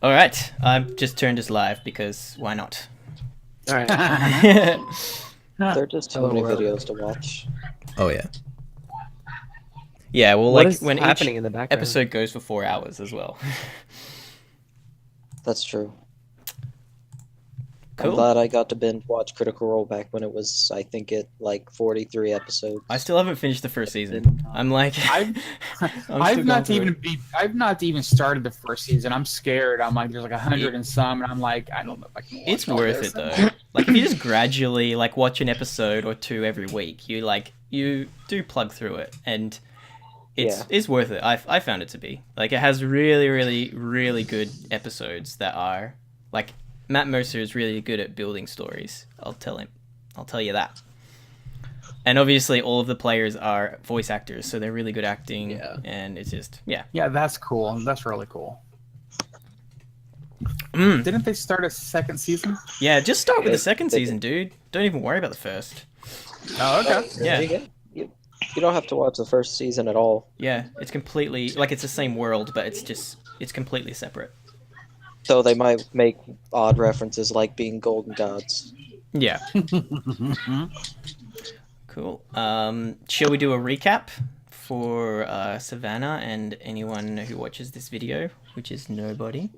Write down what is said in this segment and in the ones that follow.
All right, I've just turned this live because why not? All right. Yeah, There are just too Hello, many world. videos to watch. Oh yeah. Yeah, well, What like is when happening each in the background? episode goes for 4 hours as well. That's true. I'm Cool. glad I got to binge watch Critical Role back when it was, I think, it like 43 episodes. I still haven't finished the first season. I'm like, I've I'm still going through it. I've not even started the first season. I'm scared. I'm like, there's like 100 and some, and I'm like, I don't know if I can watch It's all worth this. it though. Like if you just gradually like watch an episode or two every week, you do plug through it, and it's worth it. I found it to be like it has really really really good episodes that are like Matt Mercer is really good at building stories. I'll tell you that. And obviously all of the players are voice actors, so they're really good acting. Yeah. And it's just yeah. Yeah, that's cool. That's really cool. Mm. Didn't they start a second season? Yeah, just start with the second They season, dude. Don't even worry about the first. Oh, okay. Yeah. You don't have to watch the first season at all. Yeah, it's completely like it's the same world, but it's completely separate. So they might make odd references like being golden gods. Yeah. Cool. Shall we do a recap for Savannah and anyone who watches this video, which is nobody?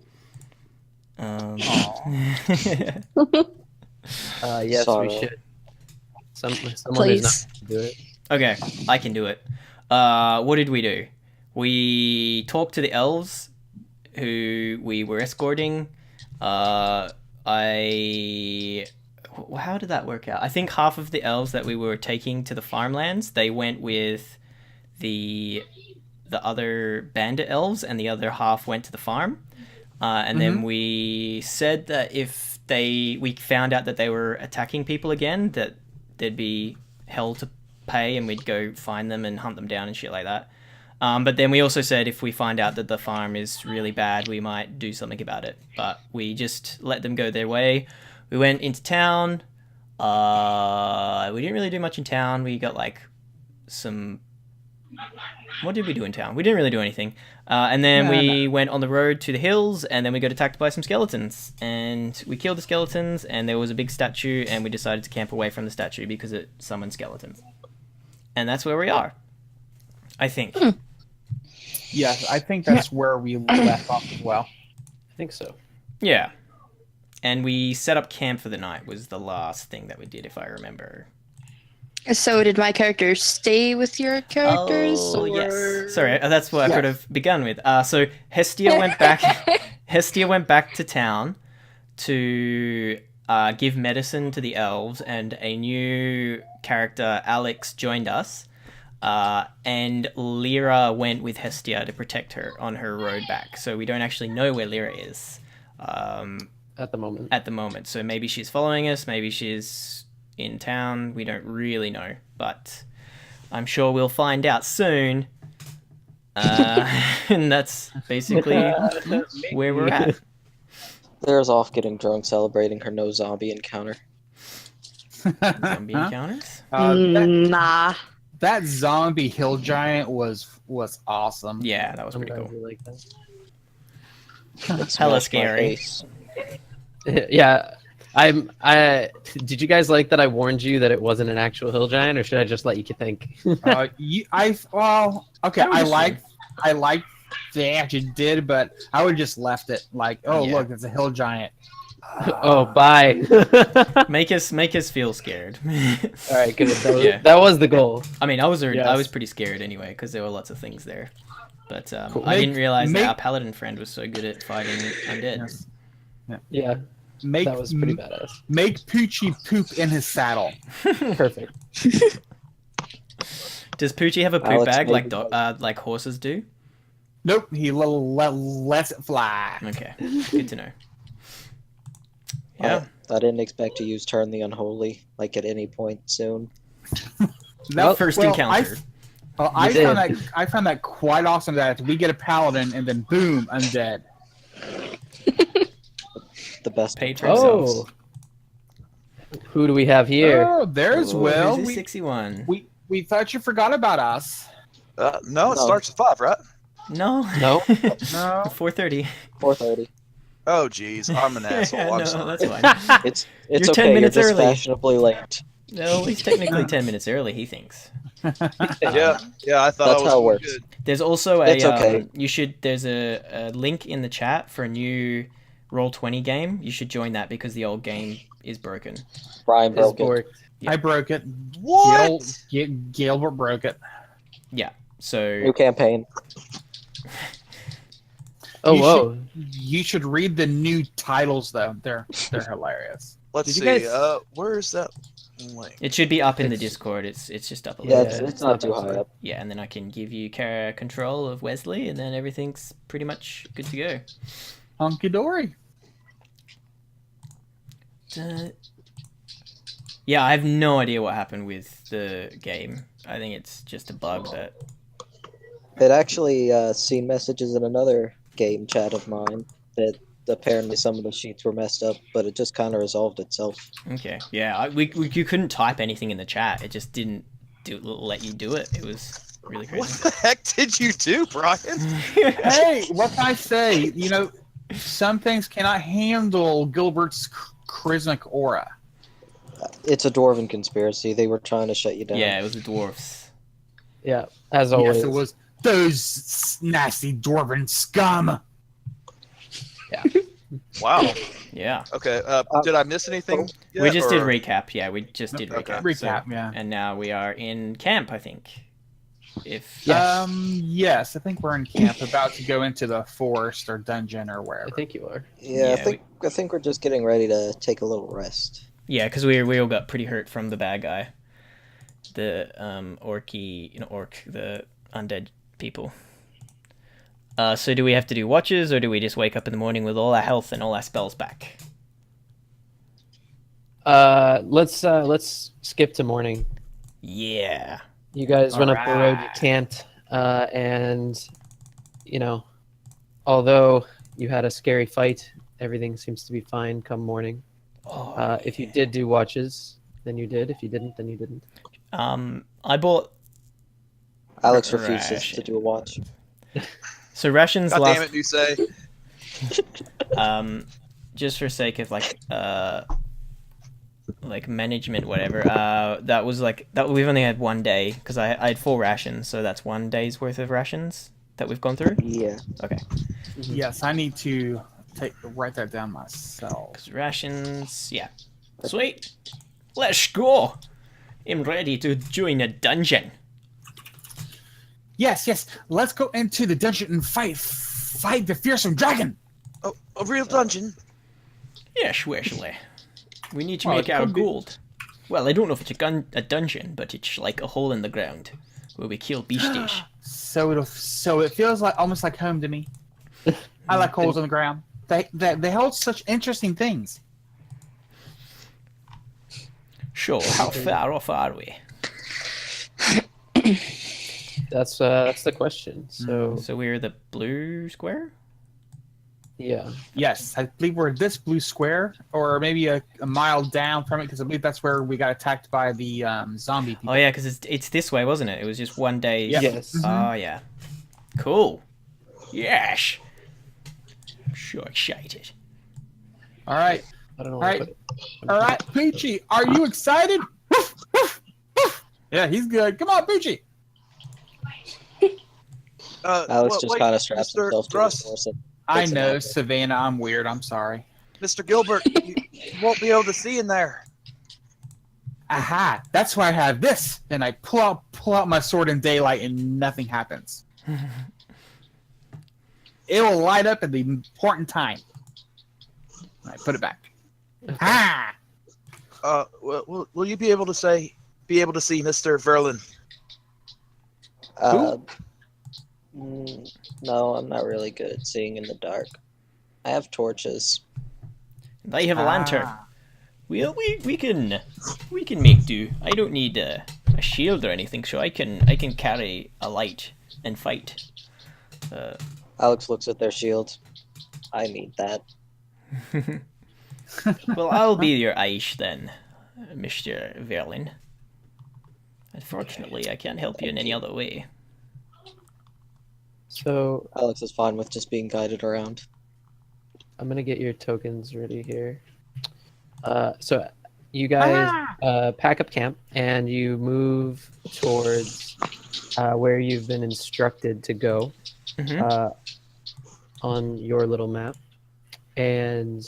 Yes, Sorry. we should. Someone Please. is not going to do it. Okay, I can do it. What did we do? We talked to the elves who we were escorting. How did that work out? I think half of the elves that we were taking to the farmlands, they went with the other bandit elves, and the other half went to the farm. And then we said that if we found out that they were attacking people again, that there'd be hell to pay, and we'd go find them and hunt them down and shit like that. But then we also said if we find out that the farm is really bad, we might do something about it. But we just let them go their way. We went into town. We didn't really do much in town. We got like some... What did we do in town? We didn't really do anything. And then we went on the road to the hills, and then we got attacked by some skeletons. And we killed the skeletons, and there was a big statue, and we decided to camp away from the statue because it summoned skeletons. And that's where we are, I think. Yes, I think that's where we left off as well. I think so. Yeah. And we set up camp for the night was the last thing that we did, if I remember. So did my characters stay with your characters? Oh, or... yes. Sorry, that's what I could have begun with. So Hestia went back. Hestia went back to town to give medicine to the elves, and a new character, Alex, joined us. And Lyra went with Hestia to protect her on her road back. So we don't actually know where Lyra is At the moment. at the moment. So maybe she's following us, maybe she's in town. We don't really know, but I'm sure we'll find out soon. And that's basically where we're at. Lyra's off getting drunk, celebrating her no zombie encounter. Zombie encounters? Nah. That zombie hill giant was awesome. Yeah, that was pretty Sometimes cool. we like that. It Hella smashed my scary. face. Yeah, did you guys like that I warned you that it wasn't an actual hill giant, or should I just let you think? Okay. That was I like they actually did, but I would have just left it like, oh Yeah. look, it's a hill giant. Oh, bye. Make us feel scared. All right, good. Yeah. That was the goal. I mean, I was Yes. pretty scared anyway because there were lots of things there. But Cool. I didn't realize that Make- our paladin friend was so good at fighting undead. Yes. Yeah, Make that was pretty badass. make Poochie poop in his saddle. Perfect. Does Poochie have a poop Alex bag maybe like horses do? Nope, he lets it fly. Okay, good to know. Yeah. I didn't expect to use Turn the Unholy like at any point soon. That first encounter. I did. found that quite awesome that we get a paladin and then boom, undead. The best. Paid for ourselves. Oh, who do we have here? Oh, there's Oh, Will. Who's this We, 61? we thought you forgot about us. No, it No. starts at 5, right? No. No. No. 4:30. 4:30. Oh, geez, I'm an asshole. I'm no, sorry. that's fine. It's You're 10 okay. You're minutes just early. fashionably late. No, he's technically 10 minutes early, he thinks. Yeah, I thought That's I was how it doing works. good. There's also It's okay. there's a link in the chat for a new Roll20 game. You should join that because the old game is broken. Brian Is broke it. borked. Yeah. I broke it. What? Gilbert broke it. Yeah. So New campaign. Oh, You whoa. You should read the new titles though. They're hilarious. Let's Did see. you guys- Where is that link? it should be up in the It's- Discord. It's just up a Yeah, little bit. it's not too high up. Yeah, and then I can give you control of Wesley, and then everything's pretty much good to go. Hunky dory. Yeah, I have no idea what happened with the game. I think it's just a bug that. It actually seen messages in another game chat of mine that apparently some of the sheets were messed up, but it just kind of resolved itself. Okay, yeah, you couldn't type anything in the chat. It just didn't let you do it. It was really What crazy. the heck did you do, Brian? Hey, what can I say? You know, some things cannot handle Gilbert's charismatic aura. It's a dwarven conspiracy. They were trying to shut you down. Yeah, it was the dwarfs. Yeah, as always. Yes, it was those nasty dwarven scum. Wow. Yeah, Okay. Did I miss anything? we yet, just did or- recap. Yeah, we just did Okay. recap. Recap, So- yeah. And now we are in camp, I think. If Yes, I think we're in camp, about to go into the forest or dungeon or I wherever. think you are. Yeah, Yeah, I think we're just getting ready to take a little rest. yeah, because we all got pretty hurt from the bad guy, the orc, the undead people. So do we have to do watches, or do we just wake up in the morning with all our health and all our spells back? Let's skip to morning. Yeah. You guys run up the road you Alright. can't, and you know, although you had a scary fight, everything seems to be fine come morning. Oh, If you did do watches, then you did. If you didn't, then you didn't. I bought Alex refuses Ration. to do a watch. so rations God last. damn it, you say. Just for sake of like management, whatever. That was that we've only had one day because I had 4 rations, so that's 1 day's worth of rations that we've gone through. Yeah. Okay. Yes, I need to write that down myself. 'Cause rations, yeah. Sweet. Let's go. I'm ready to join a dungeon. Yes, let's go into the dungeon and fight the fearsome dragon. Oh, a real dungeon. Yes, Wesley. We need to Well, make it our could be- gold. Well, I don't know if it's a dungeon, but it's like a hole in the ground where we kill beasties. So it feels like almost like home to me. I like holes in the ground. They hold such interesting things. Sure, how far off are we? That's the question. So So we're the blue square? yeah, Yes, I believe we're this blue square, or maybe a mile down from it, because I believe that's where we got attacked by the zombie people. Oh yeah, because it's this way, wasn't it? It was just 1 day. Yeah. yes. Oh yeah. Cool. Yes. I'm so excited. All right, I don't know. all where to right, put it. all right, Poochie, are you excited? Woof, woof, woof. Yeah, he's good. Come on, Poochie. Alex just wait, kind of straps Mr. himself to Russ, his horse. And I Fix it know, out. Savannah. I'm weird. I'm sorry. Mr. Gilbert, you won't be able to see in there. Aha! That's why I have this. Then I pull out my sword in daylight, and nothing happens. It will light up at the important time. I put it back. Ha! Will you be able to see Mr. Verlin? No, I'm not really good at seeing in the dark. I have torches. They have a lantern. Ah. Well, we can make do. I don't need a shield or anything, so I can carry a light and fight. Alex looks at their shields. I need that. Well, I'll be your Aish then, Mr. Verlin. Unfortunately, I can't help you in any other way. So Alex is fine with just being guided around. I'm gonna get your tokens ready here. So you guys pack up camp and you move towards where you've been instructed to go Mhm. On your little map, and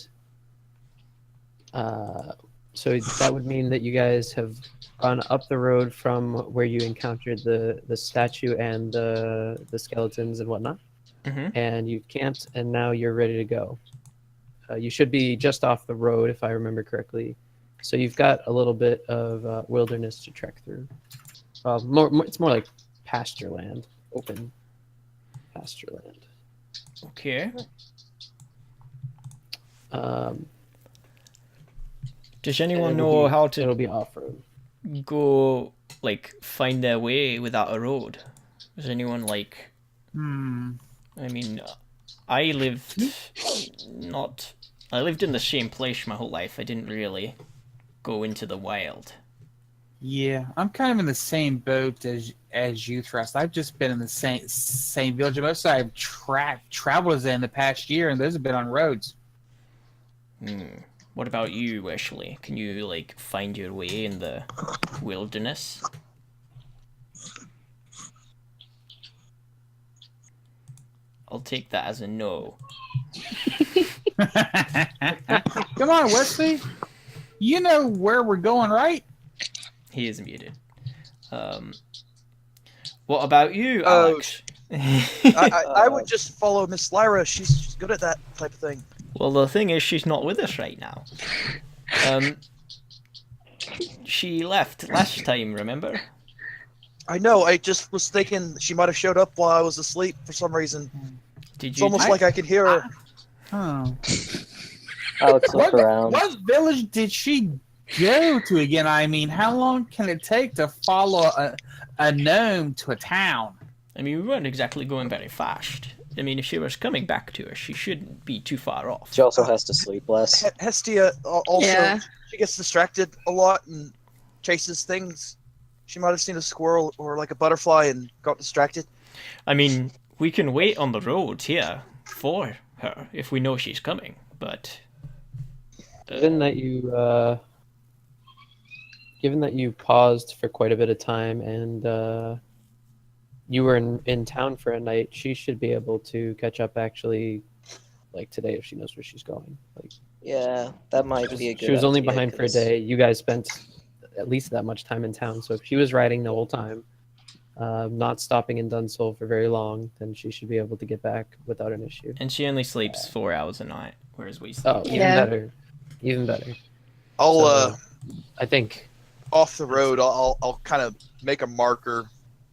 so that would mean that you guys have gone up the road from where you encountered the statue and the skeletons and whatnot, Mhm. and you've camped, and now you're ready to go. You should be just off the road, if I remember correctly. So you've got a little bit of wilderness to trek through. It's more like pasture land, open pasture land. Okay. Um, Does anyone and know how it'll to be off road. go, like, find their way without a road? Does anyone, like... I mean, I lived I lived in the same place my whole life. I didn't really go into the wild. Yeah, I'm kind of in the same boat as you, Thrust. I've just been in the same village. Most I've traveled in the past year, and those have been on roads. What about you, Ashley? Can you, like, find your way in the wilderness? I'll take that as a no. Come on, Wesley. You know where we're going, right? He is muted. What about you, Oh, Alex? I would just follow Miss Lyra. She's good at that type of thing. Well, the thing is, she's not with us right now. She left last time, remember? I know. I just was thinking she might have showed up while I was asleep for some reason. Did It's you? almost like I could hear her. Oh. Alex, look around. What village did she go to again? I mean, how long can it take to follow a gnome to a town? I mean, we weren't exactly going very fast. I mean, if she was coming back to us, she shouldn't be too far off. She also has to sleep less. Hestia also, Yeah. she gets distracted a lot and chases things. She might have seen a squirrel or like a butterfly and got distracted. I mean, we can wait on the road here for her if we know she's coming, but... Given that you paused for quite a bit of time and you were in town for a night, she should be able to catch up actually, like today, if she knows where she's going. Like, Yeah, that might be a good she was only idea, behind for a 'cause- day. You guys spent at least that much time in town, so if she was riding the whole time, not stopping in Dunsole for very long, then she should be able to get back without an issue. And she only sleeps 4 hours a night, whereas we sleep. Oh, even Yeah. better, even better. I'll So, I think off the road. I'll kind of make a marker,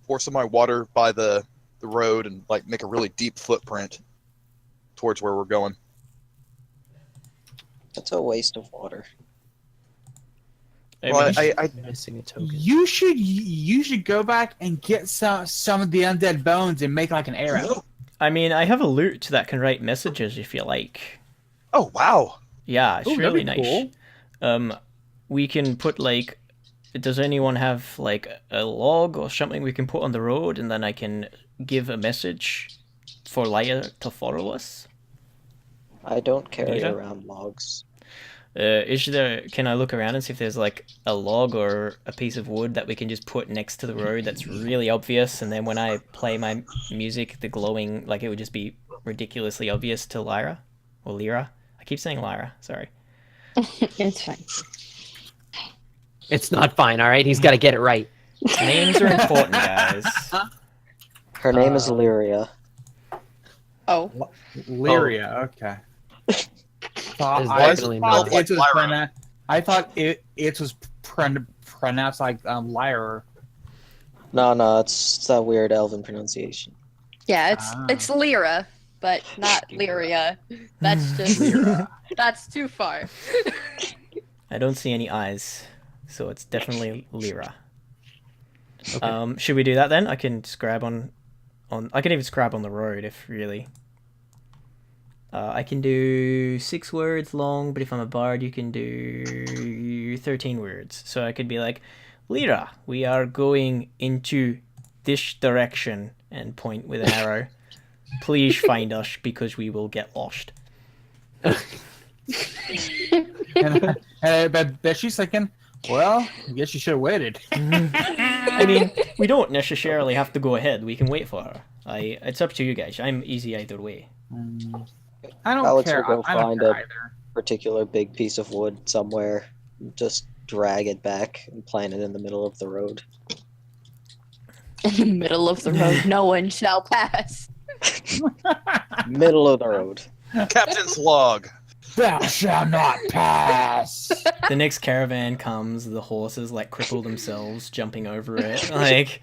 pour some of my water by the road, and like make a really deep footprint towards where we're going. That's a waste of water. I Well, mean, I missing a token. You should go back and get some of the undead bones and make like an arrow. I mean, I have a lute that can write messages if you like. oh wow. Yeah, it's Ooh, that'd really be nice. cool. We can put like, does anyone have like a log or something we can put on the road, and then I can give a message for Lyra to follow us? I don't carry Yeah. around logs. Can I look around and see if there's like a log or a piece of wood that we can just put next to the road that's really obvious, and then when I play my music, the glowing, like it would just be ridiculously obvious to Lyra? Or Lyra? I keep saying Lyra, sorry. It's fine. It's not fine, all right? He's got to get it right. Names are important, guys. Her name is Lyria. Oh, Lyria, okay. It's I definitely thought not. it was it was pronounced like Lyra. No, it's that weird elven pronunciation. yeah, Ah. it's Lyra, but not Lyria. That's just that's too far. I don't see any eyes, so it's definitely Lyra. Okay. Should we do that then? I can scribe on I can even scribe on the road if really. I can do 6 words long, but if I'm a bard, you can do 13 words. So I could be like, Lyra, we are going into this direction, and point with an arrow. Please find us because we will get lost. Okay. but she's thinking, well, I guess you should have waited. I mean, we don't necessarily have to go ahead. We can wait for her. It's up to you guys. I'm easy either way. I don't Alex care. will go I don't find care a either. particular big piece of wood somewhere, just drag it back and plant it in the middle of the road. In the middle of the road, no one shall pass. Middle of the road. Captain's log. Thou shalt not pass. The next caravan comes, the horses like cripple themselves jumping over it. Like,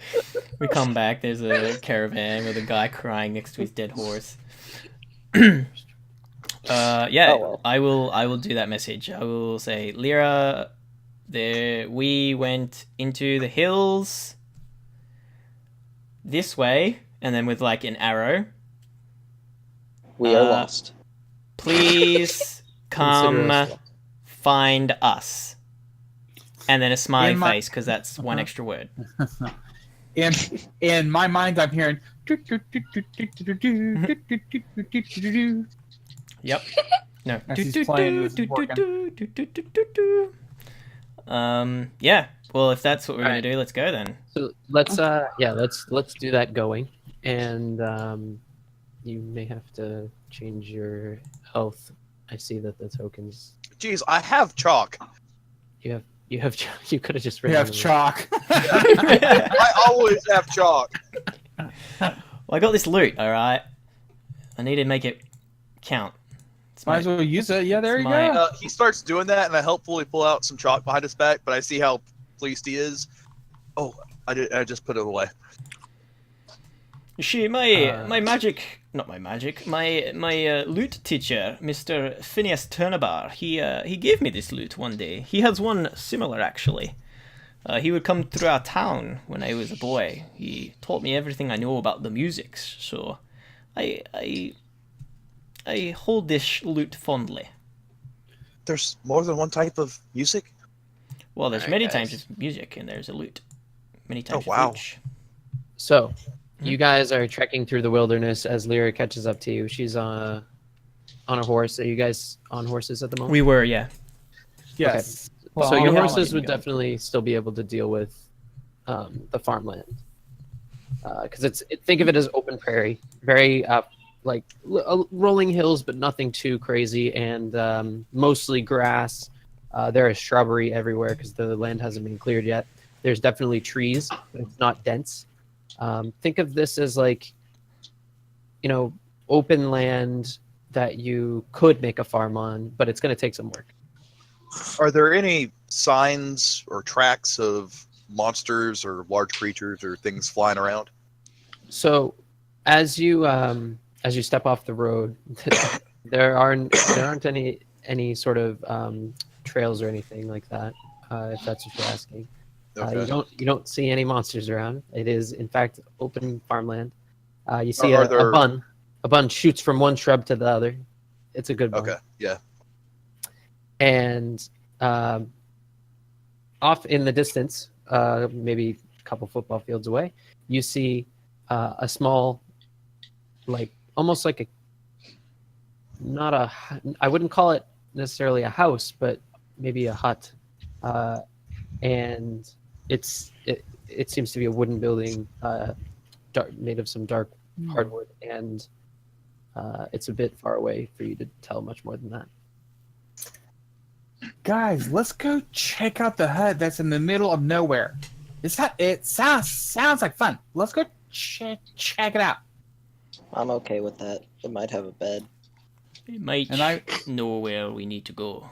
we come back, there's a caravan with a guy crying next to his dead horse. Yeah, Oh, well. I will do that message. I will say, Lyra, we went into the hills this way, and then with like an arrow. We are lost. Please Consider come us lost. find us. And then a smiley In my- face, because that's one extra word. In my mind, I'm hearing. Yep. No. As he's playing, this is Yeah. Well, if that's what we're gonna Alright. do, let's go then. So let's let's do that going, and you may have to change your health. I see that the tokens Jeez, I have chalk. you have you could have just We written have them. chalk. I always have chalk. Well, I got this loot. All right. I need to make it count. It's Might as well use it. Yeah, there It's you my- go. He starts doing that, and I helpfully pull out some chalk behind his back, but I see how pleased he is. Oh, I just put it away. See, my magic, not my magic, my loot teacher, Mr. Phineas Turnabar, he gave me this loot one day. He has one similar, actually. He would come through our town when I was a boy. He taught me everything I know about the musics, so I hold this loot fondly. There's more than one type of music? Well, there's Alright, many guys. times it's music, and there's a loot. Many times it's wow. loot. So, you guys are trekking through the wilderness as Lyra catches up to you. She's on a horse. Are you guys on horses at the moment? We were, yeah. Yes. So your how horses long did would you go? definitely still be able to deal with the farmland, because think of it as open prairie, very rolling hills, but nothing too crazy, and mostly grass. There is shrubbery everywhere because the land hasn't been cleared yet. There's definitely trees, but it's not dense. Think of this as open land that you could make a farm on, but it's going to take some work. Are there any signs or tracks of monsters or large creatures or things flying around? So, as you step off the road, there aren't any sort of trails or anything like that. If that's what you're asking, Okay. you don't see any monsters around. It is in fact open farmland. You see Are a there- bun shoots from one shrub to the other. It's a good bun. Okay, yeah. And off in the distance, maybe a couple football fields away, you see a small, almost like I wouldn't call it necessarily a house, but maybe a hut. And it seems to be a wooden building, made of some dark hardwood, and it's a bit far away for you to tell much more than that. Guys, let's go check out the hut that's in the middle of nowhere. It sounds like fun. Let's go check it out. I'm okay with that. It might have a bed. It might know where we need to go.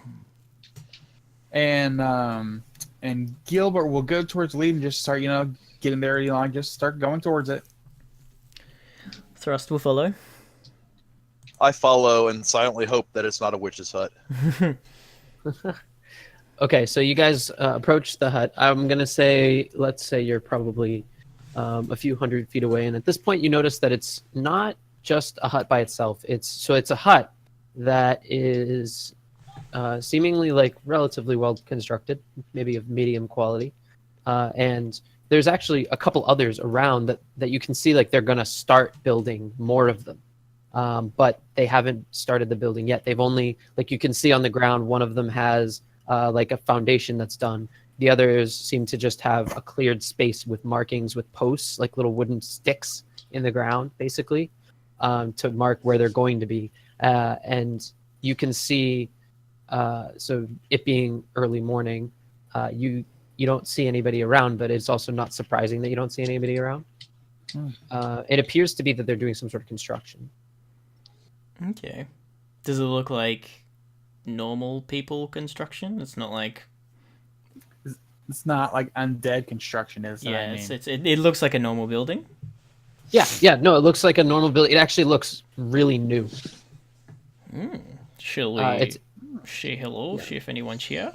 And Gilbert will go towards the lead and just start, getting there, just start going towards it. Thrust will follow. I follow and silently hope that it's not a witch's hut. Okay, so you guys approach the hut. I'm gonna say, let's say you're probably a few 100 feet away, and at this point, you notice that it's not just a hut by itself. It's a hut that is seemingly relatively well constructed, maybe of medium quality, and there's actually a couple others around that you can see they're gonna start building more of them. but they haven't started the building yet. They've only, like you can see on the ground, one of them has like a foundation that's done. The others seem to just have a cleared space with markings with posts, like little wooden sticks in the ground, basically, to mark where they're going to be. And you can see, so it being early morning, you don't see anybody around, but it's also not surprising that you don't see anybody around. It appears to be that they're doing some sort of construction. Okay. Does it look like normal people construction? It's not like It's not like undead construction, is it? yeah. I mean. It looks like a normal building. Yeah, no, it looks like a normal building. It actually looks really new. Shall we It's- say hello? See if anyone's here.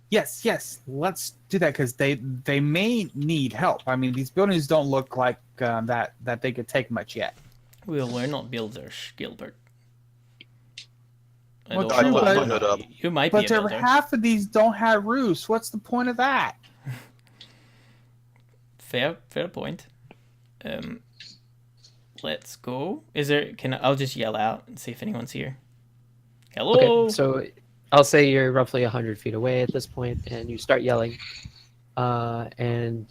Yes, let's do that because they may need help. I mean, these buildings don't look like that they could take much yet. Well, we're not builders, Gilbert. I Well, don't true, know. but- Put it up. You might be a But builder. half of these don't have roofs. What's the point of that? Fair point. Let's go. I'll just yell out and see if anyone's here. Hello. Okay, so I'll say you're roughly 100 feet away at this point, and you start yelling, and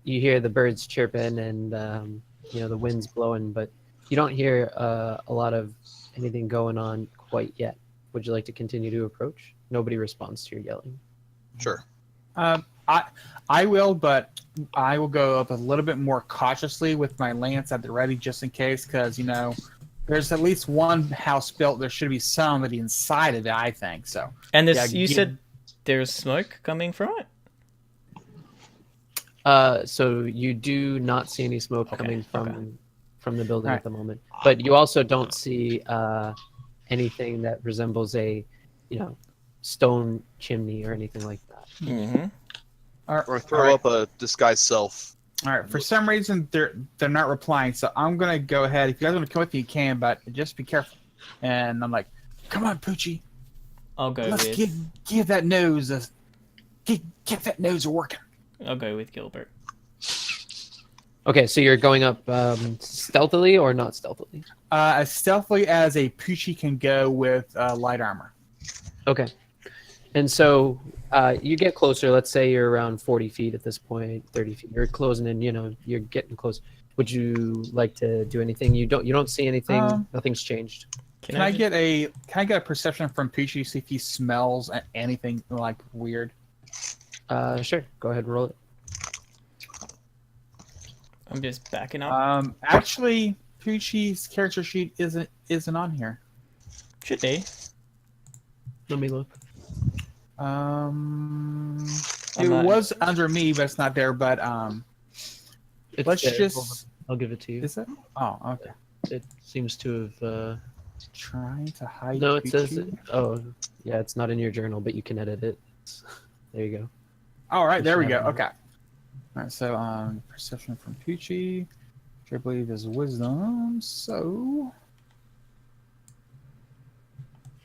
you hear the birds chirping and the wind's blowing, but you don't hear a lot of anything going on quite yet. Would you like to continue to approach? Nobody responds to your yelling. Sure. I will, but I will go up a little bit more cautiously with my lance at the ready just in case, because there's at least one house built. There should be somebody inside of it, I think. So. And Yeah, you said there's smoke coming from it? So you do not see any smoke Okay, coming from the building Right. at the moment, but you also don't see anything that resembles a stone chimney or anything like that. Mm-hmm. Or throw up a disguised self. All right. For some reason, they're not replying, so I'm gonna go ahead. If you guys want to come with me, you can, but just be careful. And I'm like, "Come on, Poochie, I'll go let's with give that nose get that nose working." I'll go with Gilbert. Okay, so you're going up stealthily or not stealthily? As stealthily as a Poochie can go with light armor. Okay. And so you get closer. Let's say you're around 40 feet at this point, 30 feet. You're closing in, you're getting close. Would you like to do anything? You don't see anything. Nothing's changed. Can I get a perception from Poochie, see if he smells anything like weird? Sure. Go ahead and roll it. I'm just backing up. Actually, Poochie's character sheet isn't on here. Should be. Let me look. It I'm not- was under me, but it's not there. But let's there. just. I'll give it to you. Is it? Oh, okay. It seems to have. Trying to hide. No, it says. Poochie. Oh, yeah, it's not in your journal, but you can edit it. There you go. All right, there we go. Yeah. Okay. All right, so perception from Poochie, which I believe is wisdom. So.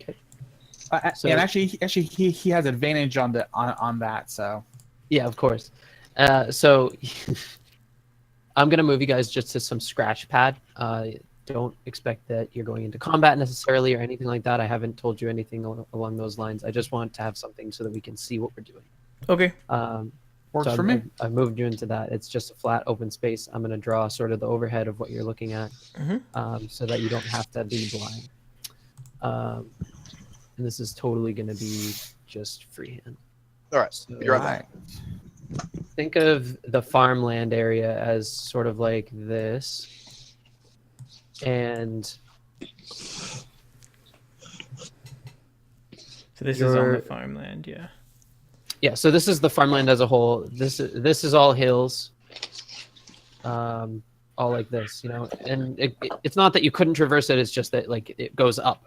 Okay. And actually, he has advantage on that. So. Yeah, of course. So I'm gonna move you guys just to some scratch pad. Don't expect that you're going into combat necessarily or anything like that. I haven't told you anything along those lines. I just want to have something so that we can see what we're doing. Okay. Works So for me. I moved you into that. It's just a flat open space. I'm going to draw sort of the overhead of what you're looking at, so that you don't have to be blind. And this is totally going to be just freehand. All right. So Be right back. think of the farmland area as sort of like this. And So this is on the farmland, yeah. yeah, so this is the farmland as a whole. This is all hills, all like this, And it's not that you couldn't traverse it; it's just that like it goes up.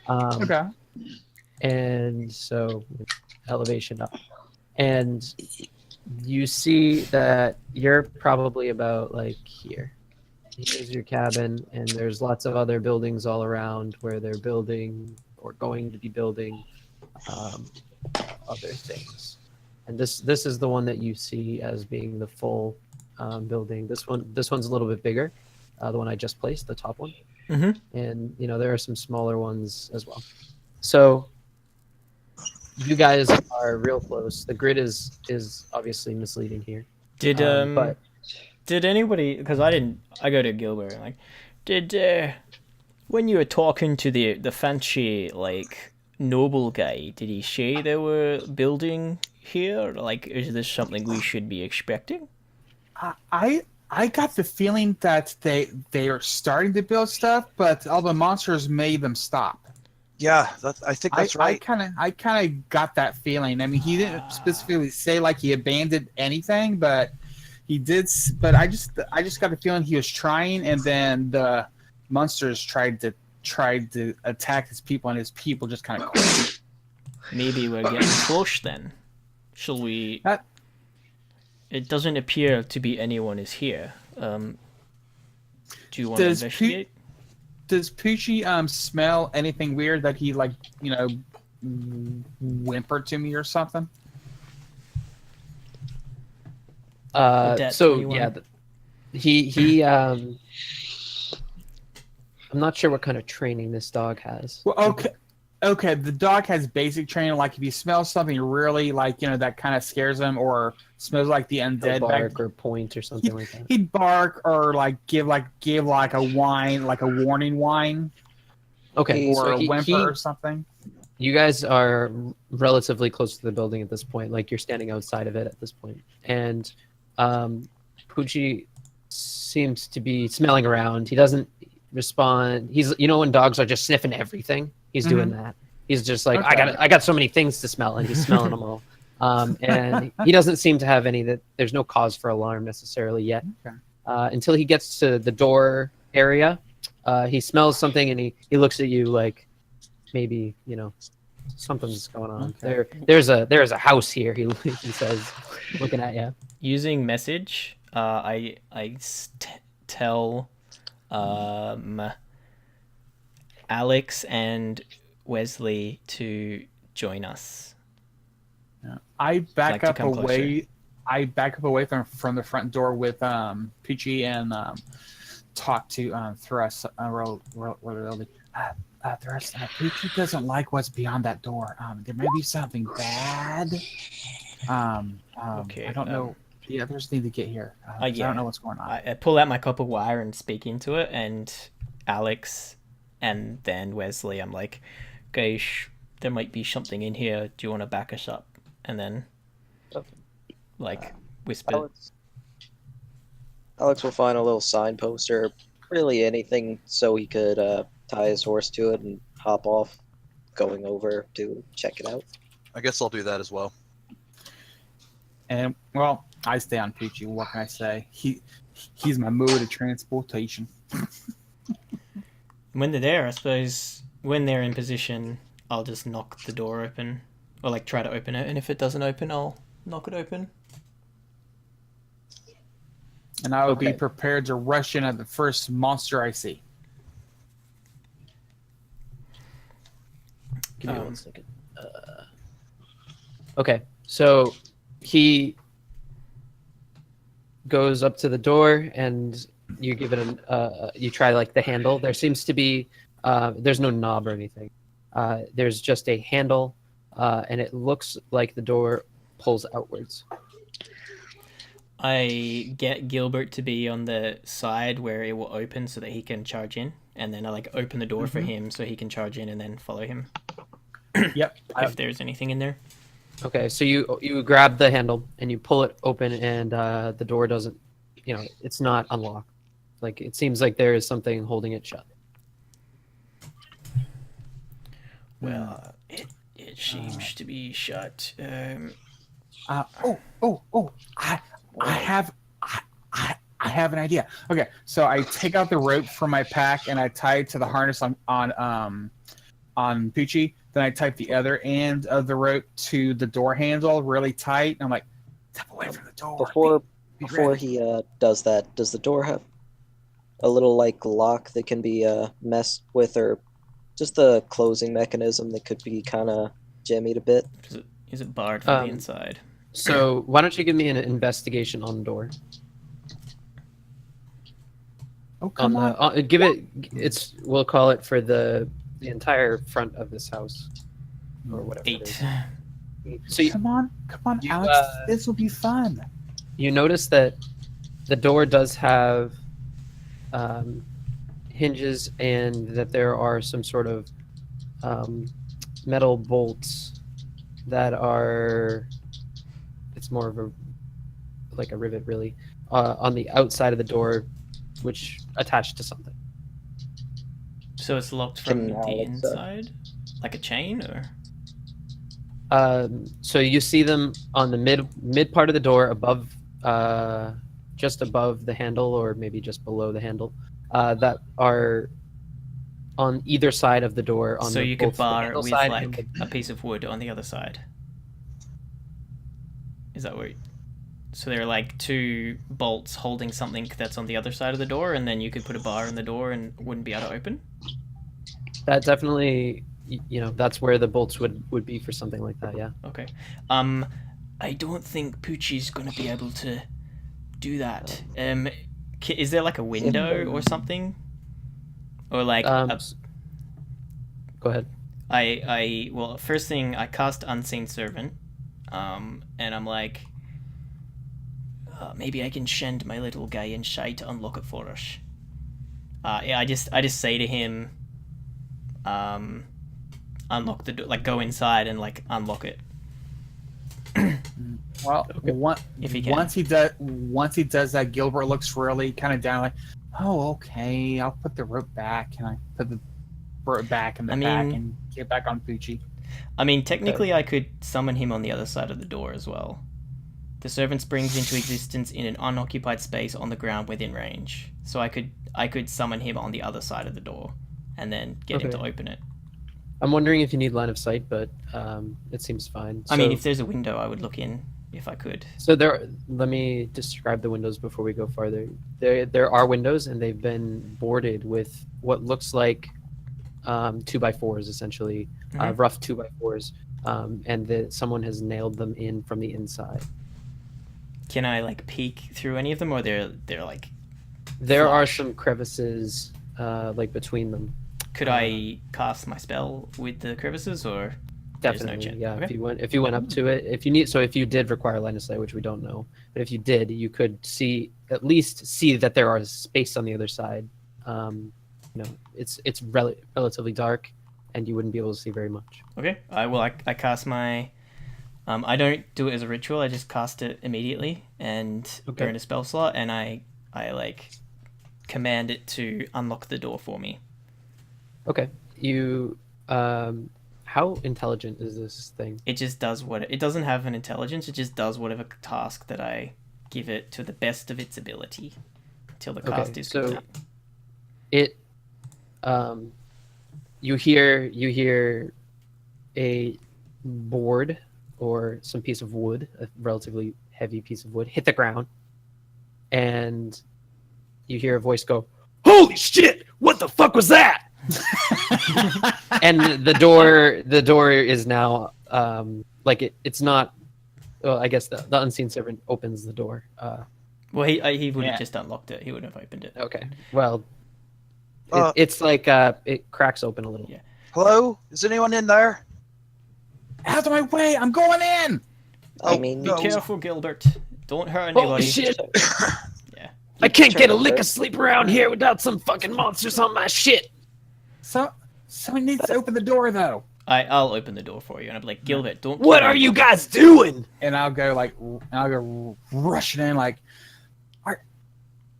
Okay. And so elevation up, and you see that you're probably about like here. Here's your cabin, and there's lots of other buildings all around where they're building or going to be building other things. And this is the one that you see as being the full building. This one's a little bit bigger, the one I just placed, the top one. and there are some smaller ones as well. So you guys are real close. The grid is obviously misleading here. Did But did anybody? Because I go to Gilbert. Like, did when you were talking to the fancy like noble guy, did he say they were building here? Like, is this something we should be expecting? I got the feeling that they are starting to build stuff, but all the monsters made them stop. Yeah, I think that's right. I kind of got that feeling. I mean, he didn't specifically say like he abandoned anything, but he did. But I just got the feeling he was trying, and then the monsters tried to attack his people, and his people just kind of quit. Maybe we're getting close then. Shall we? It doesn't appear to be anyone is here. Do you want to investigate? Does Poochie smell anything weird that he whimpered to me or something? So 21. yeah, he I'm not sure what kind of training this dog has. Well, okay. The dog has basic training. Like if he smells something really that kind of scares him, or smells like the undead, bark or point or something like that. He'd bark or give a whine, like a warning whine. Okay, Or so a whimper or something. You guys are relatively close to the building at this point. Like you're standing outside of it at this point, and Poochie seems to be smelling around. He doesn't respond. He's when dogs are just sniffing everything. He's doing that. He's just like, Okay. I got so many things to smell, and he's smelling them all. And he doesn't seem to have any that. There's no cause for alarm necessarily yet. Okay. Until he gets to the door area, he smells something, and he looks at you like maybe something's going on. Okay. There's a house here. He says, looking at you. Using message, I tell Alex and Wesley to join us. I back Like to up come away. I back up away from the front door with Peachy and talk to Thrust. Thrust. Peachy doesn't like what's beyond that door. There may be something bad. Okay, I don't know. The others need to get here. yeah. I don't know what's going on. I pull out my copper wire and speak into it, and Alex and then Wesley, I'm like, guys, there might be something in here. Do you want to back us up? And then, whisper. Alex will find a little signpost or really anything so he could tie his horse to it and hop off, going over to check it out. I guess I'll do that as well. And well, I stay on Peachy. What can I say? He's my mode of transportation. When they're there, I suppose, when they're in position, I'll just knock the door open. Or, try to open it. And if it doesn't open, I'll knock it open. And I will be prepared to rush in at the first monster I see. Give me 1 second. Okay, so he goes up to the door, and you give it you try the handle. There seems to be there's no knob or anything. There's just a handle, and it looks like the door pulls outwards. I get Gilbert to be on the side where it will open so that he can charge in, and then I open the door for him so he can charge in and then follow him. Yep. If there's anything in there. Okay, so you grab the handle and you pull it open, and the door doesn't, it's not unlocked. It seems like there is something holding it shut. Well, it seems to be shut. I have an idea. Okay, so I take out the rope from my pack and I tie it to the harness on Peachy. Then I tie the other end of the rope to the door handle really tight. I'm like, step away from the door. Before he does that, does the door have a little lock that can be messed with, or just the closing mechanism that could be kind of jimmied a bit? Is it barred from the inside? So why don't you give me an investigation on the door? Oh, come on. Give it. We'll call it for the entire front of this house, or whatever. 8. So Come on, you, Alex. This will be fun. you notice that the door does have hinges, and that there are some sort of metal bolts that are. It's more of like a rivet, really, on the outside of the door, which attached to something. So it's locked from Can the Alex, inside? Like a chain, or? So you see them on the mid part of the door, above, just above the handle, or maybe just below the handle, that are on either side of the door. So you could both the bar it handle with side like and a piece of wood on the other side. Is that what? So there are like 2 bolts holding something that's on the other side of the door, and then you could put a bar in the door and it wouldn't be able to open? that definitely, that's where the bolts would be for something like that. Yeah. Okay. I don't think Poochie's gonna be able to do that. Is there like a window or something? Or like Go ahead. well, first thing, I cast Unseen Servant, and I'm like, maybe I can send my little guy in shy to unlock it for us. Yeah, I just say to him, unlock the door, like go inside and like unlock it. Well, If he can. once he does that, Gilbert looks really kind of down, like, oh, okay, I'll put the rope back, and I put the rope back in the back and get back on Poochie. I mean, technically, I could summon him on the other side of the door as well. The servant springs into existence in an unoccupied space on the ground within range. So I could summon him on the other side of the door, and then get him to open it. I'm wondering if you need line of sight, but it seems fine. I mean, if there's a window, I would look in if I could. So let me describe the windows before we go farther. There are windows, and they've been boarded with what looks like 2x4s, essentially, rough 2x4s, and that someone has nailed them in from the inside. Can I like peek through any of them, or they're like? There are some crevices like between them. Could I cast my spell with the crevices, or? There's no Definitely, chance. yeah. Okay. If you went up to it, if you did require line of sight, which we don't know, but if you did, you could at least see that there are space on the other side. It's relatively dark, and you wouldn't be able to see very much. Okay. I cast my. I don't do it as a ritual. I just cast it immediately and burn a spell slot, and I like command it to unlock the door for me. Okay. You how intelligent is this thing? It just does it doesn't have an intelligence. It just does whatever task that I give it to the best of its ability until the cast is complete. It you hear a board or some piece of wood, a relatively heavy piece of wood, hit the ground, and you hear a voice go, "Holy shit! What the fuck was that?" And the door is now it's not. Well, I guess the unseen servant opens the door. Well, he would have just unlocked it. He wouldn't have opened it. Okay. Well, it's like it cracks open a little. Yeah. Hello? Is anyone in there? Out of my way! I'm going in. I mean, Be careful, Gilbert. Don't hurt anybody. Holy shit! Yeah. I can't get a lick of sleep around here without some fucking monsters on my shit. So someone needs to open the door, though. I'll open the door for you, and I'll be like, Gilbert, don't. What are you guys doing? And I'll go rushing in, like,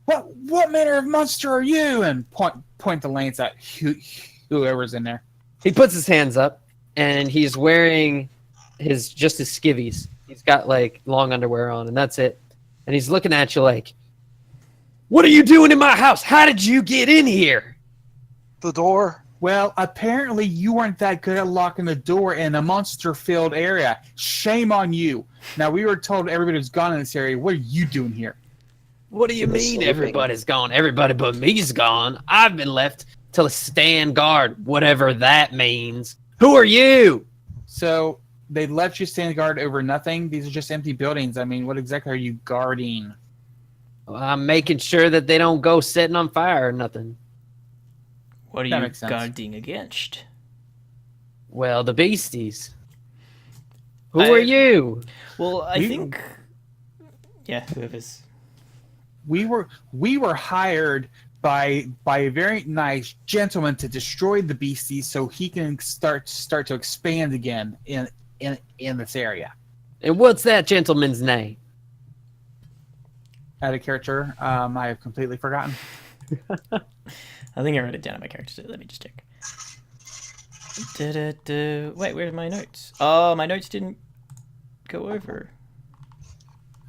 what manner of monster are you? And point the lance at whoever's in there. He puts his hands up, and he's wearing his skivvies. He's got like long underwear on, and that's it. And he's looking at you like, "What are you doing in my house? How did you get in here?" The door? Well, apparently you weren't that good at locking the door in a monster-filled area. Shame on you. Now, we were told everybody was gone in this area. What are you doing here? What do you mean everybody's gone? Everybody but me's gone. I've been left to stand guard, whatever that means. Who are you? So they left you stand guard over nothing? These are just empty buildings. I mean, what exactly are you guarding? Well, I'm making sure that they don't go setting on fire or nothing. What are That you makes sense. guarding against? Well, the beasties. Who are you? Well, I We- think. Yeah, whoever's. We were hired by a very nice gentleman to destroy the beasties so he can start to expand again in this area. And what's that gentleman's name? Out of character, I have completely forgotten. I think I wrote it down in my character. Let me just check. Wait, where's my notes? Oh, my notes didn't go over.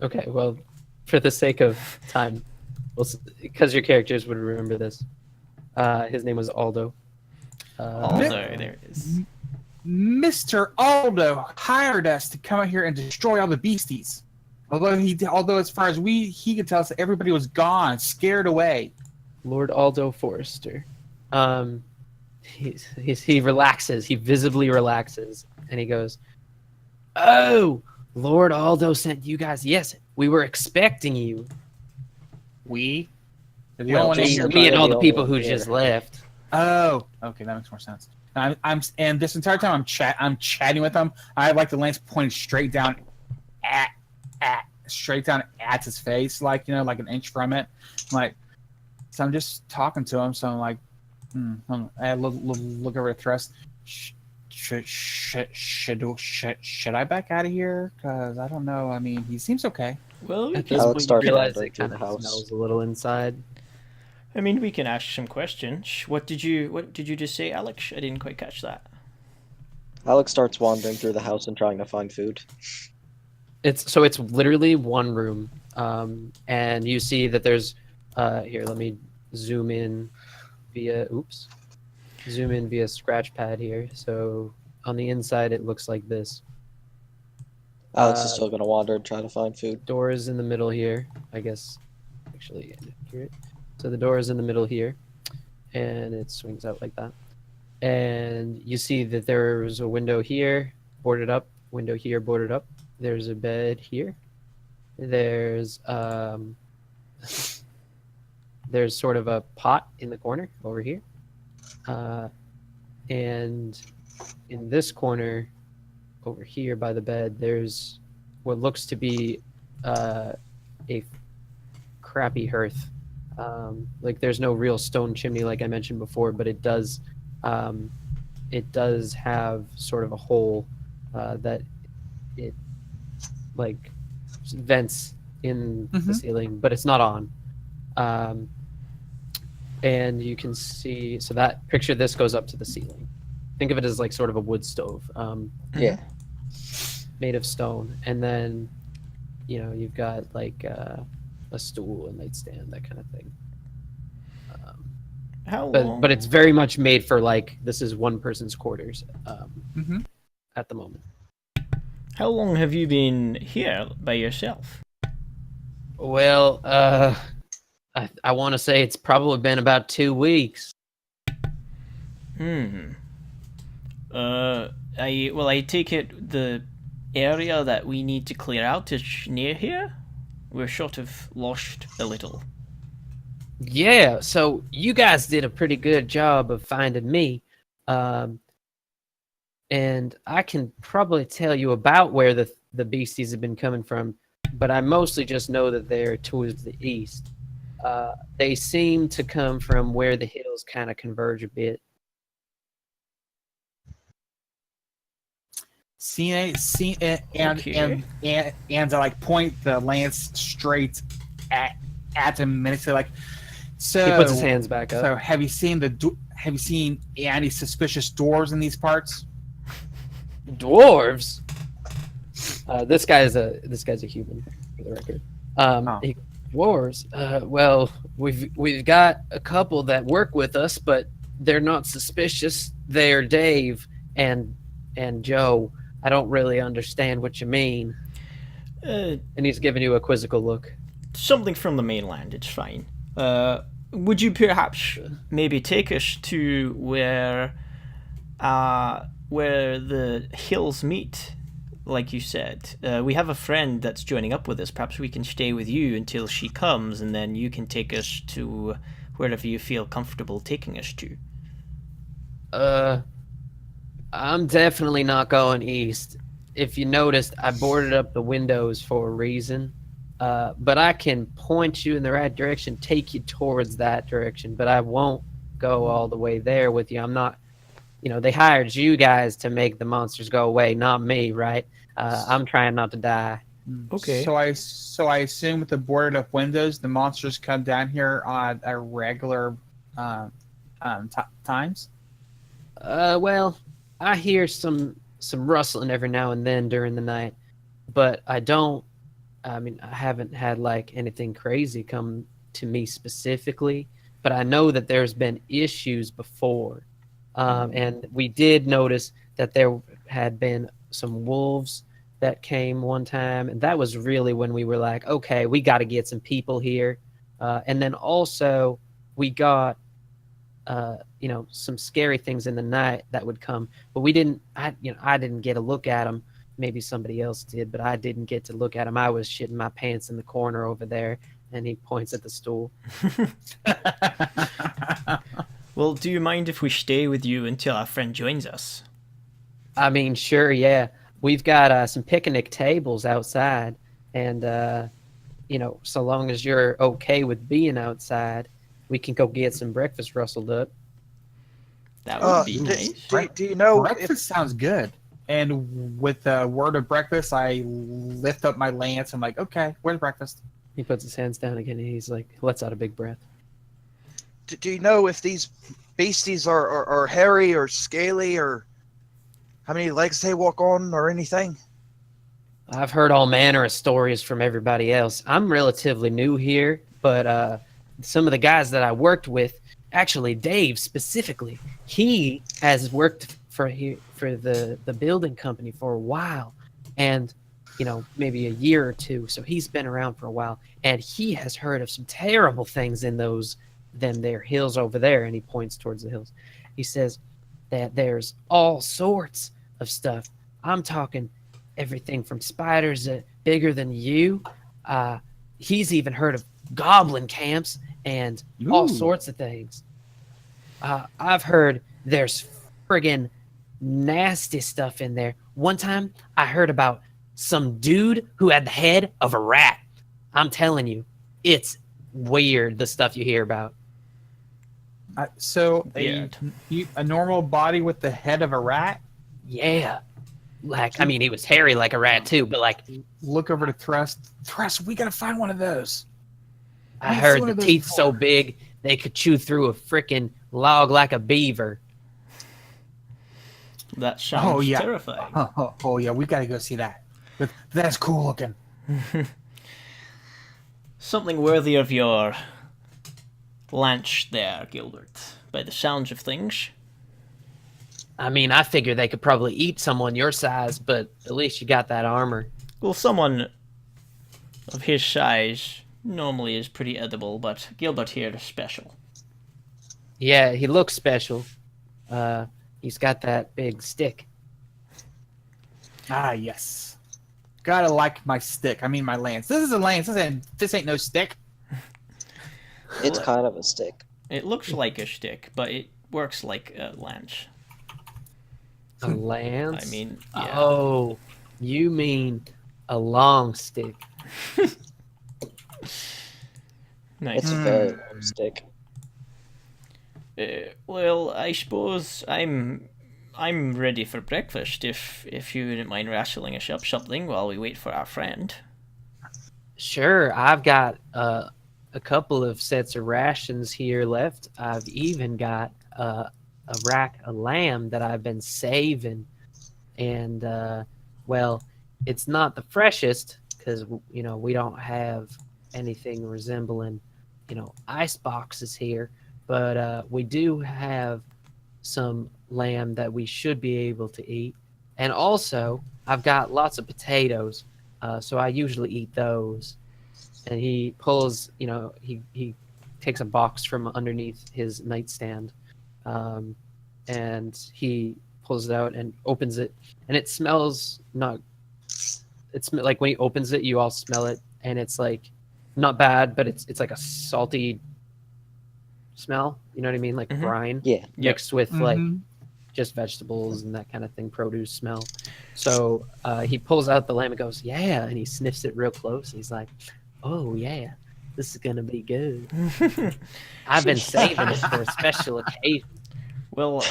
Okay, well, for the sake of time, because your characters would remember this. His name was Aldo. Aldo, there it is. Mr. Aldo hired us to come out here and destroy all the beasties. Although as far as he could tell us, everybody was gone, scared away. Lord Aldo Forrester. He relaxes. He visibly relaxes, and he goes, "Oh, Lord Aldo sent you guys. Yes, we were expecting you. We? The Well, only one in Jason- here. Me and all the the only people one who here. just left." Oh, okay, that makes more sense. And this entire time I'm chatting with him. I have like the lens pointed straight down at his face, like like an inch from it. So I'm just talking to him. So I'm like, I look over at Thrust. Should I back out of here? Because I don't know. I mean, he seems okay. Well, we At can, this Alex point, you starts realize wandering it through kind the of house. smells a little inside. I mean, we can ask some questions. What did you just say, Alex? I didn't quite catch that. Alex starts wandering through the house and trying to find food. It's literally one room, and you see that there's here. Let me zoom in via scratch pad here. So on the inside, it looks like this. Alex is still going to wander and try to find food. Door is in the middle here. I guess actually accurate. So the door is in the middle here, and it swings out like that. And you see that there's a window here, boarded up. Window here, boarded up. There's a bed here. There's there's sort of a pot in the corner over here, and in this corner over here by the bed, there's what looks to be a crappy hearth. Like there's no real stone chimney like I mentioned before, but it does have sort of a hole that it like vents in the ceiling, but it's not on. And you can see, so that picture this goes up to the ceiling. Think of it as like sort of a wood stove. Yeah. Made of stone, and then you've got like a stool and nightstand, that kind of thing. How long? But it's very much made for like this is one person's quarters at the moment. How long have you been here by yourself? Well, I want to say it's probably been about 2 weeks. I take it the area that we need to clear out is near here? We're sort of lost a little. Yeah, so you guys did a pretty good job of finding me. And I can probably tell you about where the beasties have been coming from, but I mostly just know that they're towards the east. They seem to come from where the hills kind of converge a bit. And I like point the lance straight at him and say like, so He puts his hands back up. So have you seen any suspicious dwarves in these parts? Dwarves. This guy's a human, for the record. Dwarves. Well, we've got a couple that work with us, but they're not suspicious. They're Dave and Joe. I don't really understand what you mean. And he's giving you a quizzical look. Something from the mainland, it's fine. Would you perhaps maybe take us to where the hills meet? like you said, we have a friend that's joining up with us. Perhaps we can stay with you until she comes, and then you can take us to wherever you feel comfortable taking us to. I'm definitely not going east. If you noticed, I boarded up the windows for a reason. But I can point you in the right direction, take you towards that direction, but I won't go all the way there with you. I'm not, they hired you guys to make the monsters go away, not me, right? I'm trying not to die. Okay. So I assume with the boarded up windows, the monsters come down here on a regular times. Well, I hear some rustling every now and then during the night, but I haven't had like anything crazy come to me specifically, but I know that there's been issues before. And we did notice that there had been some wolves that came one time, and that was really when we were like, okay, we got to get some people here. And then also we got some scary things in the night that would come, but I didn't get a look at them. Maybe somebody else did, but I didn't get to look at them. I was shitting my pants in the corner over there, and he points at the stool. Well, do you mind if we stay with you until our friend joins us? I mean, sure, yeah. We've got some picnic tables outside, and so long as you're okay with being outside, we can go get some breakfast rustled up. That would be nice. Do you know Breakfast sounds good. And with the word of breakfast, I lift up my lance. I'm like, okay, where's breakfast? He puts his hands down again, and he's like, lets out a big breath. do you know if these beasties are hairy or scaly, or how many legs they walk on, or anything? I've heard all manner of stories from everybody else. I'm relatively new here, but some of the guys that I worked with, actually Dave specifically, he has worked for the building company for a while, and maybe a year or two. So he's been around for a while, and he has heard of some terrible things in their hills over there. And he points towards the hills. He says that there's all sorts of stuff. I'm talking everything from spiders that bigger than you. He's even heard of goblin camps and all sorts of things. I've heard there's friggin' nasty stuff in there. One time I heard about some dude who had the head of a rat. I'm telling you, it's weird, the stuff you hear about. So Weird. a normal body with the head of a rat? Yeah. He was hairy like a rat too, but Look over to Thrust. Thrust, we gotta find one of those. I heard the teeth so big they could chew through a frickin' log like a beaver. That sounds yeah. terrifying. Oh yeah, we gotta go see that. That's cool looking. Something worthy of your lunch there, Gilbert, by the sounds of things. I figure they could probably eat someone your size, but at least you got that armor. Well, someone of his size normally is pretty edible, but Gilbert here is special. Yeah, he looks special. He's got that big stick. Ah, yes. Gotta like my stick. I mean my lance. This is a lance. This ain't no stick. It's kind of a stick. It looks like a stick, but it works like a lance. A lance? I mean, yeah. Oh, you mean a long stick. Nice. It's a very long stick. Well, I suppose I'm ready for breakfast. If you wouldn't mind rationing us up something while we wait for our friend. Sure, I've got a couple of sets of rations here left. I've even got a rack of lamb that I've been saving, and it's not the freshest because we don't have anything resembling ice boxes here, but we do have some lamb that we should be able to eat, and also I've got lots of potatoes, so I usually eat those. And he pulls, he takes a box from underneath his nightstand, and he pulls it out and opens it, and it smells not it's like when he opens it, you all smell it, and it's like not bad, but it's like a salty smell. You know what I mean? Like Mhm. brine Yeah. mixed with like Mhm. just vegetables and that kind of thing, produce smell. So he pulls out the lamb and goes, yeah, and he sniffs it real close. He's like, oh yeah, this is gonna be good. I've been saving it for a special occasion. Well,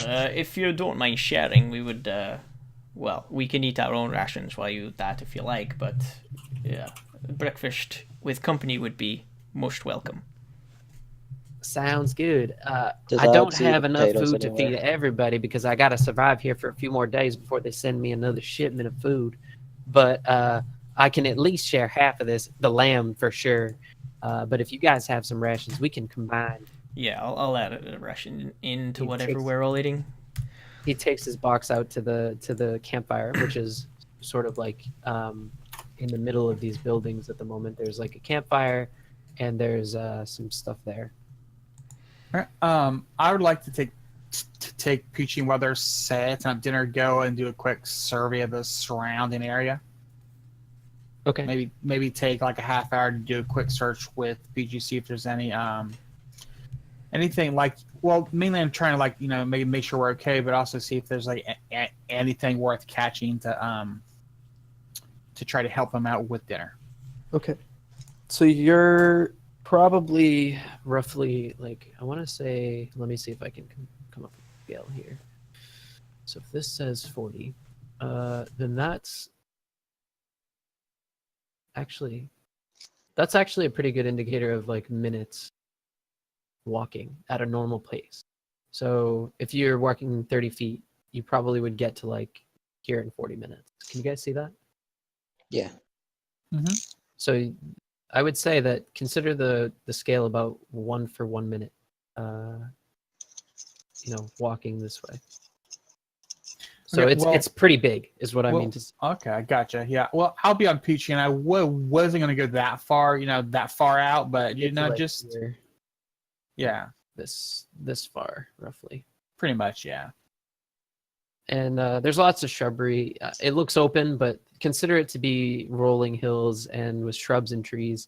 if you don't mind sharing, we would. Well, we can eat our own rations while you eat that if you like, but yeah, breakfast with company would be most welcome. Sounds good. Do I don't dogs eat have enough potatoes food to anywhere? feed everybody because I got to survive here for a few more days before they send me another shipment of food. But I can at least share half of this, the lamb for sure. But if you guys have some rations, we can combine. Yeah, I'll add a ration into He whatever takes- we're all eating. He takes his box out to the campfire, which is sort of like in the middle of these buildings at the moment. There's like a campfire, and there's some stuff there. I would like to take Peachy while they're set and dinner, go and do a quick survey of the surrounding area. Okay. Maybe take like a half hour to do a quick search with Peachy, see if there's any anything like. Well, mainly I'm trying to like maybe make sure we're okay, but also see if there's like anything worth catching to try to help them out with dinner. Okay. So you're probably roughly like, I want to say, let me see if I can come up with a scale here. So if this says 40, then that's actually a pretty good indicator of like minutes walking at a normal pace. So if you're walking 30 feet, you probably would get to like here in 40 minutes. Can you guys see that? Yeah. So I would say that consider the scale about 1 for 1 minute, walking this way. So Okay, it's pretty big, is what I well, mean to say. Okay, I gotcha. Yeah. Well, I'll be on Peachy, and I wasn't going to go that far, that far out, but Get to, like, just here, yeah, this far roughly. pretty much, yeah. And there's lots of shrubbery. It looks open, but consider it to be rolling hills and with shrubs and trees.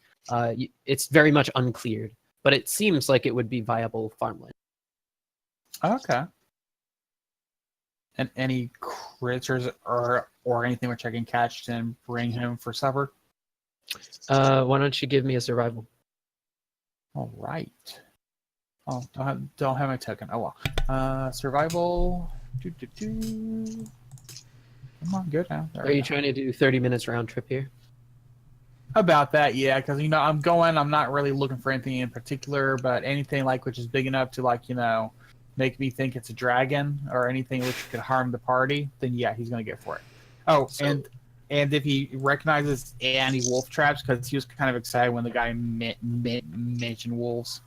It's very much uncleared, but it seems like it would be viable farmland. Okay. And any critters or anything which I can catch and bring home for supper? Why don't you give me a survival? All right. Oh, don't have my token. Oh well. Survival. Come on, good now. There Are we you go. trying to do 30 minutes round trip here? About that, yeah, because I'm not really looking for anything in particular, but anything like which is big enough to like make me think it's a dragon or anything which could harm the party, then yeah, he's gonna get for it. Oh, So- and if he recognizes any wolf traps, because he was kind of excited when the guy mentioned wolves.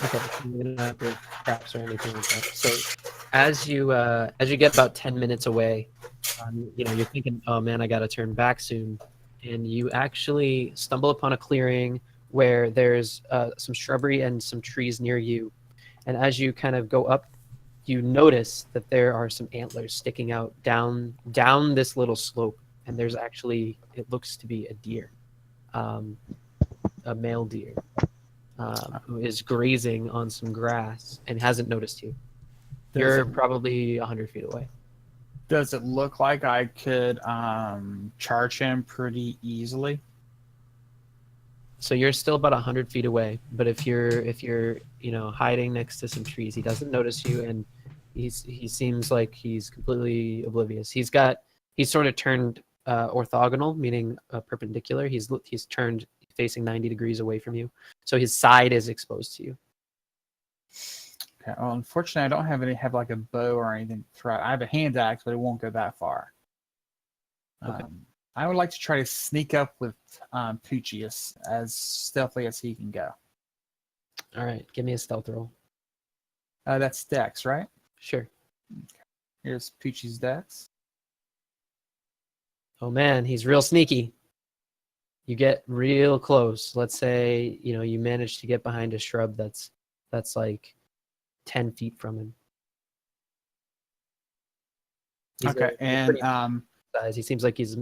Okay, you don't have to traps or anything like that. So as you get about 10 minutes away, you're thinking, oh man, I got to turn back soon. And you actually stumble upon a clearing where there's some shrubbery and some trees near you. And as you kind of go up, you notice that there are some antlers sticking out down this little slope. And there's actually, it looks to be a deer, a male deer. Who is grazing on some grass and hasn't noticed you. You're probably 100 feet away. Does it look like I could charge him pretty easily? So you're still about 100 feet away, but if you're hiding next to some trees, he doesn't notice you, and he seems like he's completely oblivious. He's sort of turned orthogonal, meaning perpendicular. He's turned facing 90 degrees away from you, so his side is exposed to you. Okay. Well, unfortunately, I don't have like a bow or anything to try. I have a hand axe, but it won't go that far. Okay. I would like to try to sneak up with Poochie as stealthily as he can go. All right, give me a stealth roll. That's Dex, right? Sure. Here's Poochie's Dex. Oh man, he's real sneaky. You get real close. Let's say you manage to get behind a shrub that's like 10 feet from him. He's Okay, a and pretty- size. He seems like he's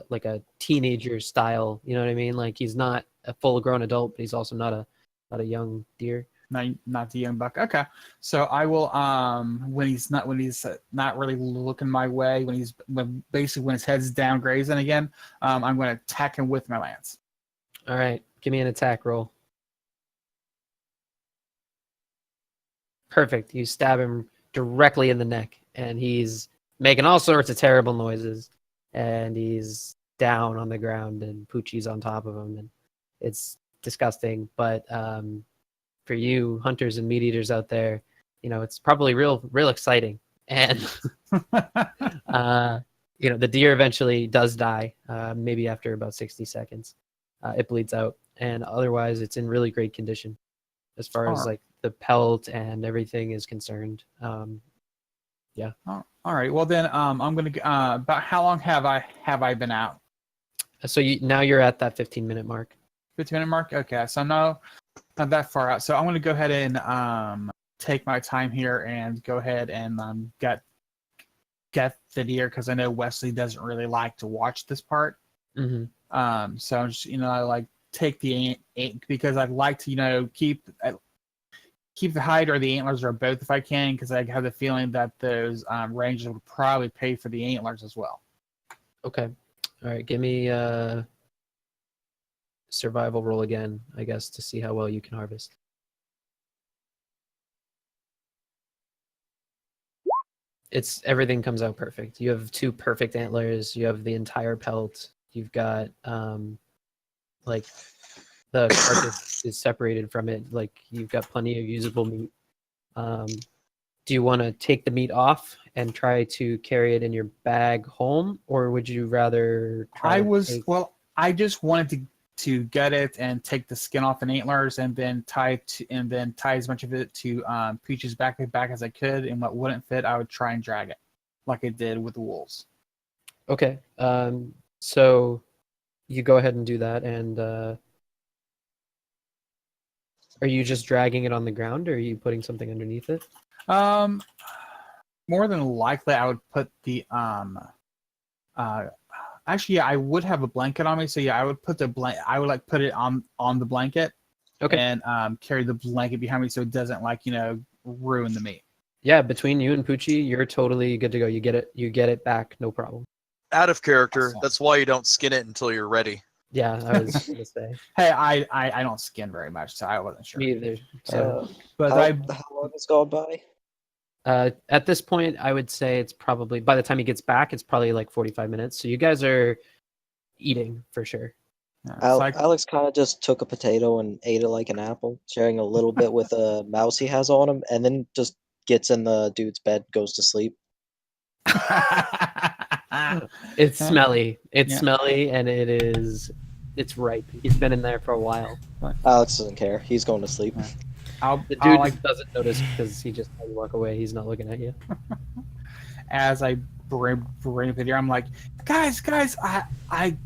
like a teenager style. You know what I mean? Like he's not a full-grown adult, but he's also not a young deer. Not the young buck. Okay, so I will when he's not really looking my way, when his head's down grazing again, I'm going to attack him with my lance. All right, give me an attack roll. Perfect. You stab him directly in the neck, and he's making all sorts of terrible noises, and he's down on the ground, and Poochie's on top of him, and it's disgusting. But for you hunters and meat eaters out there, it's probably real exciting. And the deer eventually does die, maybe after about 60 seconds. It bleeds out, and otherwise it's in really great condition as far as like the pelt and everything is concerned. Yeah. All right. Well then, I'm gonna. About how long have I been out? So now you're at that 15-minute mark. 15-minute mark. Okay. So no, not that far out. So I'm gonna go ahead and take my time here and go ahead and get the deer, because I know Wesley doesn't really like to watch this part. Mm-hmm. So I'm just I like take the because I'd like to keep the hide or the antlers or both if I can, because I have the feeling that those ranges would probably pay for the antlers as well. Okay. All right. Give me a survival roll again, I guess, to see how well you can harvest. Everything comes out perfect. You have 2 perfect antlers. You have the entire pelt. You've got like the carcass is separated from it. Like you've got plenty of usable meat. Do you want to take the meat off and try to carry it in your bag home, or would you rather? I just wanted to gut it and take the skin off and antlers, and then tie as much of it to Peach's back as I could. And what wouldn't fit, I would try and drag it, like I did with the wolves. Okay. So you go ahead and do that, and are you just dragging it on the ground, or are you putting something underneath it? More than likely, I would put the actually, yeah, I would have a blanket on me, so yeah, I would put I would put it on the blanket, okay, and carry the blanket behind me so it doesn't ruin the meat. Yeah, between you and Poochie, you're totally good to go. You get it back, no problem. Out of character. Awesome. That's why you don't skin it until you're ready. Yeah, I was gonna say. Hey, I don't skin very much, so I wasn't sure. Me either. So, but how long has gone by? at this point, I would say it's probably, by the time he gets back, it's probably like 45 minutes. So you guys are eating for sure. Alex kind of just took a potato and ate it like an apple, sharing a little bit with a mouse he has on him, and then just gets in the dude's bed, goes to sleep. It's smelly. It's smelly, and it's ripe. He's been in there for a while. Alex doesn't care. He's going to sleep. The dude doesn't notice because he just had to walk away. He's not looking at you. As I bring the deer, I'm like, guys, I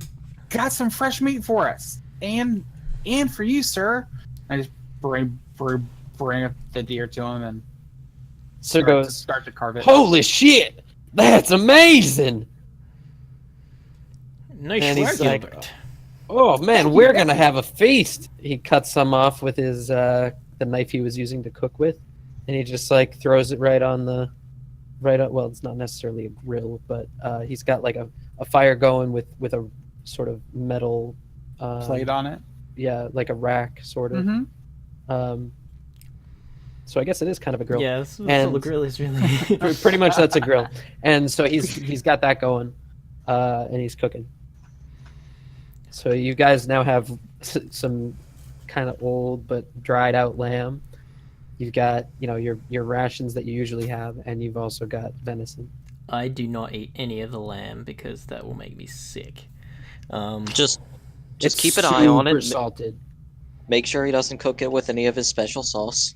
got some fresh meat for us, and for you, sir. I just bring the deer to him, and start to carve it. Holy shit, that's amazing! Nice and work, he's like, Gilbert. oh man, we're gonna have a feast. He cuts some off with his the knife he was using to cook with, and he just throws it right on. Well, it's not necessarily a grill, but he's got like a fire going with a sort of metal plate on it. Yeah, like a rack sort of. Mm-hmm. So I guess it is kind of a grill. Yeah, the grill is really pretty much that's a grill. And so he's got that going, and he's cooking. So you guys now have some kind of old but dried out lamb. You've got your rations that you usually have, and you've also got venison. I do not eat any of the lamb because that will make me sick. Just It's keep an eye on super it. salted. Make sure he doesn't cook it with any of his special sauce.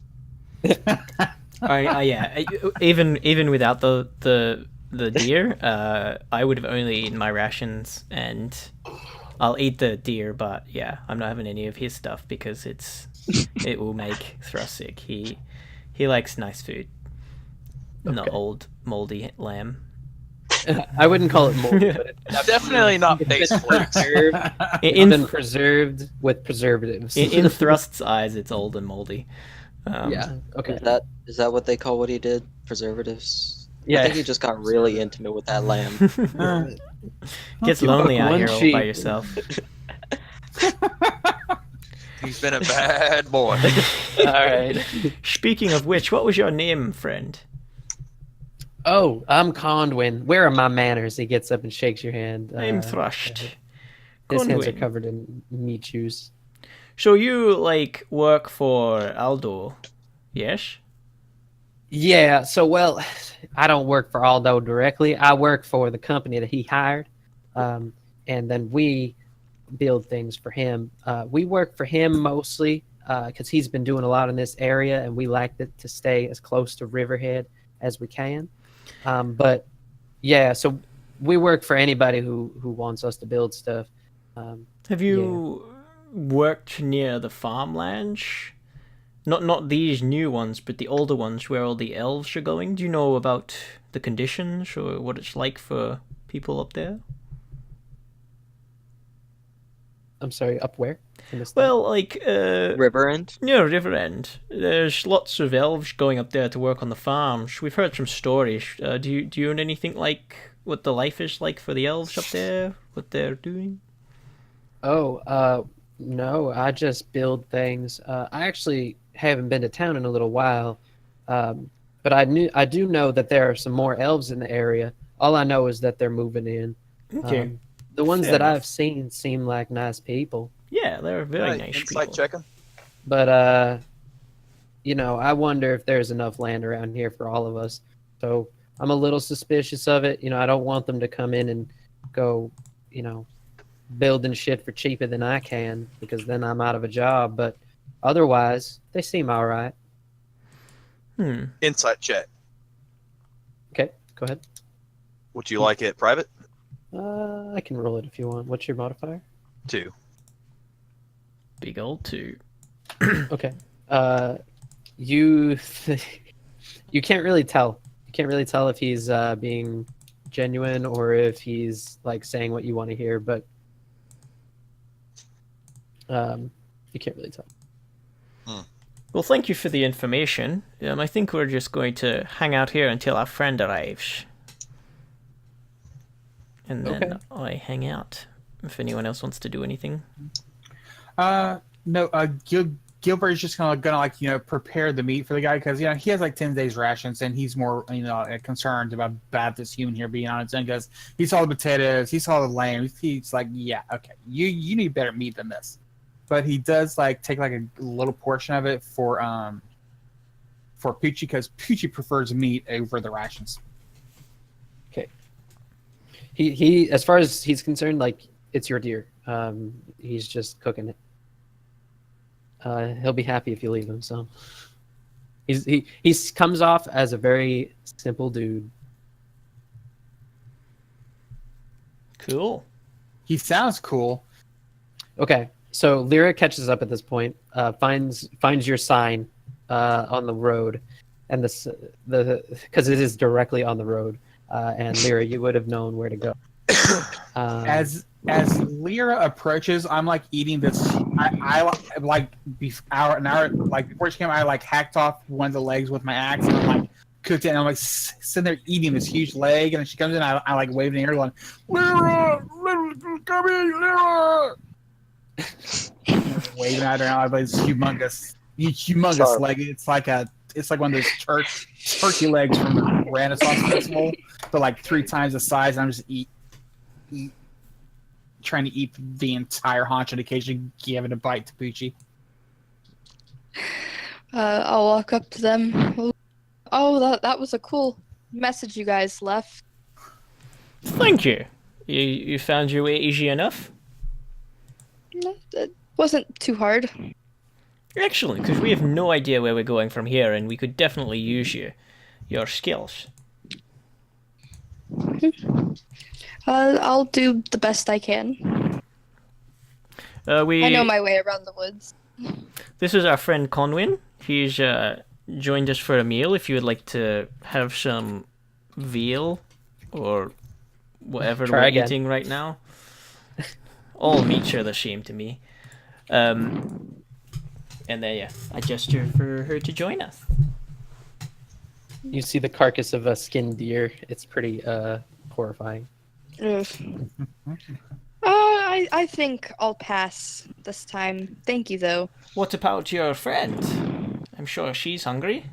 Yeah. Even without the deer, I would have only eaten my rations, and I'll eat the deer, but yeah, I'm not having any of his stuff because it will make Thrust sick. He likes nice food, not old moldy lamb. I wouldn't call it moldy, but it's Definitely not been base flakes. preserved. It's In, been preserved with preservatives. in Thrust's eyes, it's old and moldy. Yeah. Okay. Is that what they call what he did? Preservatives? I Yeah. think he just got really intimate with that lamb. Gets lonely out One here all by sheep. yourself. He's been a bad boy. All right. Speaking of which, what was your name, friend? Oh, I'm Condwin. Where are my manners? He gets up and shakes your hand. I'm Thrust. His hands are Condwin. covered in meat juice. So you, like, work for Aldo, yes? Yeah, so, well, I don't work for Aldo directly. I work for the company that he hired. And then we build things for him. We work for him mostly because he's been doing a lot in this area, and we like to stay as close to Riverhead as we can. But, yeah, so we work for anybody who wants us to build stuff. Have you worked near the farmlands? Not these new ones, but the older ones where all the elves are going. Do you know about the conditions or what it's like for people up there? I'm sorry, up where? I missed that. Well, like, River End? near Riverend, there's lots of elves going up there to work on the farms. We've heard some stories. Do you know anything like what the life is like for the elves up there? What they're doing? Oh, no, I just build things. I actually haven't been to town in a little while, but I do know that there are some more elves in the area. All I know is that they're moving in. Okay. The ones Fair that enough. I've seen seem like nice people, Yeah, they're very nice Insight people. checking. but I wonder if there's enough land around here for all of us. So I'm a little suspicious of it. I don't want them to come in and go, building shit for cheaper than I can, because then I'm out of a job. But otherwise, they seem all right. Insight check. Okay, go ahead. Would you like it private? I can roll it if you want. What's your modifier? 2. Big old 2. Okay. You you can't really tell. You can't really tell if he's being genuine or if he's like saying what you want to hear, but you can't really tell. Well, thank you for the information. I think we're just going to hang out here until our friend arrives. And then Okay. I hang out. If anyone else wants to do anything. No, Gilbert is just gonna prepare the meat for the guy because he has like 10 days rations and he's more concerned about this human here being on its own because he saw the potatoes, he saw the lamb, he's like, yeah, okay, you need better meat than this. But he does take a little portion of it for Poochie because Poochie prefers meat over the rations. Okay. He as far as he's concerned, it's your deer. He's just cooking it. He'll be happy if you leave him. So he comes off as a very simple dude. Cool. He sounds cool. Okay, so Lyra catches up at this point, finds your sign on the road, and because it is directly on the road, and Lyra, you would have known where to go. As Lyra approaches, I'm eating this. I before she came, I hacked off one of the legs with my axe and I'm cooked it. And I'm sitting there eating this huge leg, and then she comes in. I wave in the air, going, "Lyra, come here, Lyra!" Waving at her, and I this humongous Sorry. leg. It's like one of those turkey legs from the Renaissance Festival, but 3 times the size. And I'm just trying to eat the entire haunch and occasionally give it a bite to Poochie. I'll walk up to them. Oh, that was a cool message you guys left. Thank you. You found your way easy enough? It wasn't too hard. Excellent, because we have no idea where we're going from here, and we could definitely use your skills. I'll do the best I can. I know my way around the woods. This is our friend Conwin. He's joined us for a meal. If you would like to have some veal or whatever Try we're again. eating right now. All meats are the same to me. And then, yeah, I gesture for her to join us. You see the carcass of a skinned deer. It's pretty horrifying. Ugh. I think I'll pass this time. Thank you, though. What about your friend? I'm sure she's hungry.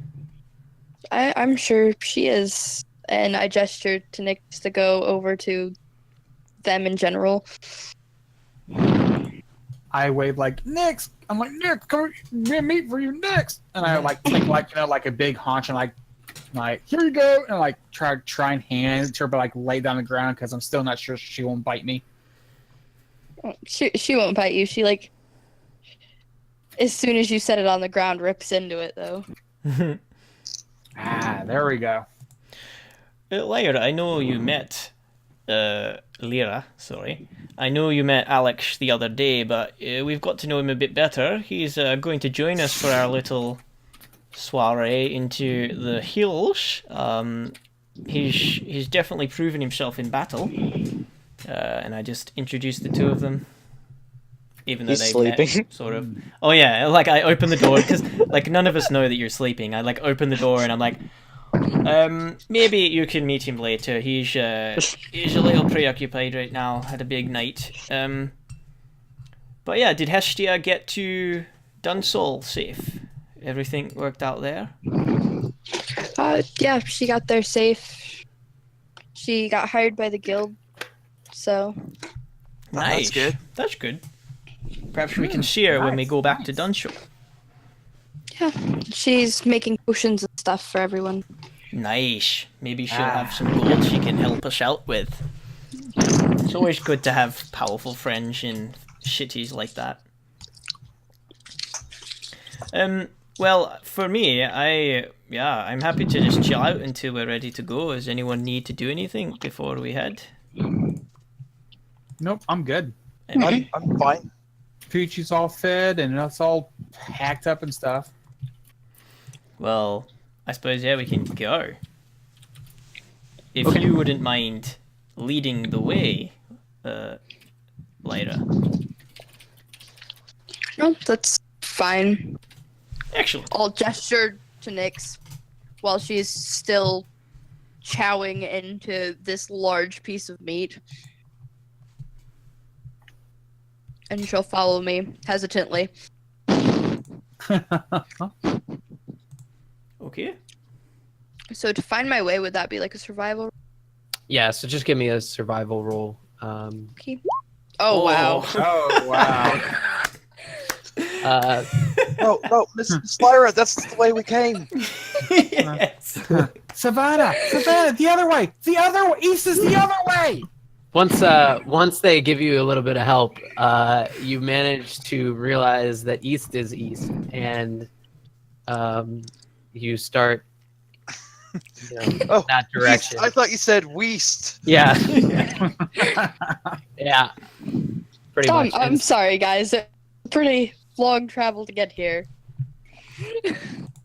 I'm sure she is. And I gestured to Nick to go over to them in general. I wave like Nick's. I'm like Nick, come here, meat for you next. And I like take like a big haunch and like here you go, and like try and hand it to her, but like lay down on the ground because I'm still not sure she won't bite me. She won't bite you. She like as soon as you set it on the ground, rips into it though. There we go. Lyra, I know you met Lyra, sorry. I know you met Alex the other day, but we've got to know him a bit better. He's going to join us for our little soiree into the hills. He's definitely proven himself in battle. And I just introduced the two of them. Even though He's they've sleeping. met, sort of. Oh yeah, like I open the door, because like none of us know that you're sleeping. I like open the door and I'm like, maybe you can meet him later. He's a little preoccupied right now. Had a big night. But yeah, did Hestia get to Dunsol safe? Everything worked out there? Yeah, she got there safe. She got hired by the guild, so. Nice. That's good. That's good. Perhaps we can see her when we go back to Dunsol. Yeah, she's making potions and stuff for everyone. Nice. Maybe she'll have some gold she can help us out with. It's always good to have powerful friends in cities like that. Well, for me, I'm happy to just chill out until we're ready to go. Does anyone need to do anything before we head? Nope, I'm good. I'm fine. Poochie's all fed and it's all hacked up and stuff. Well, I suppose, yeah, we can go. If you wouldn't mind leading the way, Lyra. No, that's fine. Excellent. I'll gesture to Nyx while she's still chowing into this large piece of meat. And she'll follow me hesitantly. Okay. So to find my way, would that be like a survival? Yeah, so just give me a survival roll. Okay. Oh, wow. Oh wow. No, Miss Lyra, that's the way we came. Yes. Savannah, the other way. East is the other way. Once they give you a little bit of help, you manage to realize that east is east, and you start that direction. I thought you said Weast. Yeah. Yeah. Pretty much. I'm sorry, guys. Pretty long travel to get here.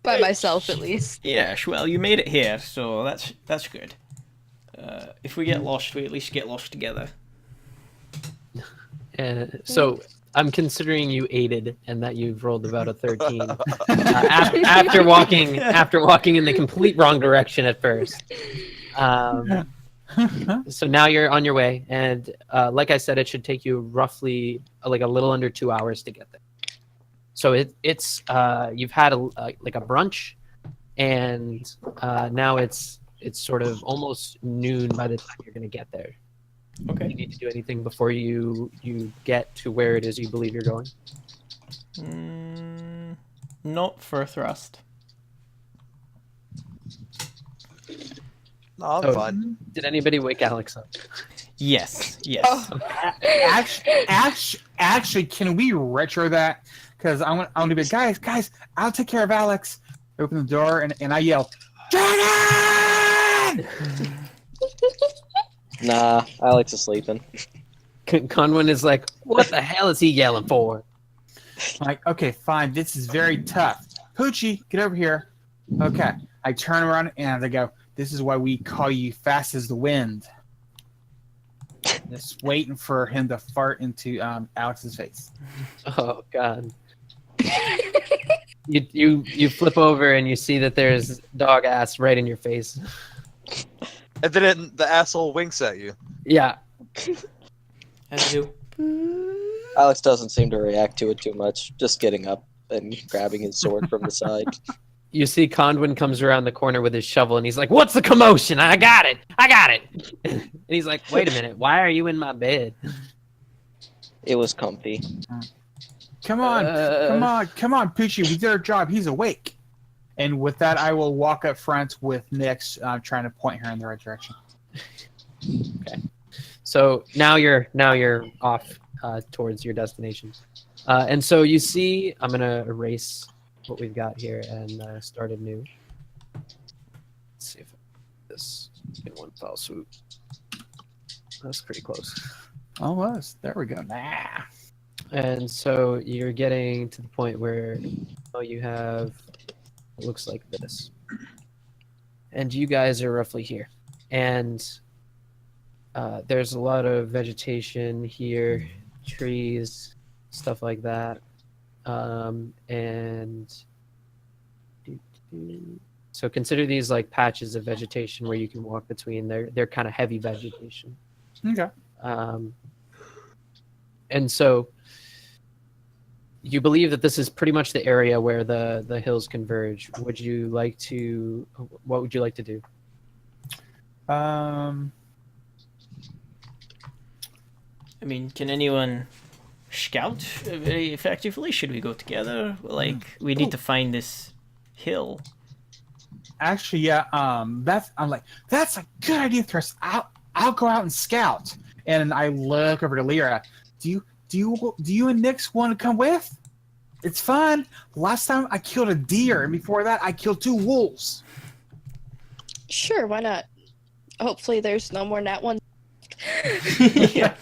By myself, at least. Yes, well, you made it here, so that's good. If we get lost, we at least get lost together. So I'm considering you aided, and that you've rolled about a 13 after walking in the complete wrong direction at first. So now you're on your way, and like I said, it should take you roughly like a little under 2 hours to get there. So it's you've had like a brunch, and now it's sort of almost noon by the time you're going to get there. Okay. Do you need to do anything before you get to where it is you believe you're going? Not for a thrust. No, I'm fine. Did anybody wake Alex up? Yes. Oh. Actually, can we retro that? Because I want to be guys. I'll take care of Alex. I open the door and I yell, Dragon! Nah, Alex is sleeping. Conwyn is like, what the hell is he yelling for? I'm like, okay, fine. This is very tough. Poochie, get over here. Okay. I turn around and I go, this is why we call you fast as the wind. Just waiting for him to fart into Alex's face. Oh God. You flip over and you see that there's dog ass right in your face. And then the asshole winks at you. Yeah. As you do. Alex doesn't seem to react to it too much, just getting up and grabbing his sword from the side. You see Condwin comes around the corner with his shovel and he's like, "What's the commotion? I got it. I got it." And he's like, "Wait a minute. Why are you in my bed?" It was comfy. Come on, come on, Poochie. We did our job. He's awake. And with that, I will walk up front with Nyx, trying to point her in the right direction. Okay. So now you're off towards your destination, and so you see. I'm gonna erase what we've got here and start anew. Let's see if this in one fell swoop. That's pretty close. Almost. There we go. Nah. And so you're getting to the point where you have it looks like this, and you guys are roughly here, and there's a lot of vegetation here, trees, stuff like that, and so consider these like patches of vegetation where you can walk between. They're kind of heavy vegetation. Okay. And so you believe that this is pretty much the area where the hills converge. What would you like to do? I mean, can anyone scout very effectively? Should we go together? Like, we need to find this hill. Actually, yeah. That's a good idea, Thris. I'll go out and scout. And I look over to Lyra. Do you and Nyx want to come with? It's fun. Last time I killed a deer, and before that I killed 2 wolves. Sure, why not? Hopefully there's no more nat one. Yeah.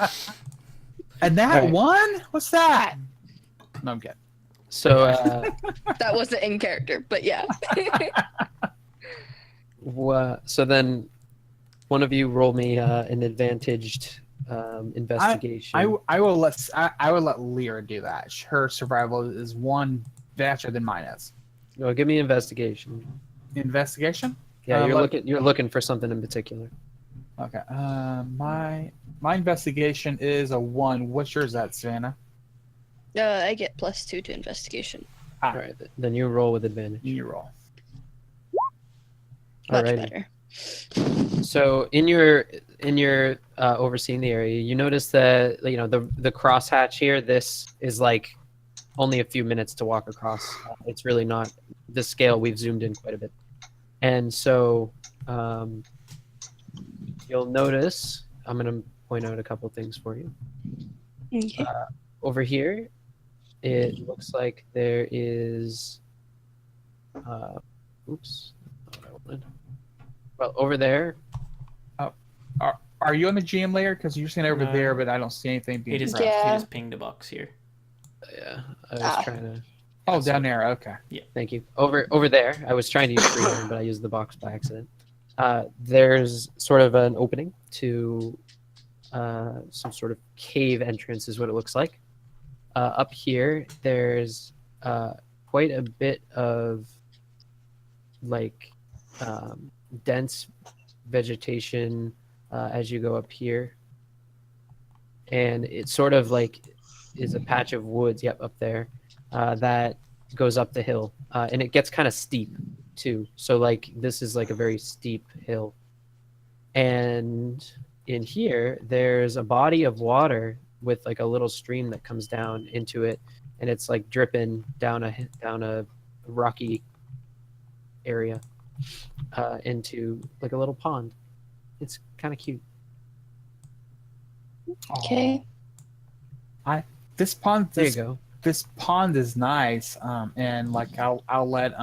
A nat Right. 1? What's that? No, I'm kidding. So That wasn't in character, but yeah. so then one of you roll me an advantaged investigation. I will let Lyra do that. Her survival is 1 better than mine is. Oh, give me investigation. Investigation? Yeah, you're looking for something in particular. Okay. My investigation is a 1. What's yours at, Savannah? I get +2 to investigation. Ah. All right, then you roll with advantage. You roll. Much Alrighty. better. So in your overseeing the area, you notice that the crosshatch here. This is like only a few minutes to walk across. It's really not the scale. We've zoomed in quite a bit, and so you'll notice. I'm going to point out a couple things for you. Okay. Over here, it looks like there is. Oops. Not what I wanted. Well, over there. Are you on the GM layer? Because you're saying over No. there, but I don't see anything being He just, pressed. he Yeah. just pinged a box here. Yeah, I was trying to. Oh, down there. Okay. Thank you. Over there, I was trying to use freehand, but I used the box by accident. There's sort of an opening to some sort of cave entrance, is what it looks like. Up here, there's quite a bit of like dense vegetation as you go up here, and it sort of like is a patch of woods. Yep, up there. That goes up the hill, and it gets kind of steep too. So like this is like a very steep hill, and in here there's a body of water with like a little stream that comes down into it, and it's like dripping down a rocky area into like a little pond. It's kind of cute. Okay. This pond. There you go. This pond is nice. And like I'll let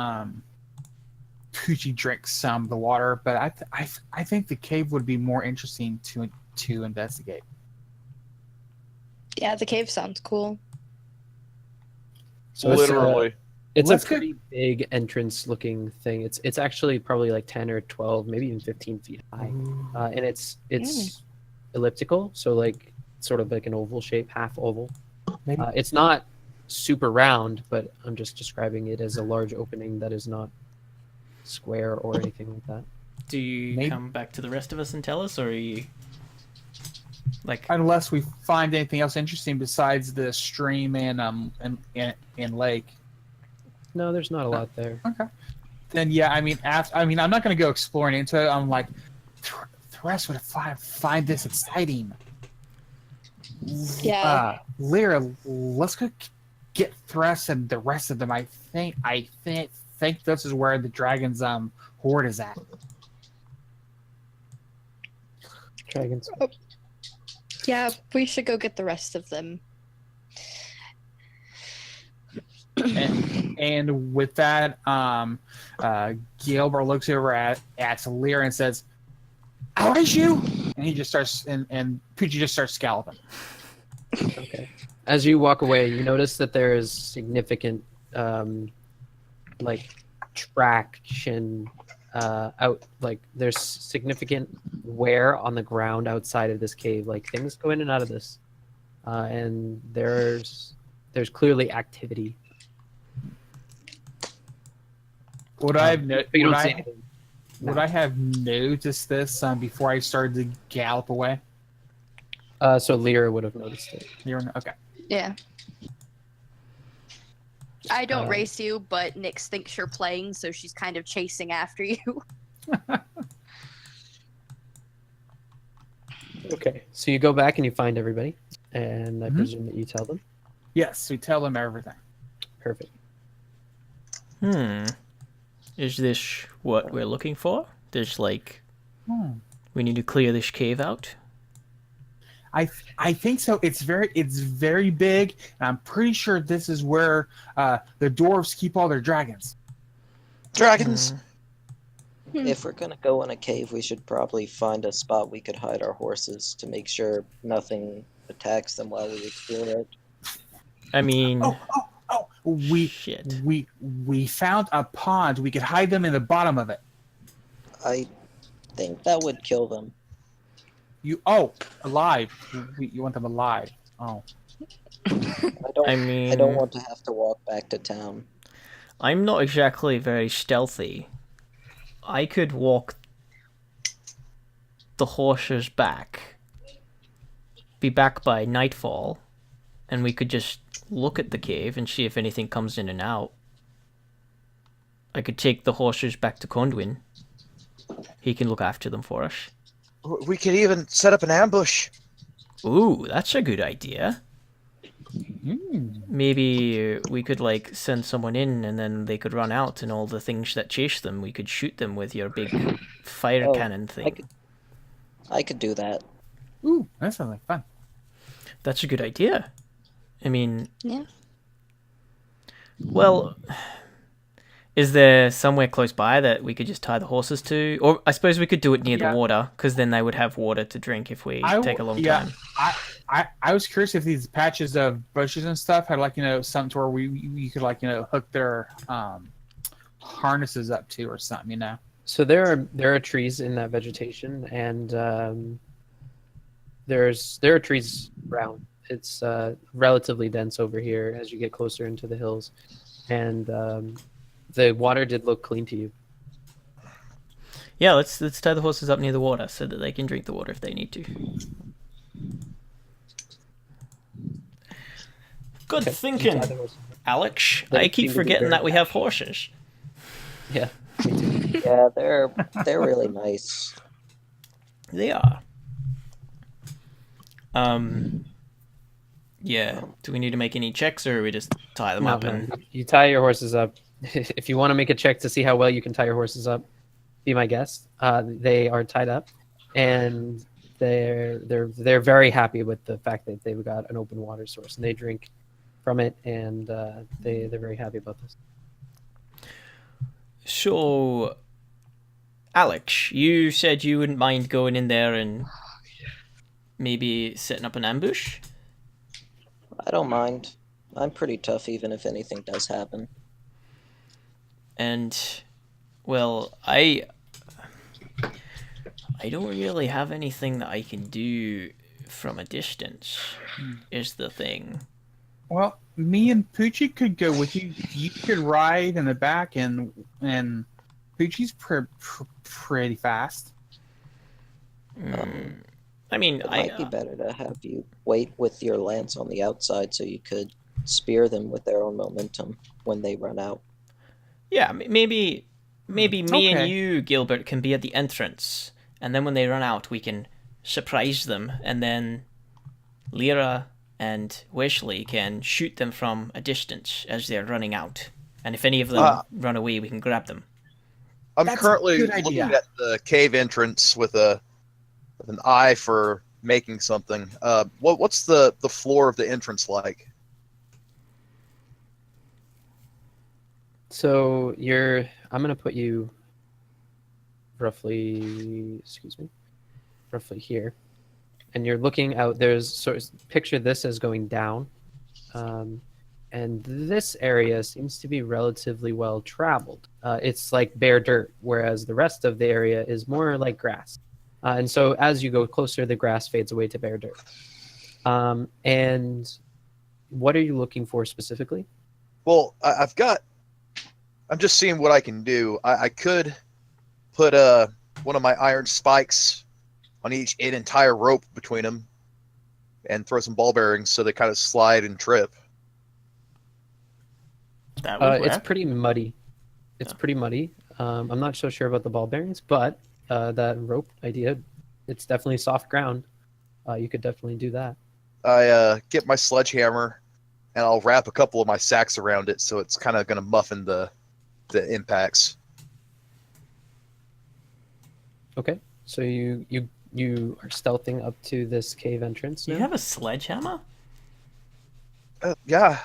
Poochie drink some of the water, but I think the cave would be more interesting to investigate. Yeah, the cave sounds cool. So it's, Literally. It's Let's a pretty big entrance-looking thing. It's actually probably like 10 or 12, maybe even 15 feet high, and it's elliptical, so like sort of like an oval shape, half oval. Maybe. It's not super round, but I'm just describing it as a large opening that is not square or anything like that. Do you Maybe- come back to the rest of us and tell us, or are you like? Unless we find anything else interesting besides the stream and lake. No, there's not a lot there. Okay. Then yeah, I mean, I'm not going to go exploring into it. I'm like, Thress would find this exciting. Yeah. Lyra, let's go get Thress and the rest of them. I think this is where the dragon's horde is at. Dragons. Yeah, we should go get the rest of them. And with that, Gilbert looks over at Lyra and says, "How is you?" And he just starts, and Poochie just starts scalloping. Okay. As you walk away, you notice that there is significant, like traction out. Like there's significant wear on the ground outside of this cave. Like things go in and out of this, and there's clearly activity. Would I have But you don't see anything. would I have noticed this before I started to gallop away? So Lyra would have noticed it. Okay. Yeah. I don't Uh, race you, but Nyx thinks you're playing, so she's kind of chasing after you. Okay. So you go back and you find everybody, and I Mhm. presume that you tell them. Yes, we tell them everything. Perfect. Is this what we're looking for? There's like, Hmm. we need to clear this cave out. I think so. It's very big, and I'm pretty sure this is where the dwarves keep all their dragons. Dragons. If we're gonna go in a cave, we should probably find a spot we could hide our horses to make sure nothing attacks them while we explore it. I mean, Oh! We shit. we found a pond. We could hide them in the bottom of it. I think that would kill them. Alive. You want them alive? Oh, I mean, I don't want to have to walk back to town. I'm not exactly very stealthy. I could walk the horses back, be back by nightfall, and we could just look at the cave and see if anything comes in and out. I could take the horses back to Condwin. He can look after them for us. We could even set up an ambush. Ooh, that's a good idea. Maybe we could like send someone in and then they could run out, and all the things that chase them, we could shoot them with your big fire Oh, cannon thing. I could do that. ooh, that sounds like fun. That's a good idea. I mean, Yeah. well, is there somewhere close by that we could just tie the horses to? Or I suppose we could do it near Yeah. the water, because then they would have water to drink if we take a long yeah. time. I was curious if these patches of bushes and stuff had something to where you could hook their harnesses up to or something, So there are trees in that vegetation, and there are trees around. It's relatively dense over here as you get closer into the hills, and the water did look clean to you. Yeah, let's tie the horses up near the water so that they can drink the water if they need to. Good Okay, thinking, you tie the horses. Alex. They I seem keep to be forgetting very that we have horses. Yeah, me too. Yeah, they're really nice. They are. Yeah. Do we need to make any checks, or we just tie them No, up and? you tie your horses up. If you want to make a check to see how well you can tie your horses up, be my guest. They are tied up, and they're very happy with the fact that they've got an open water source and they drink from it, and they're very happy about this. So, Alex, you said you wouldn't mind going in there and maybe setting up an ambush? I don't mind. I'm pretty tough even if anything does happen. And, well, I don't really have anything that I can do from a distance. Is the thing. Well, me and Poochie could go with you. You could ride in the back, and Poochie's pretty fast. I mean, It might be better to have you wait with your lance on the outside so you could spear them with their own momentum when they run out. yeah, maybe me and Okay. you, Gilbert, can be at the entrance, and then when they run out, we can surprise them, and then Lyra and Wesley can shoot them from a distance as they're running out. And if any of them run away, we can grab them. I'm That's a currently good looking idea. at the cave entrance with an eye for making something. What's the floor of the entrance like? So I'm gonna put you roughly, roughly here, and you're looking out. Picture this as going down, and this area seems to be relatively well traveled. It's like bare dirt, whereas the rest of the area is more like grass. And so as you go closer, the grass fades away to bare dirt. And what are you looking for specifically? Well, I'm just seeing what I can do. I could put one of my iron spikes on each an entire rope between them, and throw some ball bearings so they kind of slide and trip. That would work. It's pretty muddy. Pretty muddy. I'm not so sure about the ball bearings, but that rope idea, it's definitely soft ground. You could definitely do that. I get my sledgehammer, and I'll wrap a couple of my sacks around it, so it's kind of going to muffin the impacts. Okay, so you are stealthing up to this cave entrance You now? have a sledgehammer? Yeah,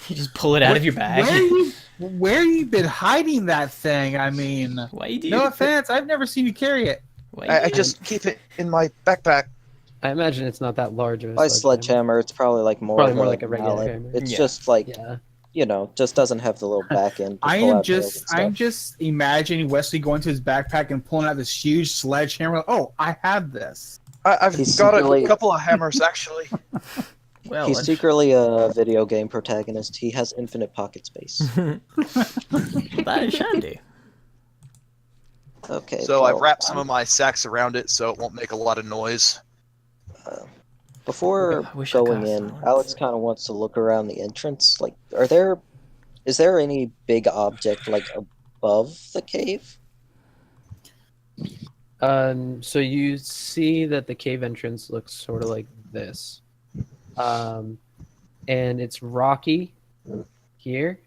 You just pull it out of your bag? Where you been hiding that thing? I mean, Why do you? no offense, I've never seen you carry it. Why I do you- just keep it in my backpack. I imagine it's not that large of a By sledgehammer, it's probably like more Probably of more a like a regular mallet. hammer. It's Yeah. just like, Yeah. just doesn't have the little back end. To I pull am out nails and just stuff. I'm just imagining Wesley going to his backpack and pulling out this huge sledgehammer. Oh, I have this. I've He's got secretly- a couple of hammers, actually. Well, He's secretly a video game protagonist. He has infinite pocket space. that is handy. Okay. So I've well, wrapped some of my sacks around it so it won't make a lot of noise. Before I wish I going cast in, silence. Alex kind of wants to look around the entrance. Like, is there any big object like above the cave? So you see that the cave entrance looks sort of like this, and it's rocky here,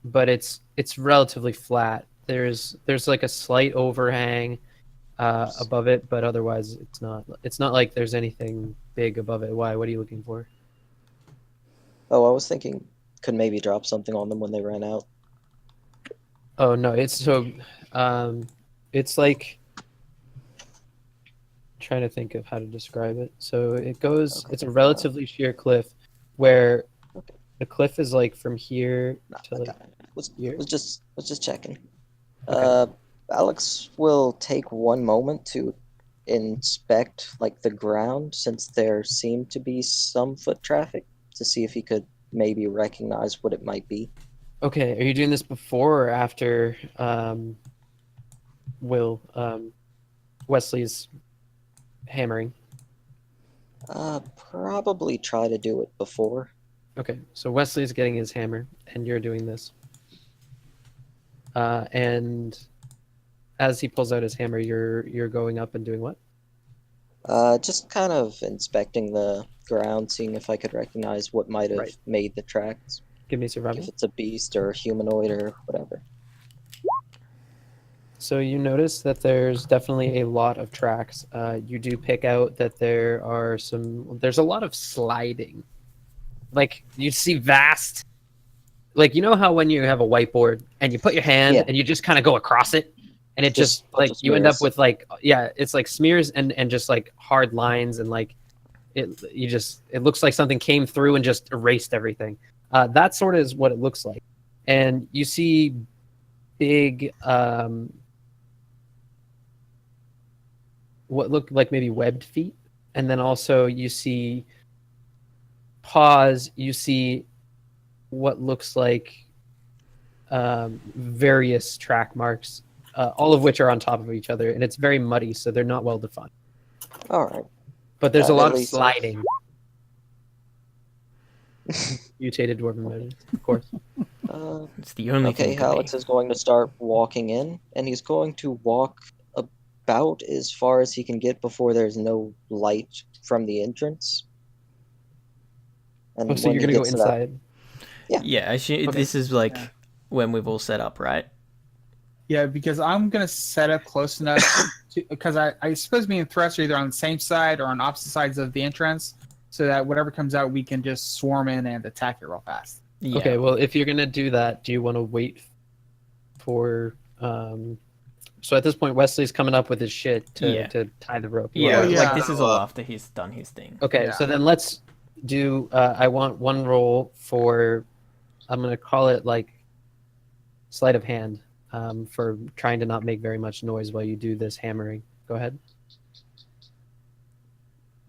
but it's relatively flat. There's like a slight overhang above it, but otherwise it's not like there's anything big above it. Why? What are you looking for? Oh, I was thinking could maybe drop something on them when they ran out. Oh no, it's like, trying to think of how to describe it. So it goes. Okay. It's a relatively sheer cliff, where Okay. the cliff is like from here No, to like was here. just checking. Okay. Alex will take one moment to inspect like the ground, since there seemed to be some foot traffic, to see if he could maybe recognize what it might be. Okay, are you doing this before or after Wesley's hammering? Probably try to do it before. Okay, so Wesley's getting his hammer, and you're doing this. And as he pulls out his hammer, you're going up and doing what? Just kind of inspecting the ground, seeing if I could recognize what might have Right. made the tracks. Give me survival. If it's a beast or a humanoid or whatever. So you notice that there's definitely a lot of tracks. You do pick out that there's a lot of sliding. Like you see vast, like you know how when you have a whiteboard and you put your hand Yeah. and you just kind of go across it, and it just like just you end up smears. with like, yeah, it's like smears and just like hard lines, and like it looks like something came through and just erased everything. That sort of is what it looks like. And you see big what look like maybe webbed feet, and then also you see paws. You see what looks like various track marks, all of which are on top of each other, and it's very muddy, so they're not well defined. All right. But there's a At lot of least- sliding. Mutated dwarven measures, of course. It's the only Okay, thing. Could Alex be. is going to start walking in, and he's going to walk about as far as he can get before there's no light from the entrance. And Oh, so when you're he gonna go gets to that- inside. Yeah, Okay. this is like Yeah. when we've all set up, right? Yeah, because I'm gonna set up close enough because I suppose me and Thresh are either on the same side or on opposite sides of the entrance, so that whatever comes out, we can just swarm in and attack it real fast. Yeah. Okay, well, if you're gonna do that, do you want to wait for? So at this point, Wesley's coming up with his shit to tie the rope. You Yeah, wanna- yeah. like this is all after he's done his thing. Okay, Yeah. so then let's do. I want one roll for. I'm gonna call it like sleight of hand, for trying to not make very much noise while you do this hammering. Go ahead.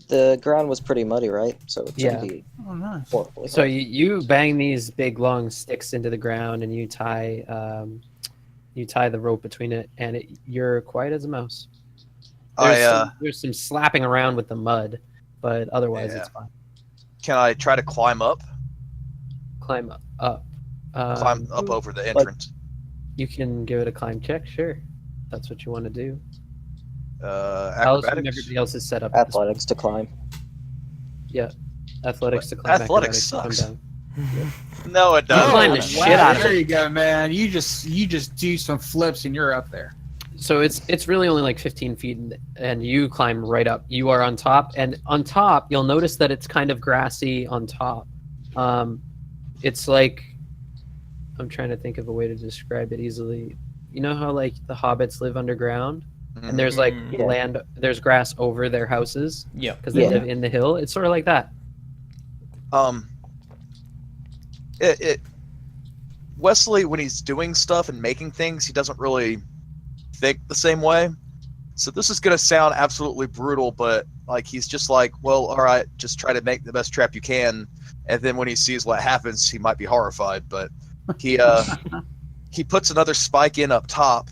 The ground was pretty muddy, right? So it Yeah. shouldn't be Oh, nice. horribly. So you bang these big long sticks into the ground, and you tie the rope between it, and you're quiet as a mouse. There's some slapping around with the mud, but otherwise it's fine. Can I try to climb up? Climb up. Climb up over the entrance. You can give it a climb check, sure. That's what you want to do. Alice and Acrobatics. everybody else is set up. at this point. Athletics to climb. Athletics to climb. Athletics acrobatics to sucks. come down. No, it You doesn't. climb the wow, shit out of there it. you go, man. You just do some flips and you're up there. So it's really only like 15 feet, and you climb right up. You are on top, and on top you'll notice that it's kind of grassy on top. It's like, I'm trying to think of a way to describe it easily. You know how like the hobbits live underground, and there's like Mm. land, there's grass over their houses Yeah. because they Yeah. live in the hill. It's sort of like that. Wesley, when he's doing stuff and making things, he doesn't really think the same way. So this is gonna sound absolutely brutal, but like he's just like, well, all right, just try to make the best trap you can, and then when he sees what happens, he might be horrified. But he he puts another spike in up top,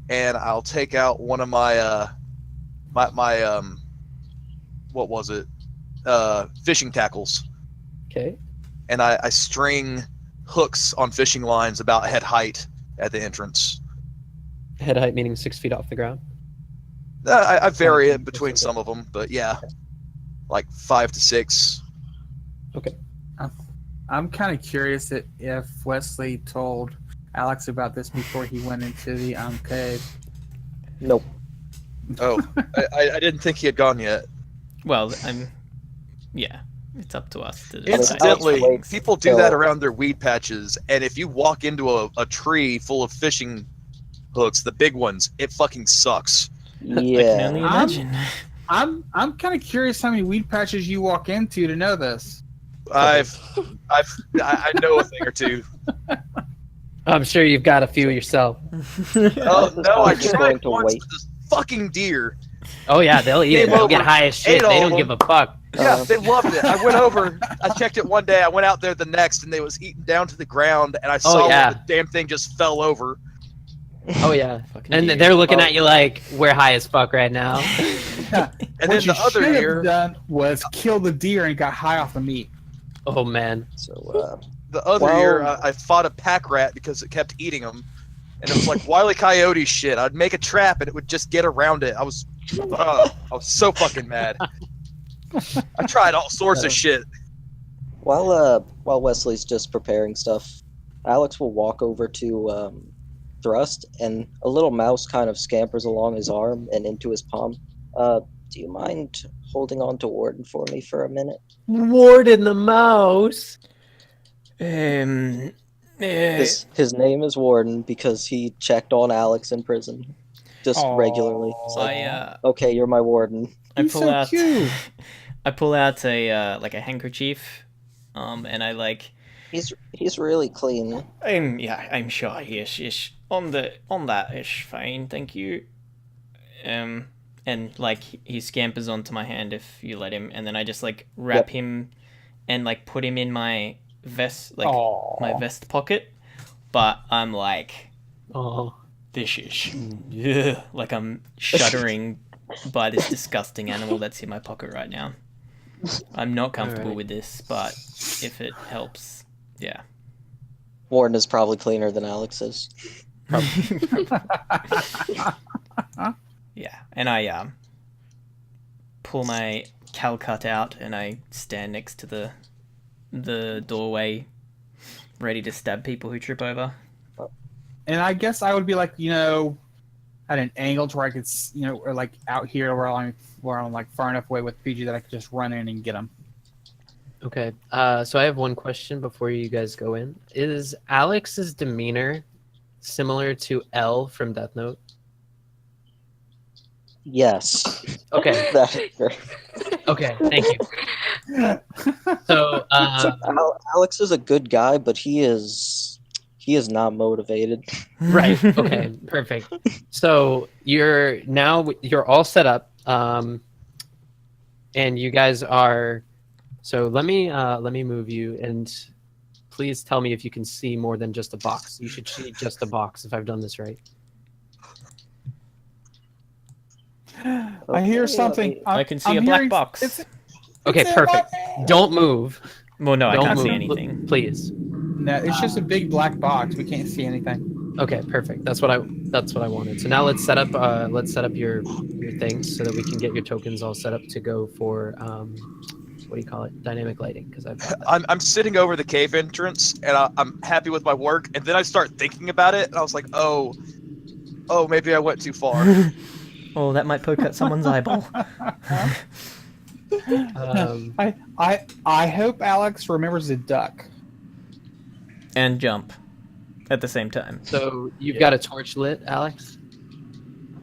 and I'll take out one of my my what was it, fishing tackles, Okay. and I string hooks on fishing lines about head height at the entrance. Head height meaning 6 feet off the ground. I vary Okay, it between that's okay. some of them, but yeah, like 5 to 6. I'm kind of curious if Wesley told Alex about this before he went into the cave. Nope. Oh, I didn't think he had gone yet. Well, yeah, it's up to us to Alex, decide. Incidentally, wait people do till- that around their weed patches, and if you walk into a tree full of fishing hooks, the big ones, it fucking sucks. I can Yeah. only imagine. I'm kind of curious how many weed patches you walk into to know this. I know a thing or two. I'm sure you've got a few yourself. Oh no, I I'm just tried going to once wait. with this fucking deer. Oh yeah, they'll eat it. Game They'll over. get high as shit. Ate all They of don't give them. a fuck. Yeah, they loved it. I went over, I checked it one day, I went out there the next, and they was eating down to the ground, and I saw yeah. the damn thing just fell over. Oh yeah, Fucking and deer. they're looking Oh. at you like we're high as fuck right now. And what then you the other should year, have done was kill the deer and got high off the meat. Oh man, So, the other Well- year, I fought a pack rat because it kept eating them, and it was like Wile E. Coyote shit. I'd make a trap and it would just get around it. I was so fucking mad. I tried all sorts of shit. while Wesley's just preparing stuff, Alex will walk over to Thrust, and a little mouse kind of scampers along his arm and into his palm. Do you mind holding on to Warden for me for a minute? Warden the mouse. Eh, His name is Warden because he checked on Alex in prison, just regularly. It's like, okay, you're my warden. I He's pull so out cute. I pull out a like a handkerchief, and I like He's really clean. I'm sure he is on that is fine, thank you. and like he scampers onto my hand if you let him, and then I just like wrap him and like put him in my vest, like my vest pocket. But I'm like, Oh, this is like I'm shuddering by this disgusting animal that's in my pocket right now. I'm not comfortable Alright. with this, but if it helps, yeah. Warden is probably cleaner than Alex is. Yeah, and I pull my Calcut out and I stand next to the doorway, ready to stab people who trip over. And I guess I would be like, at an angle to where I could, or like out here where I'm like far enough away with PG that I could just run in and get him. okay. So I have one question before you guys go in. Is Alex's demeanor similar to L from Death Note? Yes. Okay. That is fair. Okay. Thank you. So, Alex is a good guy, but he is not motivated. right. Okay. Perfect. So you're all set up, and you guys are. So let me move you, and please tell me if you can see more than just a box. You should see just a box if I've done this right. I hear Okay, something. I can see I'm a black hearing- box. Okay. It's in Perfect. my- Don't move. Well, no, I Don't can't move, see anything. please. No, it's just a big black box. We can't see anything. Okay, perfect. That's what I wanted. So now let's set up your things so that we can get your tokens all set up to go for what do you call it? Dynamic lighting, because I've got that. I'm sitting over the cave entrance, and I'm happy with my work. And then I start thinking about it, and I was like, oh, maybe I went too far. Oh, that might poke at someone's eyeball. Um, I hope Alex remembers the duck. And jump at the same time. so you've got a torch lit, Alex?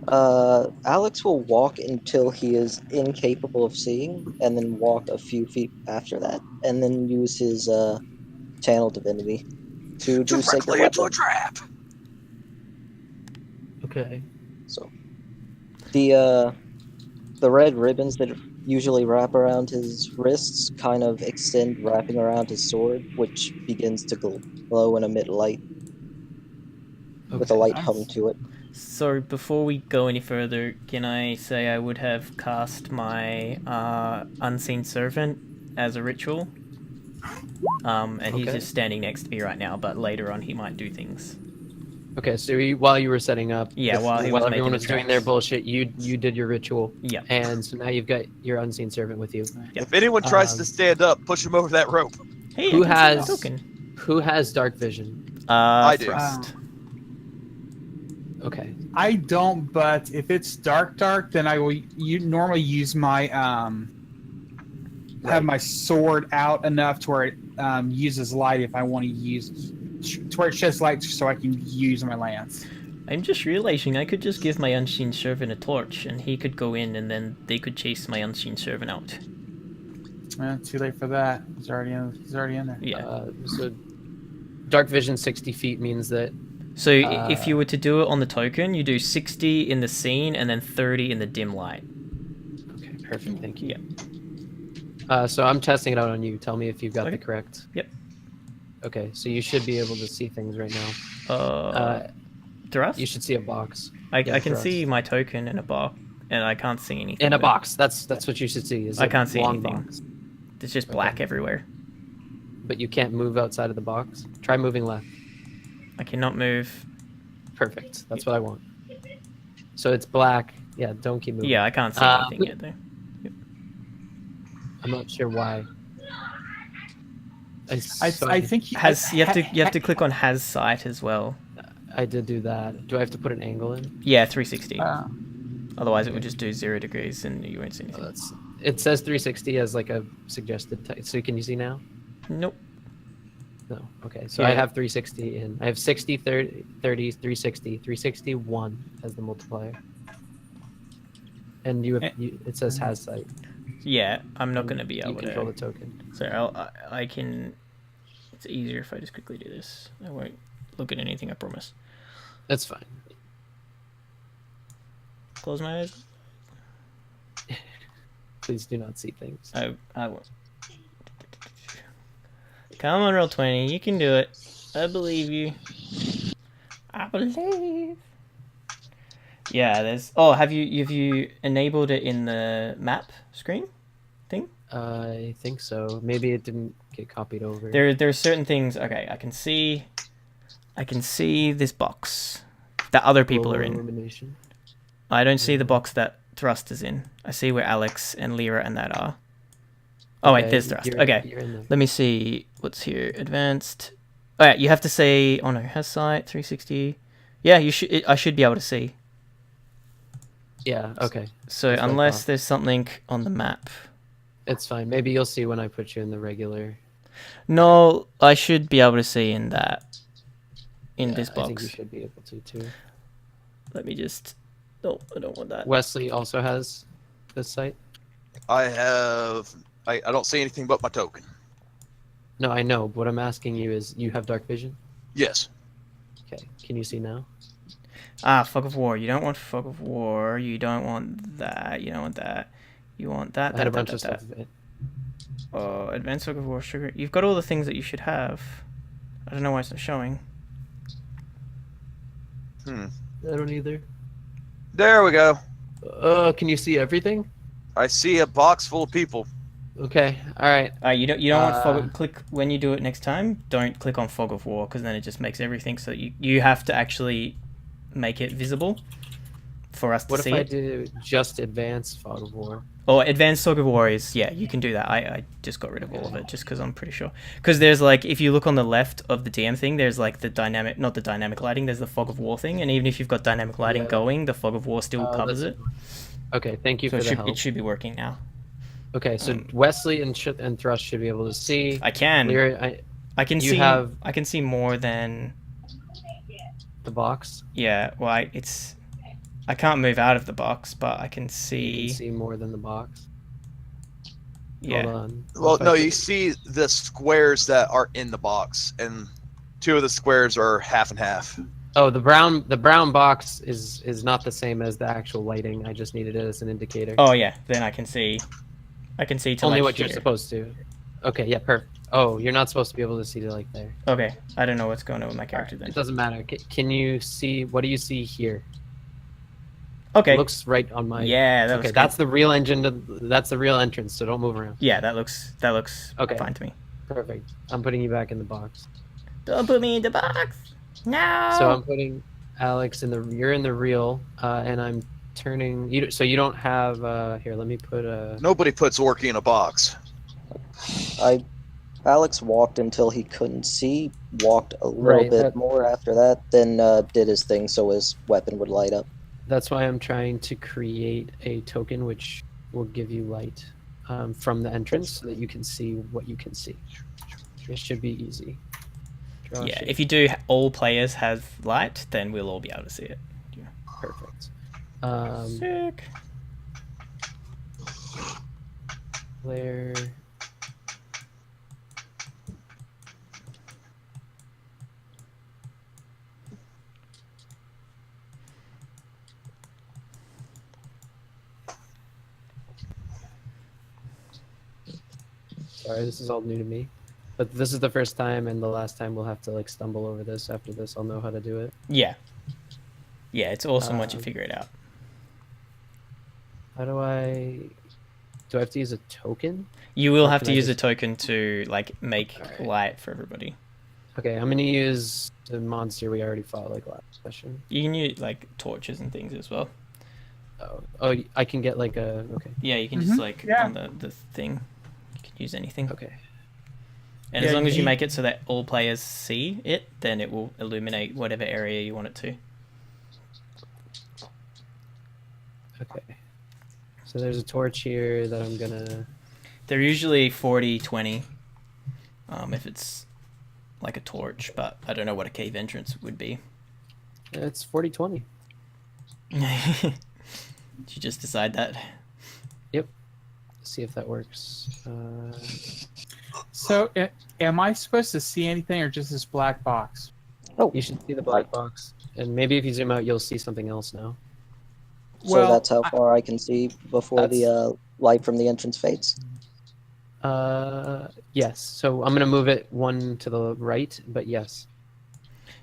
Alex will walk until he is incapable of seeing, and then walk a few feet after that, and then use his channel divinity to do sacred Directly into a weapon. trap. Okay. So the red ribbons that usually wrap around his wrists kind of extend, wrapping around his sword, which begins to glow and emit light with a Okay. light hum to it. So before we go any further, can I say I would have cast my unseen servant as a ritual? And he's Okay. just standing next to me right now, but later on he might do things. Okay, so while you were setting up, Yeah, while he was making everyone the was doing their traps. bullshit, you did your ritual. Yeah. And so now you've got your unseen servant with you. Yeah. If anyone tries Um, to stand up, push him over that rope. Hey, Who I can see has- the token? Who has dark vision? I do. Thrust. Okay. I don't, but if it's dark, then I will. You normally use my have my sword out enough to where it uses light if I want to use to where it sheds light so I can use my lance. I'm just realizing I could just give my unseen servant a torch, and he could go in, and then they could chase my unseen servant out. Too late for that. He's already in there. Yeah. So dark vision 60 feet means that So if you were to do it on the token, you do 60 in the scene and then 30 in the dim light. okay, perfect, thank you. Yeah. So I'm testing it out on you. Tell me if you've got the Okay. correct. Yep. Okay, so you should be able to see things right now. Thrust? You should see a box. I yeah, can thrust. see my token in a box, and I can't see anything. In a though. box. That's what you should see. Is I a can't see long anything. box. It's just black everywhere. But you can't move outside of the box. Try moving left. I cannot move. Perfect. That's what I want. So it's black. Yeah, don't keep moving. Yeah, I can't see anything yet, though. I'm not sure why. I think You have to click on has sight as well. I did do that. Do I have to put an angle in? Yeah, 360. Uh, Otherwise, it would just do 0 degrees, and you won't see Oh, anything. it says 360 as like a suggested type. So can you see now? Nope. No. Okay. So Yeah. I have 360 in. I have 60, 30, 360, 361 as the multiplier. And it says has sight. Yeah, I'm not going to be You able control to. the token. So I can. It's easier if I just quickly do this. I won't look at anything, I promise. That's fine. Close my eyes. Please do not see things. I will. Come on, roll 20. You can do it. I believe you. I believe. Yeah, there's. Oh, have you enabled it in the map screen thing? I think so. Maybe it didn't get copied over. There are certain things. Okay, I can see this box that other people are Global in. illumination. I don't see the box that Thrust is in. I see where Alex and Lyra and that are. Oh wait, Okay, there's Thrust. you're- Okay, you're in there. let me see what's here. Advanced. Oh yeah, you have to say. Oh no, has sight 360. Yeah, you should. I should be able to see. Yeah, okay. So That's what I unless thought. there's something on the map. It's fine. Maybe you'll see when I put you in the regular. No, I should be able to see in that. In Yeah, this I think you box. should be able to too. Let me just. No, I don't want that. Wesley also has this site. I have. I don't see anything but my token. No, I know. But what I'm asking you is, you have dark vision. Yes. Okay. Can you see now? Ah, fog of war. You don't want fog of war. You don't want that. You don't want that. You want that. I had a that, bunch that, of that. stuff. Oh, advanced fog of war sugar. You've got all the things that you should have. I don't know why it's not showing. I don't either. There we go. Can you see everything? I see a box full of people. Okay. All right. You don't want fog. Click when you do it next time. Don't click on fog of war because then it just makes everything so you have to actually make it visible for us to What see if I it. do just advanced fog of war? Or advanced fog of war is you can do that. I just got rid of all of it just because I'm pretty sure. Because there's like if you look on the left of the DM thing, there's like the dynamic, not the dynamic lighting. There's the fog of war thing, and even if you've got dynamic lighting Yeah. going, the fog of war still covers it. Okay. Thank you So for it the should, help. it should be working now. Okay. So Wesley and Thrust should be able to see. I can. Lyra, I can you see. have- I can see more than. the box. Yeah. Well, I can't move out of the box, but I can You see. can see more than the box. Yeah. Hold on. Well, If I no, could- you see the squares that are in the box, and 2 of the squares are half and half. Oh, the brown box is not the same as the actual lighting. I just needed it as an indicator. Oh yeah. Then I can see. I can see to Only like what you're here. supposed to. Okay, yeah, perfect. Oh, you're not supposed to be able to see to like there. Okay. I don't know what's going on with my character then. It doesn't matter. Can you see? What do you see here? Okay. It looks right on my. Yeah. That Okay, looks that's the real engine. That's the real entrance. So don't move around. Yeah, that looks Okay. fine to me. Perfect. I'm putting you back in the box. Don't put me in the box. No. So I'm putting Alex in the. You're in the real, and I'm turning. You so you don't have. Here, let me put a. Nobody puts Orky in a box. Alex walked until he couldn't see, walked a little Right, bit that- more after that, then did his thing so his weapon would light up. That's why I'm trying to create a token which will give you light from the entrance so that you can see what you can see. It should be easy. Draw Yeah, shape. if you do all players have light, then we'll all be able to see it. Perfect. Sick. Layer. Sorry, this is all new to me. But this is the first time and the last time we'll have to like stumble over this. After this, I'll know how to do it. Yeah. Yeah, it's awesome once you Um, figure it out. How do I... Do I have to use a token? You will or have can to I use a just- token to like make Alright. light for everybody. Okay, I'm gonna use the monster we already fought like last session. You can use like torches and things as well. Oh, I can get like a... Okay, Yeah, you can just Mhm, like yeah. on the thing. You can use anything. okay. And Yeah, as long as you you- make it so that all players see it, then it will illuminate whatever area you want it to. Okay. So there's a torch here that I'm gonna... They're usually 40-20 if it's like a torch, but I don't know what a cave entrance would be. It's 40-20. Did you just decide that? See if that works. So, am I supposed to see anything or just this black box? You should see the black box. And maybe if you zoom out, you'll see something else now. So Well, that's how far I can see before That's- the light from the entrance fades. Yes. So I'm gonna move it one to the right, but yes.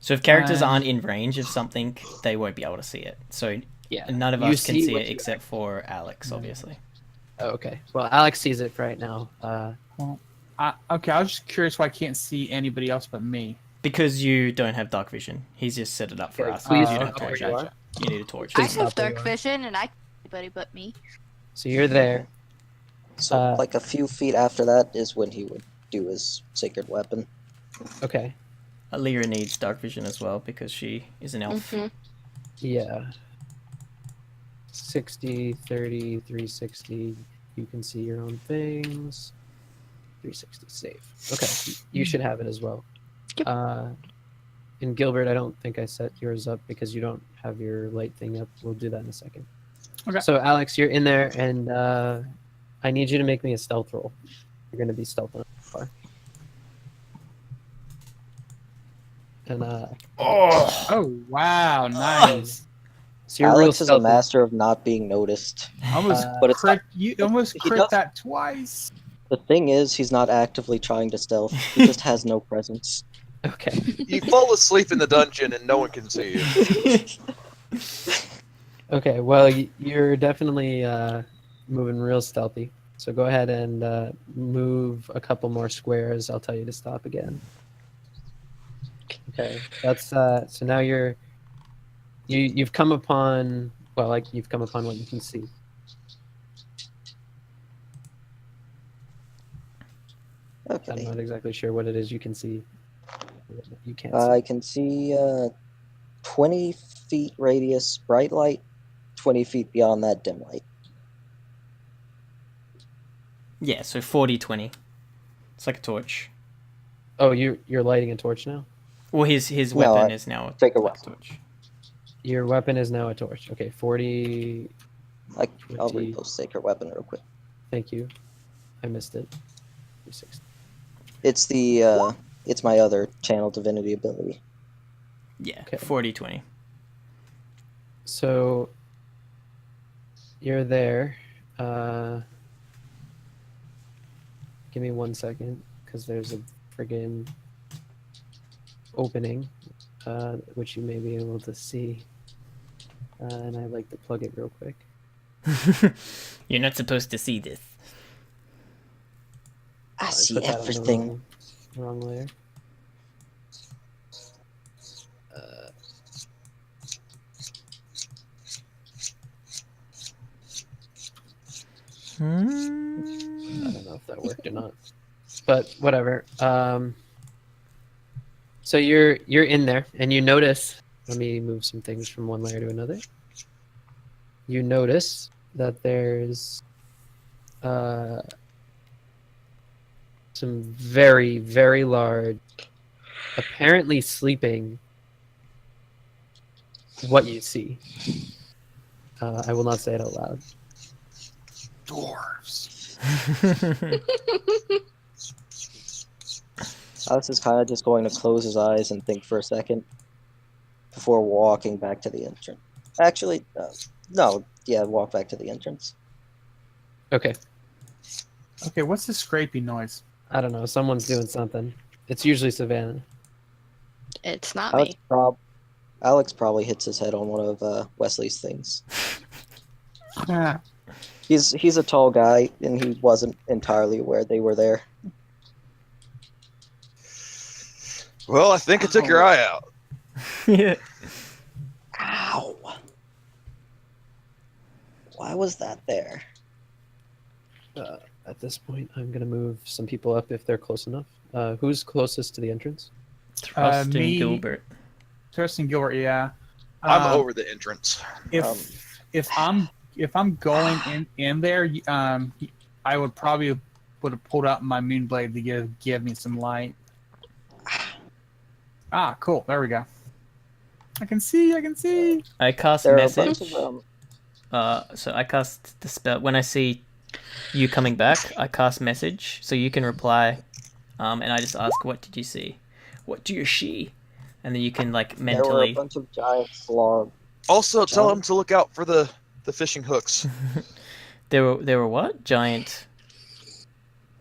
So if characters Um, aren't in range of something, they won't be able to see it. So Yeah. none of You us can see see what it you except for Alex, obviously. Oh, okay. Well, Alex sees it right now. okay, I was just curious why I can't see anybody else but me. Because you don't have dark vision. He's just set it up for Okay, us. please You don't have stop where torch. you are. You need a torch. I Please stop have where dark you are. vision, and I can't see anybody but me. So you're there. So like a few feet after that is when he would do his sacred weapon. Okay. Lyra needs dark vision as well because she is an elf. Mm-hmm. Yeah. 60, 30, 360. You can see your own things. 360 safe. Okay. You should have it as well. Yep. And Gilbert, I don't think I set yours up because you don't have your light thing up. We'll do that in a second. Okay. So Alex, you're in there, and I need you to make me a stealth roll. You're going to be stealth on far. And Oh wow, nice! so you're real Alex is a stealthy. master of not being noticed. Almost but it's crit. You almost he crit does- that twice. The thing is, he's not actively trying to stealth. He just has no presence. Okay. You fall asleep in the dungeon and no one can see you. Okay. Well, you're definitely moving real stealthy. So go ahead and move a couple more squares. I'll tell you to stop again. Okay. That's so now you've come upon you've come upon what you can see. I'm Okay. not exactly sure what it is you can see. You can't I see. can see 20 feet radius bright light, 20 feet beyond that dim light. Yeah, so 40-20. It's like a torch. Oh, you're lighting a torch now? Well, his No, weapon is now a take a like weapon. torch. Your weapon is now a torch. Okay, 40. I'll 20. repost sacred weapon real quick. Thank you. I missed it. 360. It's the it's my other channel divinity ability. Yeah, Okay. 40-20. So you're there. Give me 1 second, because there's a friggin' opening, which you may be able to see. And I'd like to plug it real quick. You're not supposed to see this. I see put that on the everything. wrong layer. I don't know if that worked or not, but whatever. So you're in there, and you notice. Let me move some things from one layer to another. You notice that there's some very, very large, apparently sleeping. What you see. I will not say it out loud. Dwarves. Alex is kind of just going to close his eyes and think for a second before walking back to the entrance. Actually, no. Yeah, walk back to the entrance. Okay. Okay, what's this scraping noise? I don't know. Someone's doing something. It's usually Savannah. It's not Alex, me. Alex probably hits his head on one of Wesley's things. Ah, He's a tall guy, and he wasn't entirely aware they were there. Well, I think I took your eye out. Yeah. Ow! Why was that there? At this point, I'm going to move some people up if they're close enough. Who's closest to the entrance? Thrust and me- Gilbert. Thurston Gilbert, yeah. I'm over the entrance. If I'm going in there, I would probably would have pulled out my moon blade to give me some light. Ah, cool. There we go. I can see. I cast There are a message. bunch of So I cast the spell when I see you coming back. I cast message, so you can reply, and I just ask, "What did you see? What do you see?" And then you can like there were a mentally. bunch of giant slog. Also, tell John? him to look out for the the fishing hooks. There were what? Giant.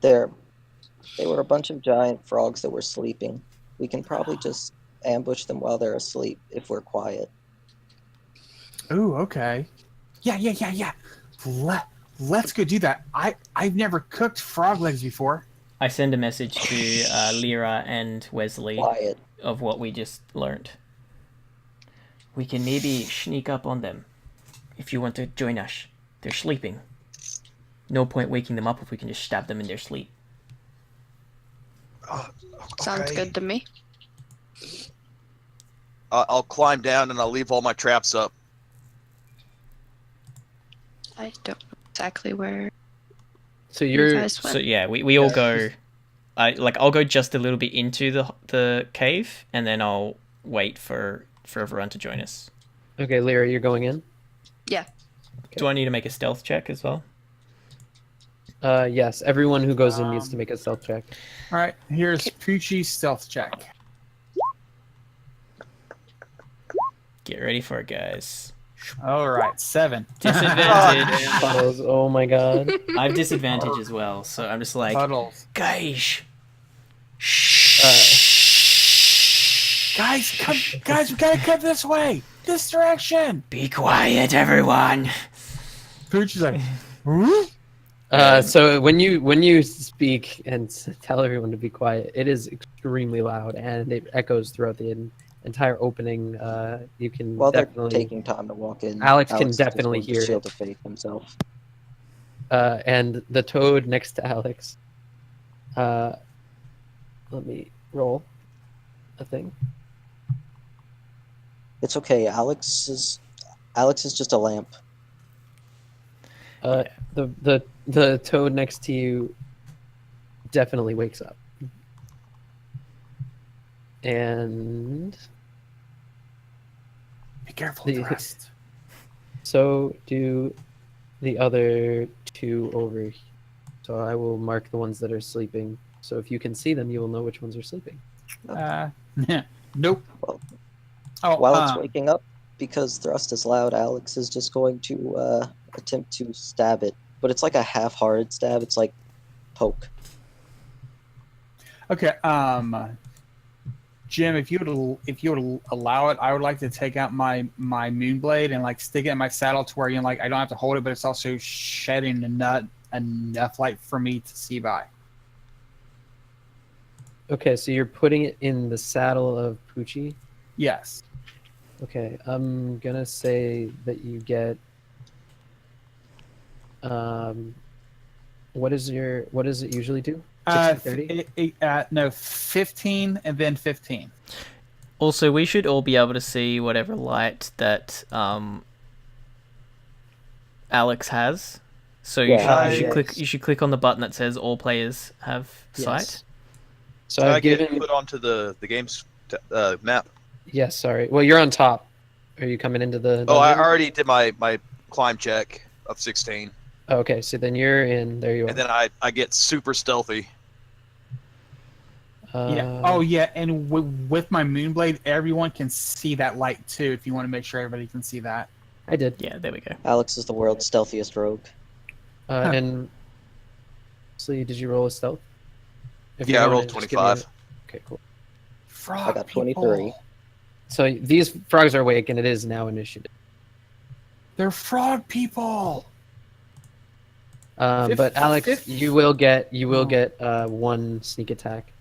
There, they were a bunch of giant frogs that were sleeping. We can probably just ambush them while they're asleep if we're quiet. Ooh, okay. Yeah. Let's go do that. I've never cooked frog legs before. I send a message to Lyra and Wesley Quiet. of what we just learned. We can maybe sneak up on them if you want to join us. They're sleeping. No point waking them up if we can just stab them in their sleep. Sounds Okay. good to me. I'll climb down and I'll leave all my traps up. I don't know exactly where So you you're guys went. So yeah, we all go. I'll go just a little bit into the cave, and then I'll wait for everyone to join us. okay, Lyra. You're going in. Do I need to make a stealth check as well? Yes. Everyone who goes in needs to make a stealth check. All right, here's Poochie's stealth check. Get ready for it, guys. All right, 7. Disadvantage. Puddles, oh my god. I have disadvantage as well, so I'm just like, Puddles. guys. Guys, we gotta cut this way. This direction. Be quiet, everyone. Poochie's like, huh? So when you speak and tell everyone to be quiet, it is extremely loud and it echoes throughout the entire opening. You can While they're definitely taking time to walk in, Alex can just definitely wants to hear shield it. of faith himself. And the toad next to Alex. Let me roll a thing. It's okay. Alex is just a lamp. The toad next to you definitely wakes up. And Be careful of the rest. so do the other two over here. So I will mark the ones that are sleeping. So if you can see them, you will know which ones are sleeping. Nope. Well, Oh, While it's waking up, because thrust is loud, Alex is just going to attempt to stab it. But it's like a half-hearted stab. It's like poke. okay. Jim, if you would allow it, I would like to take out my moonblade and like stick it in my saddle to where I don't have to hold it, but it's also shedding enough light for me to see by. Okay, so you're putting it in the saddle of Poochie. Yes. Okay, I'm gonna say that you get. What does it usually do? 30? No, 15 and then 15. Also, we should all be able to see whatever light that Alex has. So you should click on the button that says all players have sight. So Can I I've get given. put onto the game's map? Yes, sorry. Well, you're on top. Are you coming into the? Oh, I dungeon? already did my climb check of 16, Oh, okay, so then you're in. There you are. and then I get super stealthy. Yeah. Oh, yeah. And with my moonblade, everyone can see that light too. If you want to make sure everybody can see that. I did. Yeah, there we go. Alex is the world's stealthiest rogue. And so did you roll a stealth? If you Yeah, I wanna rolled just give me 25. Okay, cool. Frog I got people. 23. So these frogs are awake, and it is now initiative. They're frog people. But Alex, fifth- you will get one sneak attack.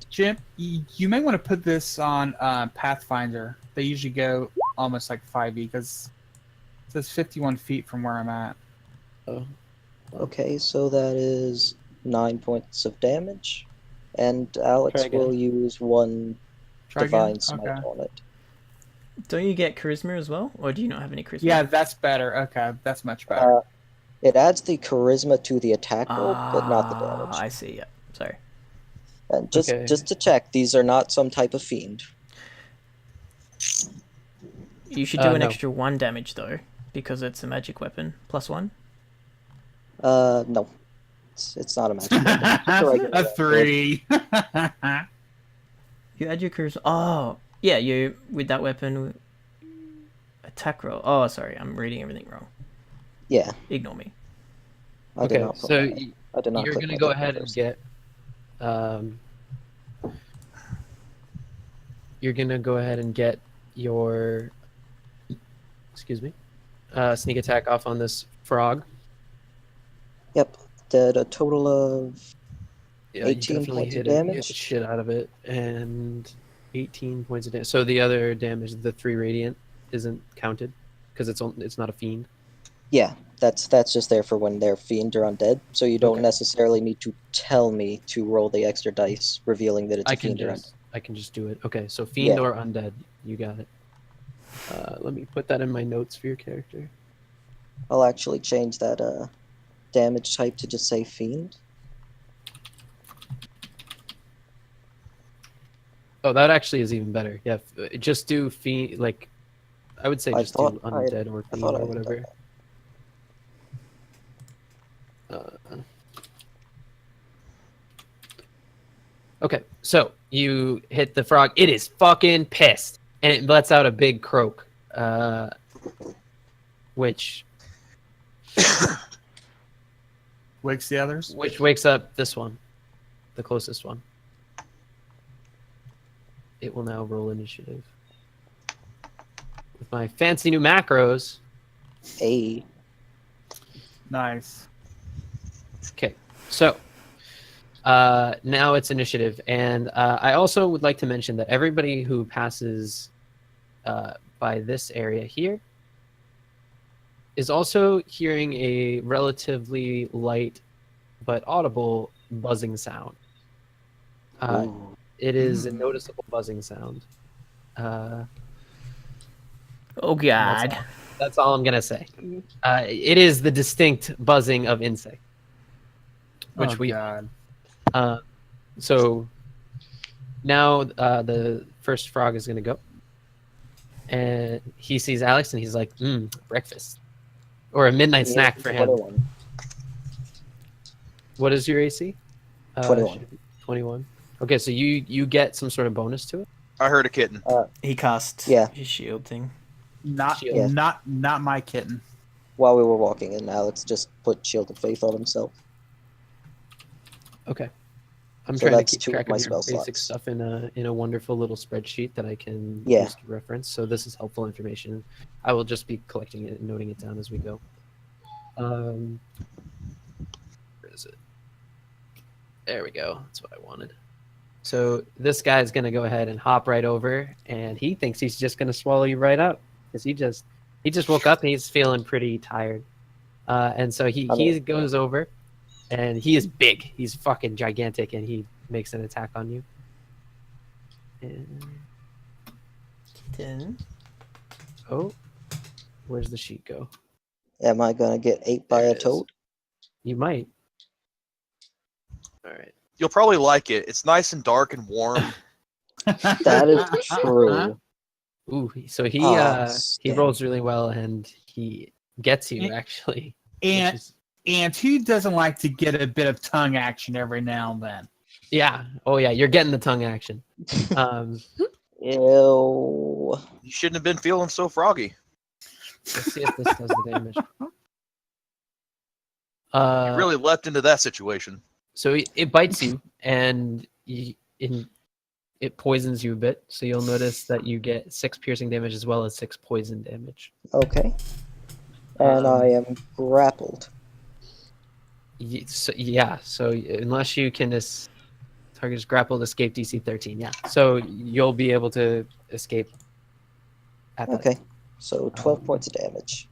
Jim, you may want to put this on Pathfinder. They usually go almost like 5e because it says 51 feet from where I'm at. Oh, Okay, so that is 9 points of damage, and Alex Try again. will use one Try divine again? smite Okay. on it. Don't you get charisma as well, or do you not have any charisma? Yeah, that's better. Okay, that's much better. It adds the charisma to the attack roll, but not the damage. I see. Yeah, sorry. And Okay. just to check, these are not some type of fiend. You should do an No. extra 1 damage though, because it's a magic weapon. +1. No, it's not a magic weapon. It's just a regular A weapon. 3. You add your charisma. Oh, yeah. You with that weapon. I Attack roll. Oh, sorry, I'm reading everything wrong. Yeah, Ignore me. I did Okay, not. so I did not. you're click gonna my go ticket ahead and first. get. You're gonna go ahead and get your. Excuse me. Sneak attack off on this frog. Yep, did a total of Yeah, you 18 definitely points of hit it. You hit the damage. shit out of it, and 18 points of damage. So the other damage, the 3 radiant, isn't counted because it's not a fiend. Yeah, that's just there for when they're fiend or undead. So you don't Okay. necessarily need to tell me to roll the extra dice, revealing that it's a fiend or undead. I can just do it. Okay, so fiend Yeah. or undead, you got it. Let me put that in my notes for your character. I'll actually change that damage type to just say fiend. Oh, that actually is even better. Yeah, just do fiend. Like, I would say I just do thought I- undead or I fiend thought I or had done whatever. Okay, so you hit the frog. It is fucking pissed, and it lets out a big croak, which Wakes the others. wakes up this one, the closest one. It will now roll initiative. With my fancy new macros. A. Nice. Okay, so now it's initiative, and I also would like to mention that everybody who passes by this area here is also hearing a relatively light but audible buzzing sound. Ooh. It is a noticeable buzzing sound. Oh God. That's all I'm gonna say. It is the distinct buzzing of insect, which God. So now the first frog is gonna go, and he sees Alex, and he's like, breakfast or a midnight snack for him. 21. What is your AC? 21. 21. Okay, so you get some sort of bonus to it. I heard a kitten. He cast Yeah. his shield thing. Not Yeah. not my kitten. While we were walking in, Alex just put Shield of Faith on himself. Okay. I'm So trying to that's keep 2 of track my of your spell basic slots. stuff in a wonderful little spreadsheet that I can Yeah. use to reference. So this is helpful information. I will just be collecting it and noting it down as we go. Where is it? There we go. That's what I wanted. So this guy's gonna go ahead and hop right over, and he thinks he's just gonna swallow you right up because he just woke up and he's feeling pretty tired. And so he goes over, and he is big. He's fucking gigantic, and he makes an attack on you. And... Kitten. Oh, where's the sheet go? Am I going to get ate by There a it is. toad? You might. All right. You'll probably like it. It's nice and dark and warm. That is true. Ooh, so he Damn. rolls really well, and he gets you And- actually. And which is- and who doesn't like to get a bit of tongue action every now and then? yeah. Oh yeah, you're getting the tongue action. Ew. You shouldn't have been feeling so froggy. Let's see if this does the damage. You really leapt into that situation. So it bites you, and it poisons you a bit. So you'll notice that you get 6 piercing damage as well as 6 poison damage. Okay. And I am grappled. So unless you can target is grappled, escape DC 13. Yeah. So you'll be able to escape. At that. Okay. So 12 points of damage.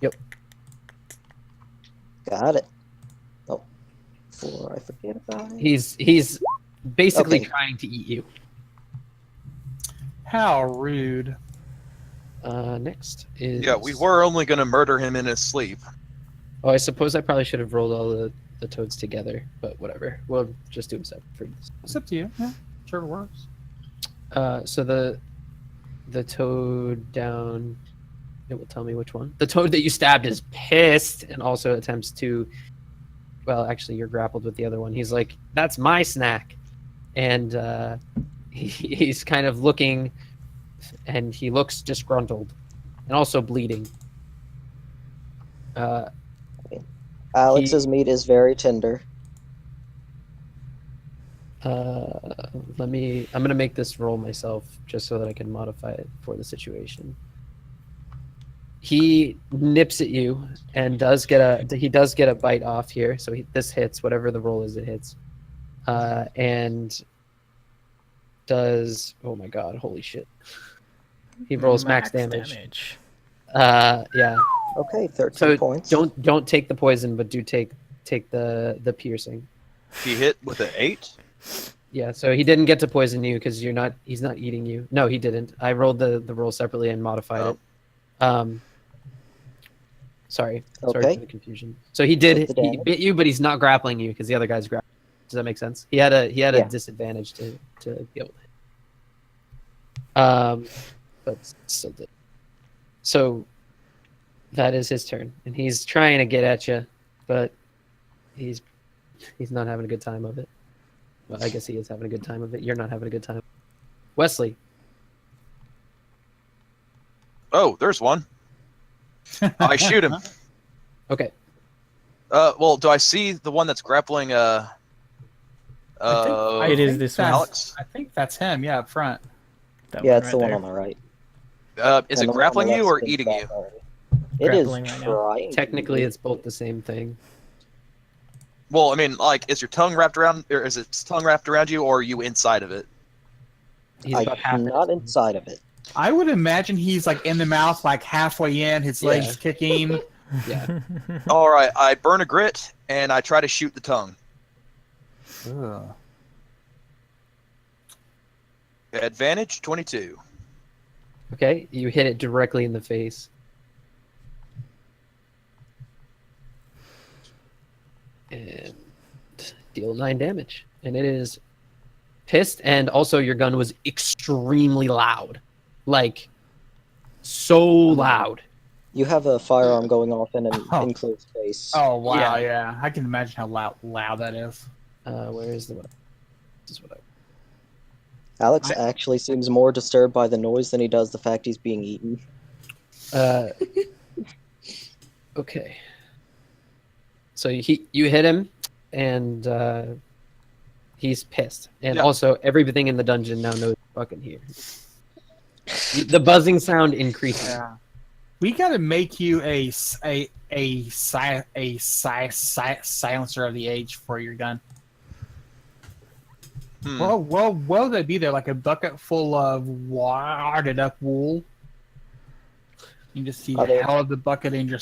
Yep. Got it. Oh. 4, I forget about it. He's basically Okay. trying to eat you. How rude. Next is Yeah, we were only going to murder him in his sleep. Oh, I suppose I probably should have rolled all the toads together, but whatever. We'll just do them separate. It's up to you. Yeah, sure works. So the toad down. It will tell me which one. The toad that you stabbed is pissed and also attempts to. Well, actually, you're grappled with the other one. He's like, "That's my snack," and he's kind of looking, and he looks disgruntled. and also bleeding. Alex's meat is very tender. I'm gonna make this roll myself just so that I can modify it for the situation. He nips at you and he does get a bite off here, so this hits whatever the roll is. It hits, and does, oh my god, holy shit! He rolls max damage. Yeah. Okay, 13 So points. don't take the poison, but do take the piercing. He hit with an 8. Yeah, so he didn't get to poison you because he's not eating you. No, he didn't. I rolled the roll separately and modified it. Sorry for the confusion. So he Take the he bit you, but he's not grappling you because the other guy's grappling. Does that make sense? He had a disadvantage to be able to hit. But still did. So that is his turn, and he's trying to get at you, but he's not having a good time of it. Well, I guess he is having a good time of it. You're not having a good time. Wesley. Oh, there's one. I shoot him. Okay. Well, do I see the one that's grappling? It is this one. Alex. I think that's him. Yeah, up front. Yeah, it's the one on the right. Is And it the one on the grappling you left's or been eating back you? already. It is Grappling right now. trying. Technically, it's both the same thing. Well, I mean, like, is your tongue wrapped around, or is its tongue wrapped around you, or are you inside of it? He's about half I'm not inside of it. I would imagine he's like in the mouth, like halfway in, his legs kicking. Yeah. All right, I burn a grit and I try to shoot the tongue. Ugh. Advantage 22. Okay, you hit it directly in the face. And deal 9 damage. And it is pissed, and also your gun was extremely loud. Like, so loud. You have a firearm going off in an Oh. enclosed space. Oh wow, Yeah. yeah. I can imagine how loud that is. Where is the weapon? This is what Alex actually seems more disturbed by the noise than he does the fact he's being eaten. Okay. So you hit him, and he's pissed. And Yeah. also, everything in the dungeon now knows you're fucking here. The buzzing sound increases. Yeah. We got to make you a silencer of the age for your gun. Well, what would that be there? Like a bucket full of wadded up wool? You just see the hell of the bucket and your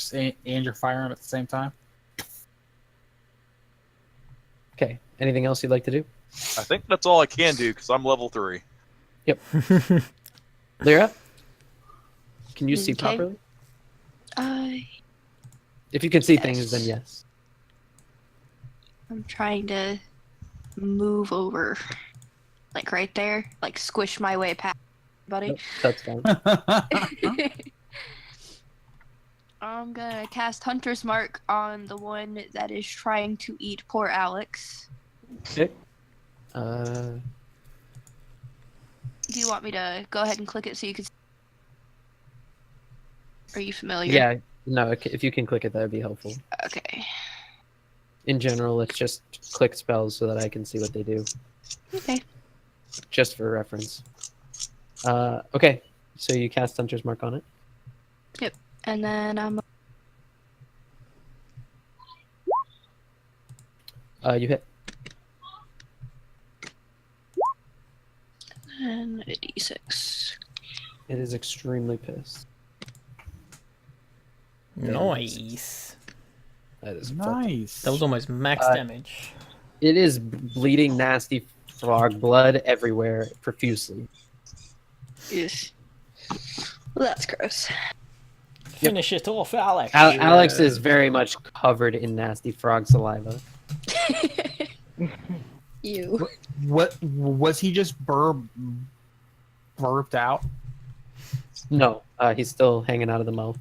firearm at the same time. Okay. Anything else you'd like to do? I think that's all I can do because I'm level 3. Yep. Lyra? Can you see Okay. properly? If you can see things, then yes. I'm trying to move over, like right there, like squish my way past everybody. Nope, that's fine. I'm gonna cast Hunter's Mark on the one that is trying to eat poor Alex. Okay. Do you want me to go ahead and click it so you can? Are you familiar? Yeah. No, if you can click it, that would be helpful. Okay. In general, it's just click spells so that I can see what they do. Okay. Just for reference. Okay. So you cast Hunter's Mark on it. And then I'm. You hit. And a D6. It is extremely pissed. Nice. That is fucking- Nice. That was almost max damage. It is bleeding, nasty frog blood everywhere, profusely. Yes. Well, that's gross. Finish it off, Alex. Alex is very much covered in nasty frog saliva. You. What was he just burped out? No, he's still hanging out of the mouth.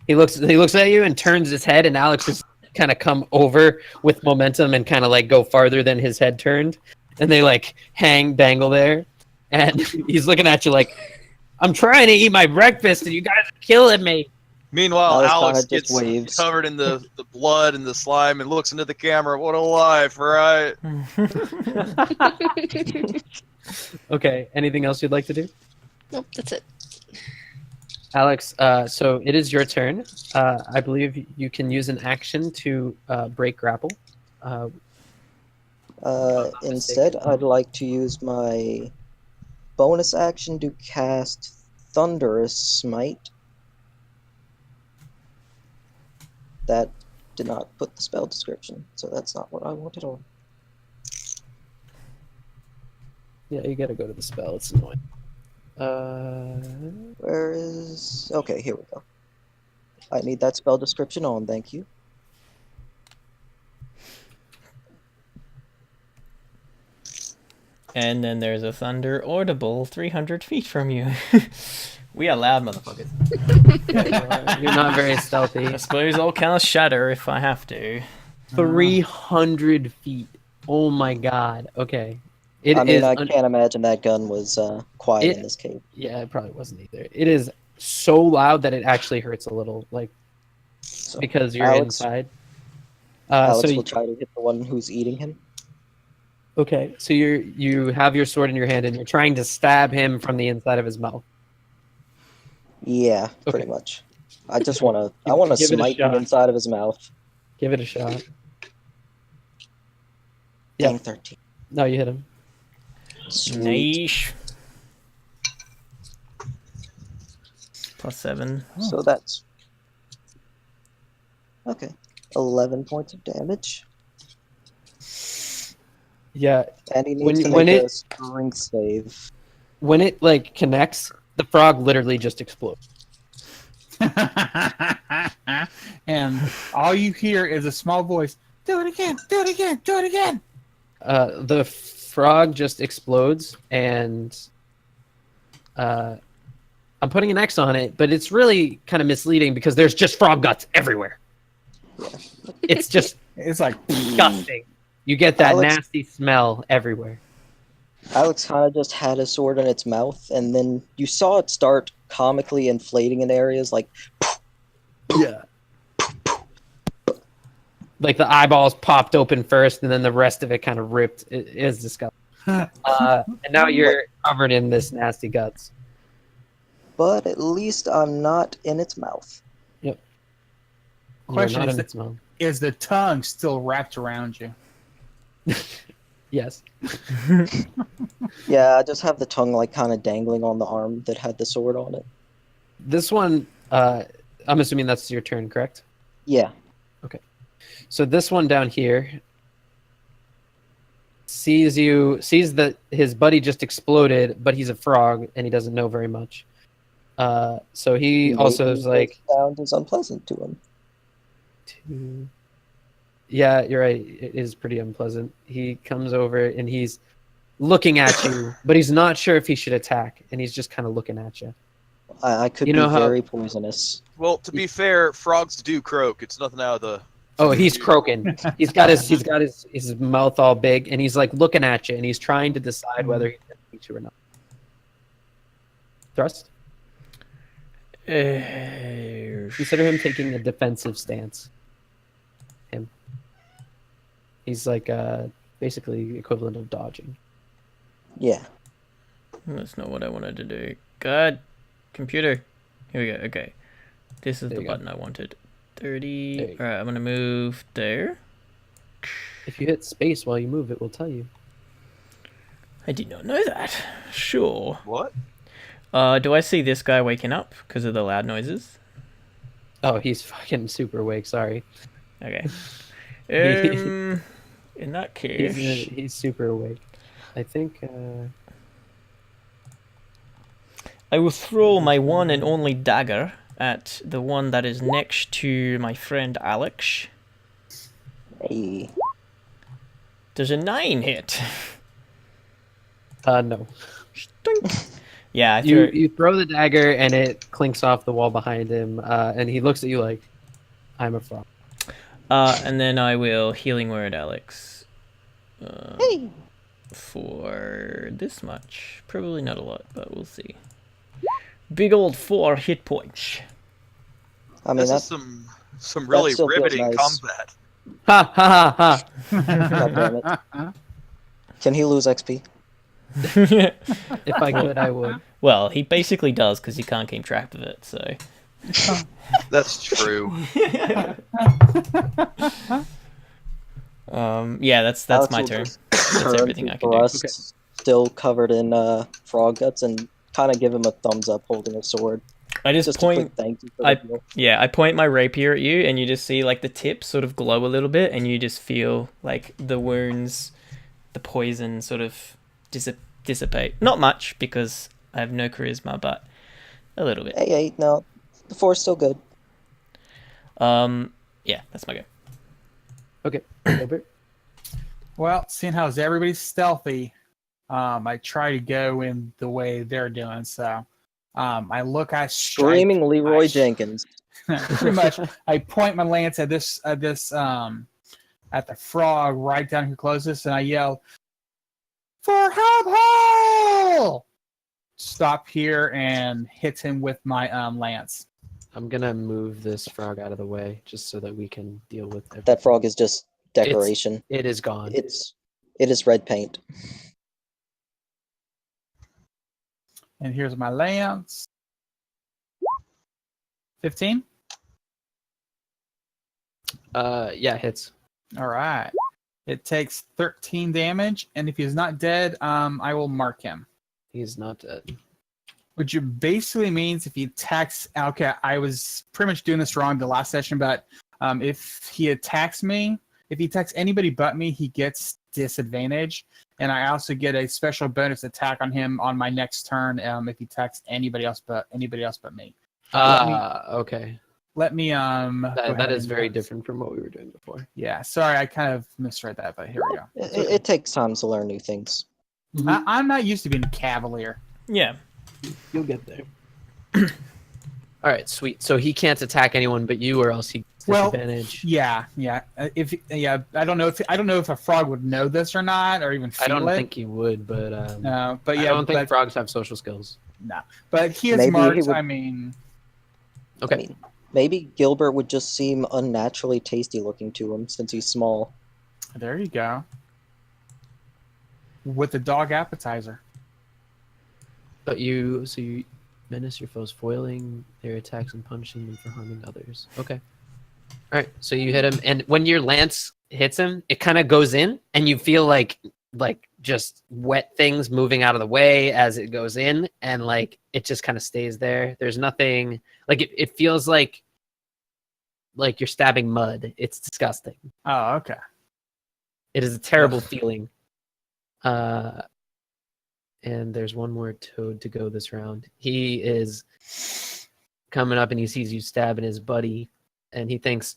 He looks at you and turns his head, and Alex just kind of come over with momentum and kind of like go farther than his head turned, and they like dangle there, and he's looking at you like, I'm trying to eat my breakfast, and you guys are killing me. Meanwhile, Alex Alex kinda just gets waves. covered in the blood and the slime and looks into the camera. What a life, right? Okay. Anything else you'd like to do? Nope, that's it. Alex, so it is your turn. I believe you can use an action to break grapple. Instead, I'd like to use my bonus action to cast Thunderous Smite. That did not put the spell description, so that's not what I wanted on. Yeah, you gotta go to the spell. It's annoying. Where is... Okay, here we go. I need that spell description on, thank you. And then there's a thunder audible 300 feet from you. We are loud, motherfuckers. You're not very I stealthy. suppose I'll cast shatter if I have to. 300 feet. Oh my god. Okay. It I mean, is I can't imagine that gun was quiet It- in this cave. Yeah, it probably wasn't either. It is so loud that it actually hurts a little, like So because you're Alex- inside. Alex So will try to hit the one who's eating him. okay, so you have your sword in your hand and you're trying to stab him from the inside of his mouth. Yeah, pretty Okay. much. I just want to. I want to Give it a smite the shot. inside of his mouth. Give it a shot. Yeah. Dang, 13. No, you hit him. Sweet. Nice. +7. So that's okay. 11 points of damage, Yeah, and he When- needs to when make it- a strength save. when it like connects, the frog literally just explodes. And all you hear is a small voice. Do it again. Do it again. Do it again. The frog just explodes, and I'm putting an X on it, but it's really kind of misleading because there's just frog guts everywhere. It's just It's like disgusting. You get that Alex- nasty smell everywhere. Alex kind of just had a sword in its mouth, and then you saw it start comically inflating in areas like. Yeah. Like the eyeballs popped open first, and then the rest of it kind of ripped. It is disgusting. And now you're covered in this nasty guts. But at least I'm not in its mouth. You're Question not is in that- its mouth. is the tongue still wrapped around you? Yes. Yeah, I just have the tongue like kind of dangling on the arm that had the sword on it. This one, I'm assuming that's your turn, correct? Yeah. So this one down here sees that his buddy just exploded, but he's a frog and he doesn't know very much. So he also Maybe is like, the sound is unpleasant to him. yeah, you're right. It is pretty unpleasant. He comes over and he's looking at you, but he's not sure if he should attack, and he's just kind of looking at you. I could You be know how- very poisonous. Well, to be fair, frogs do croak. It's nothing out of the. Oh, he's croaking. He's got his mouth all big, and he's like looking at you, and he's trying to decide whether he's going to eat you or not. Thrust. Consider him taking a defensive stance. Him. He's like basically equivalent of dodging. Yeah. That's not what I wanted to do. God, computer. Here we go. Okay, this is There the you go. button I wanted. There 30. you All right, I'm gonna move there. If you hit space while you move, it will tell you. I did not know that. Sure. What? Do I see this guy waking up because of the loud noises? Oh, he's fucking super awake. Sorry. Okay. In that case, He's super awake. I think. I will throw my one and only dagger at the one that is next to my friend Alex. Hey. Does a 9 hit? No. Stink. Yeah, I You threw. you throw the dagger and it clinks off the wall behind him, and he looks at you like, "I'm a frog." And then I will healing word Alex. For this much. Probably not a lot, but we'll see. Big old 4 hit points. I mean, This that's is some really still feels riveting nice. combat. Ha ha ha God damn it. Can he lose XP? ha! If I could, I would. Well, he basically does because he can't keep track of it. So. That's true. Yeah, that's Alex my will turn. just That's turn everything to I can do. Thrust, Okay. still covered in frog guts, and kind of give him a thumbs up holding a sword. I just Just a point. quick thank you for I the deal. Yeah, I point my rapier at you, and you just see like the tip sort of glow a little bit, and you just feel like the wounds, the poison sort of dissipate. Not much because I have no charisma, but a little bit. Hey, no, the 4's still good. Yeah, that's my go. Okay, Gilbert. Well, seeing how everybody's stealthy, I try to go in the way they're doing. So I look, I strike, Screaming Leroy I- Jenkins. pretty much. I point my lance at this at the frog right down here closest, and I yell, "For help! Stop here and hit him with my lance. I'm gonna move this frog out of the way just so that we can deal with it. That frog is just decoration. It is gone. It is red paint. And here's my lance. 15. Yeah, hits. All right. It takes 13 damage, and if he's not dead, I will mark him. He's not dead. Which basically means if he attacks, okay, I was pretty much doing this wrong the last session, but if he attacks me, if he attacks anybody but me, he gets disadvantage, and I also get a special bonus attack on him on my next turn if he attacks anybody else but me. Okay. Let me That is very different from what we were doing before. Yeah, sorry, I kind of misread that, but here we go. It takes time to learn new things. I'm not used to being a cavalier. Yeah. You'll get there. All right, sweet. So he can't attack anyone but you, or else he gets disadvantage. Yeah. I don't know if a frog would know this or not, or even feel I don't it. think he would, but No, but yeah, I don't think frogs have social skills. No, but he is Maybe marked. he would- I mean, Okay. I mean, maybe Gilbert would just seem unnaturally tasty looking to him since he's small. there you go. With the dog appetizer. But you menace your foes, foiling their attacks and punishing them for harming others. Okay. All right. So you hit him, and when your lance hits him, it kind of goes in, and you feel like just wet things moving out of the way as it goes in, and like it just kind of stays there. There's nothing like it feels like you're stabbing mud. It's disgusting. Oh, okay. It is a terrible feeling. And there's one more toad to go this round. He is coming up and he sees you stabbing his buddy, and he thinks,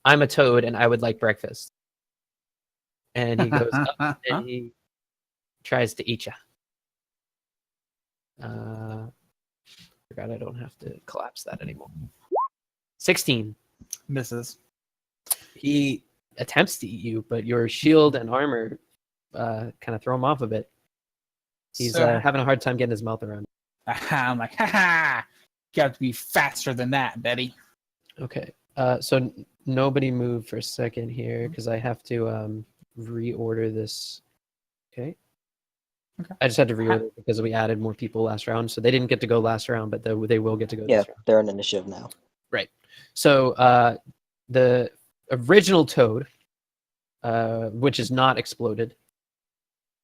I'm a toad and I would like breakfast. And he goes up and he tries to eat you. Forgot I don't have to collapse that anymore. 16. Misses. He attempts to eat you, but your shield and armor kind of throw him off a bit. He's So- having a hard time getting his mouth around it. I'm like, ha! You have to be faster than that, Betty. Okay. So nobody move for a second here because I have to reorder this. Okay. Okay. I just had to reorder it because we added more people last round, so they didn't get to go last round, but they will get to go Yeah, this round. they're an initiative now. So the original toad, which is not exploded,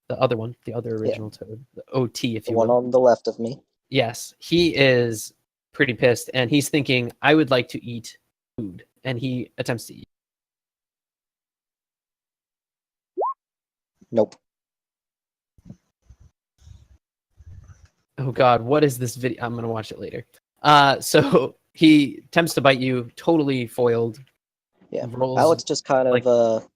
the other one, the other original toad, the OT, if The you one will. on the left of me. Yes, he is pretty pissed, and he's thinking, I would like to eat food, and he attempts to eat. Nope. Oh God, what is this video? I'm gonna watch it later. So he attempts to bite you, totally foiled. Yeah. Rolls. Alex just kind of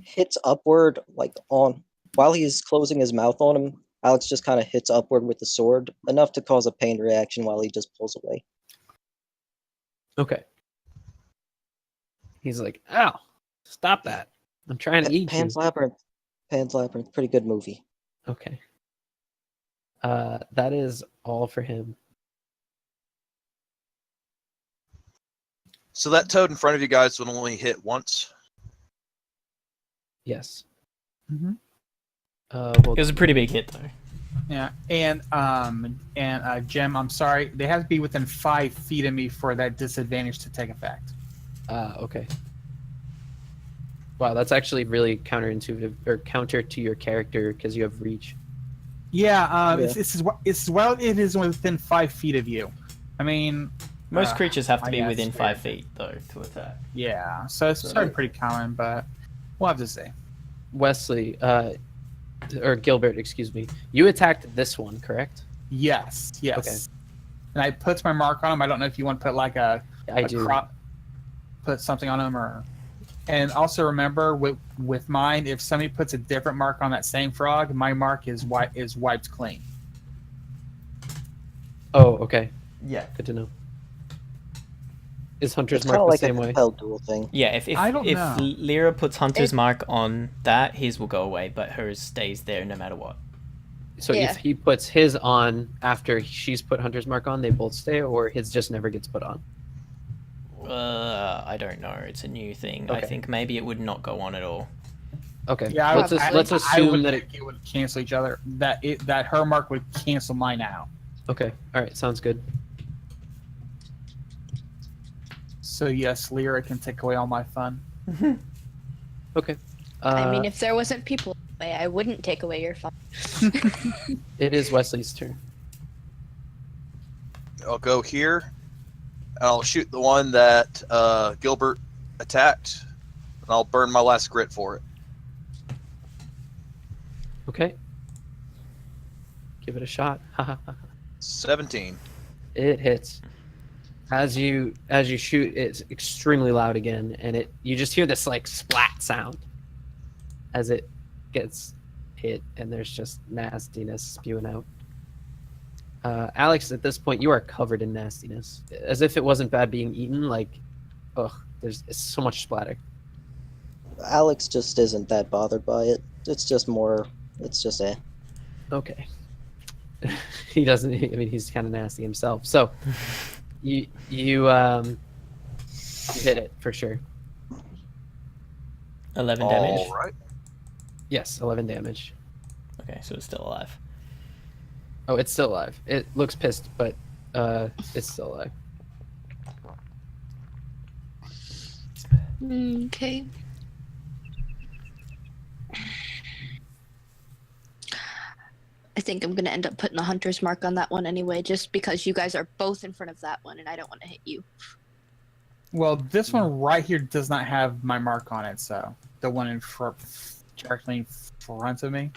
hits upward, like on while he's closing his mouth on him. Alex just kind of hits upward with the sword, enough to cause a pain reaction while he just pulls away. Okay. He's like, ow, stop that. I'm trying to eat Pan's you. Labyrinth. Pan's Labyrinth, pretty good movie. Okay. That is all for him. So that toad in front of you guys would only hit once. Yes. Mm-hmm. Well, It was a pretty big hit, though. Yeah, and Jem, I'm sorry, they have to be within 5 feet of me for that disadvantage to take effect. okay. Wow, that's actually really counterintuitive, or counter to your character because you have reach. Yeah, Yeah. It's well, it is within 5 feet of you. I mean, Most creatures have to be yeah, within it's 5 fair. feet, though, to attack. Yeah, so it's So- pretty common, but we'll have to see. Wesley, or Gilbert, excuse me. You attacked this one, correct? Yes. Okay. And I put my mark on him. I don't know if you want to put like I do. put something on him or. And also remember with mine, if somebody puts a different mark on that same frog, my mark is wiped clean. Oh, okay. Yeah. Good to know. Is Hunter's It's kind Mark of the like a same way? compelled duel thing. Yeah, if I don't know. Lyra puts Hunter's Mark on that, his will go away, but hers stays there no matter what. So Yeah. if he puts his on after she's put Hunter's Mark on, they both stay, or his just never gets put on? I don't know. It's a new thing. I Okay. think maybe it would not go on at all. Okay. Yeah, let's I assume would that think it would cancel each other. That her mark would cancel mine out. Okay. All right. Sounds good. So yes, Lyra can take away all my fun. Okay. I mean, if there wasn't people in the way, I wouldn't take away your fun. It is Wesley's turn. I'll go here. And I'll shoot the one that Gilbert attacked. And I'll burn my last grit for it. Okay. Give it a shot. 17. It hits. As you shoot, it's extremely loud again, and you just hear this like splat sound as it gets hit, and there's just nastiness spewing out. Alex, at this point, you are covered in nastiness, as if it wasn't bad being eaten. Like, it's so much splatter. Alex just isn't that bothered by it. It's just Okay. He doesn't. I mean, he's kind of nasty himself. So, you hit it for sure. 11 damage. All right. Yes, 11 damage. Okay, so it's still alive. Oh, it's still alive. It looks pissed, but it's still alive. Okay. I think I'm gonna end up putting a hunter's mark on that one anyway, just because you guys are both in front of that one, and I don't want to hit you. Well, this one right here does not have my mark on it, so the one in front, directly in front of me.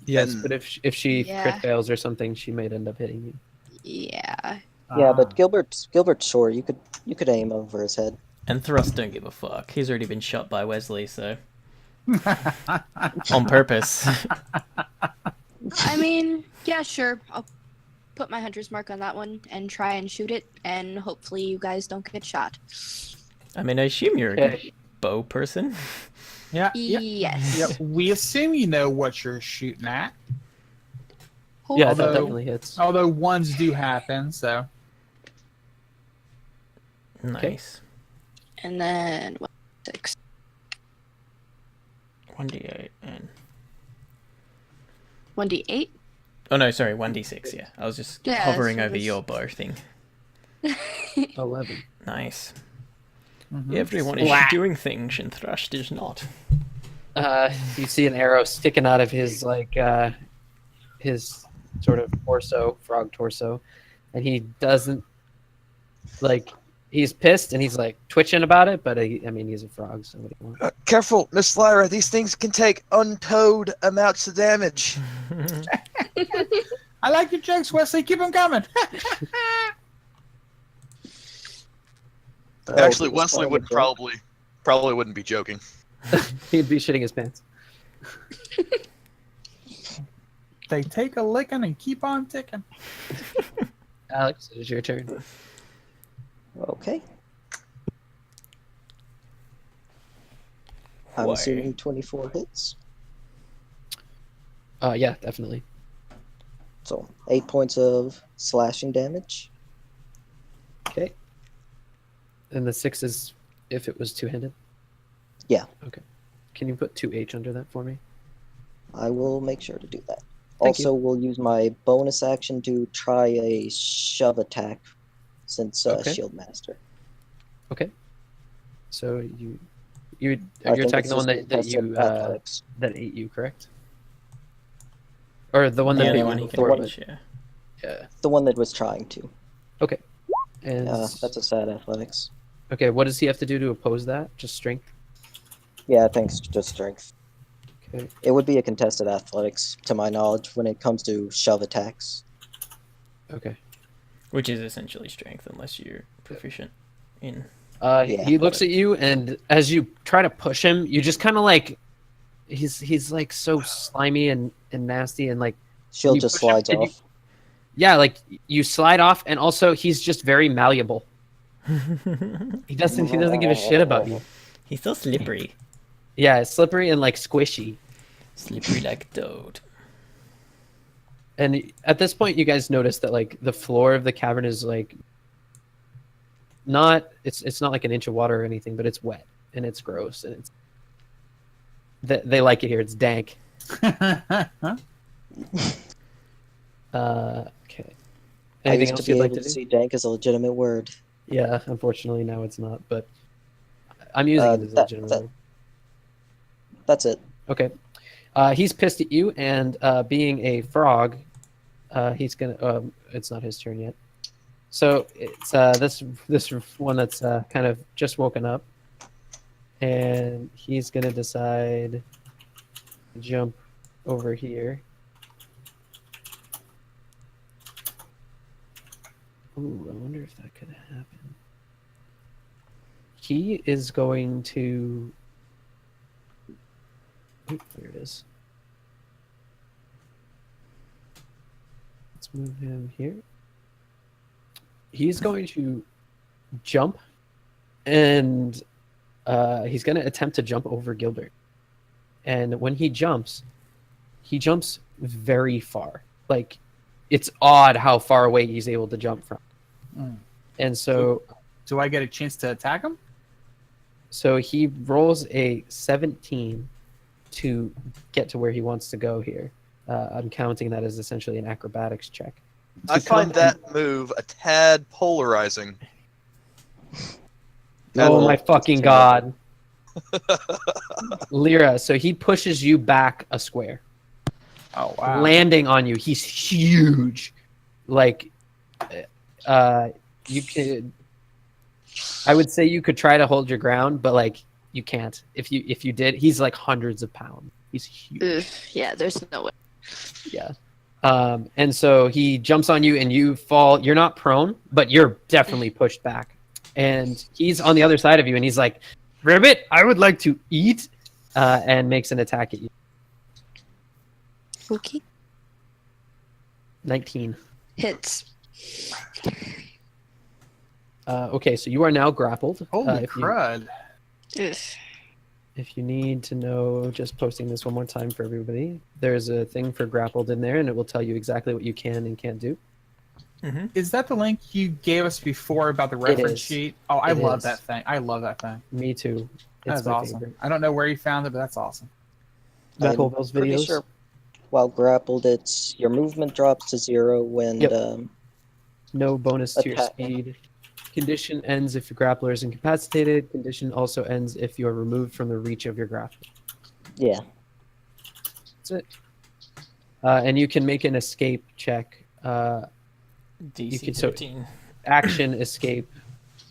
Yes, And- but if she Yeah. crit fails or something, she might end up hitting you. Yeah. yeah. Ah. But Gilbert's short. You could aim over his head. And Thrust don't give a fuck. He's already been shot by Wesley, so on purpose. I mean, yeah, sure. I'll put my hunter's mark on that one and try and shoot it, and hopefully you guys don't get shot. I mean, I assume you're a Okay. bow person. Yeah. Yes. Yeah. We assume you know what you're shooting at, Yeah, that Although- definitely hits. although ones do happen. So Nice. And then 6. 1d8 and 1d8. oh no, sorry, 1d6. Yeah, I was just Yeah, hovering so over this- your bow thing. 11. Nice. mhm. Everyone is Splat. doing things, and Thrust is not. You see an arrow sticking out of his his sort of torso, frog torso, and he doesn't he's pissed and he's like twitching about it, but I mean he's a frog, so what do you want? Careful, Miss Lyra. These things can take untold amounts of damage. I like your jokes, Wesley. Keep them coming. Actually, Oh, Wesley it's would probably wouldn't be joking. He'd be shitting his pants. They take a licking and keep on ticking. Alex, it is your turn. Okay. I'm Why? assuming 24 hits. Yeah, definitely. So 8 points of slashing damage. Okay. And the 6 is if it was two-handed? Yeah. Okay. Can you put 2H under that for me? I will make sure to do that. Thank you. Also, we'll use my bonus action to try a shove attack since Okay. Shield Master. Okay. So you're I think attacking it's the one just that you contested athletics. that ate you, correct? Or the one that Yeah, bit the you one he before? can one reach. Yeah. Yeah. The one that was trying to. Okay. And That's a sad athletics. okay, what does he have to do to oppose that? Just strength? Yeah, I think it's just strength. Okay. It would be a contested athletics, to my knowledge, when it comes to shove attacks. Okay. Which is essentially strength, unless you're proficient in. Yeah. He looks at you, and as you try to push him, you just kind of like he's like so slimy and nasty, and like Shield you just push him, slides and off. yeah, like you slide off, and also he's just very malleable. He doesn't give a shit about you. He's so slippery. Yeah, it's slippery and like squishy. Slippery like toad. And at this point, you guys notice that like the floor of the cavern is like it's not like an inch of water or anything, but it's wet and it's gross and it's they like it here. It's dank. Okay. I Anything used to else be you'd like able to to do? see dank as a legitimate word. Yeah, unfortunately now it's not, but I'm using it as a legitimate word. That's it. Okay. He's pissed at you, and being a frog, he's gonna. It's not his turn yet. So it's this one that's kind of just woken up, and he's gonna decide to jump over here. Ooh, I wonder if that could happen. He is going to. Oop, there it is. Let's move him here. He's going to jump, and he's going to attempt to jump over Gilbert. And when he jumps very far. Like, it's odd how far away he's able to jump from. And so Do I get a chance to attack him? So he rolls a 17 to get to where he wants to go here. I'm counting that as essentially an acrobatics check. I find that move a tad polarizing. Oh my fucking god. Terrible. Lyra, so he pushes you back a square, Oh wow! landing on you. He's huge. Like, you could. I would say you could try to hold your ground, but like you can't. If you did, he's like hundreds of pounds. He's huge. Ugh, yeah, there's no way. Yeah. And so he jumps on you and you fall. You're not prone, but you're definitely pushed back. And he's on the other side of you and he's like, Ribbit, I would like to eat, and makes an attack at you. Okay. 19. Hits. Okay, so you are now grappled. Holy if you- crud! Ugh. If you need to know, just posting this one more time for everybody, there's a thing for grappled in there, and it will tell you exactly what you can and can't do. Is that the link you gave us before about the reference is. sheet? Oh, I It love is. that thing. I love that thing. Me too. It's That's my awesome. favorite. I don't know where you found it, but that's awesome. Matt I'm Colville's pretty videos. sure while grappled, it's your movement drops to 0 when Yep. No bonus to your Attack. speed. Condition ends if your grappler is incapacitated. Condition also ends if you are removed from the reach of your grappler. yeah. That's it. And you can make an escape check. DC could- so- 13. Action escape.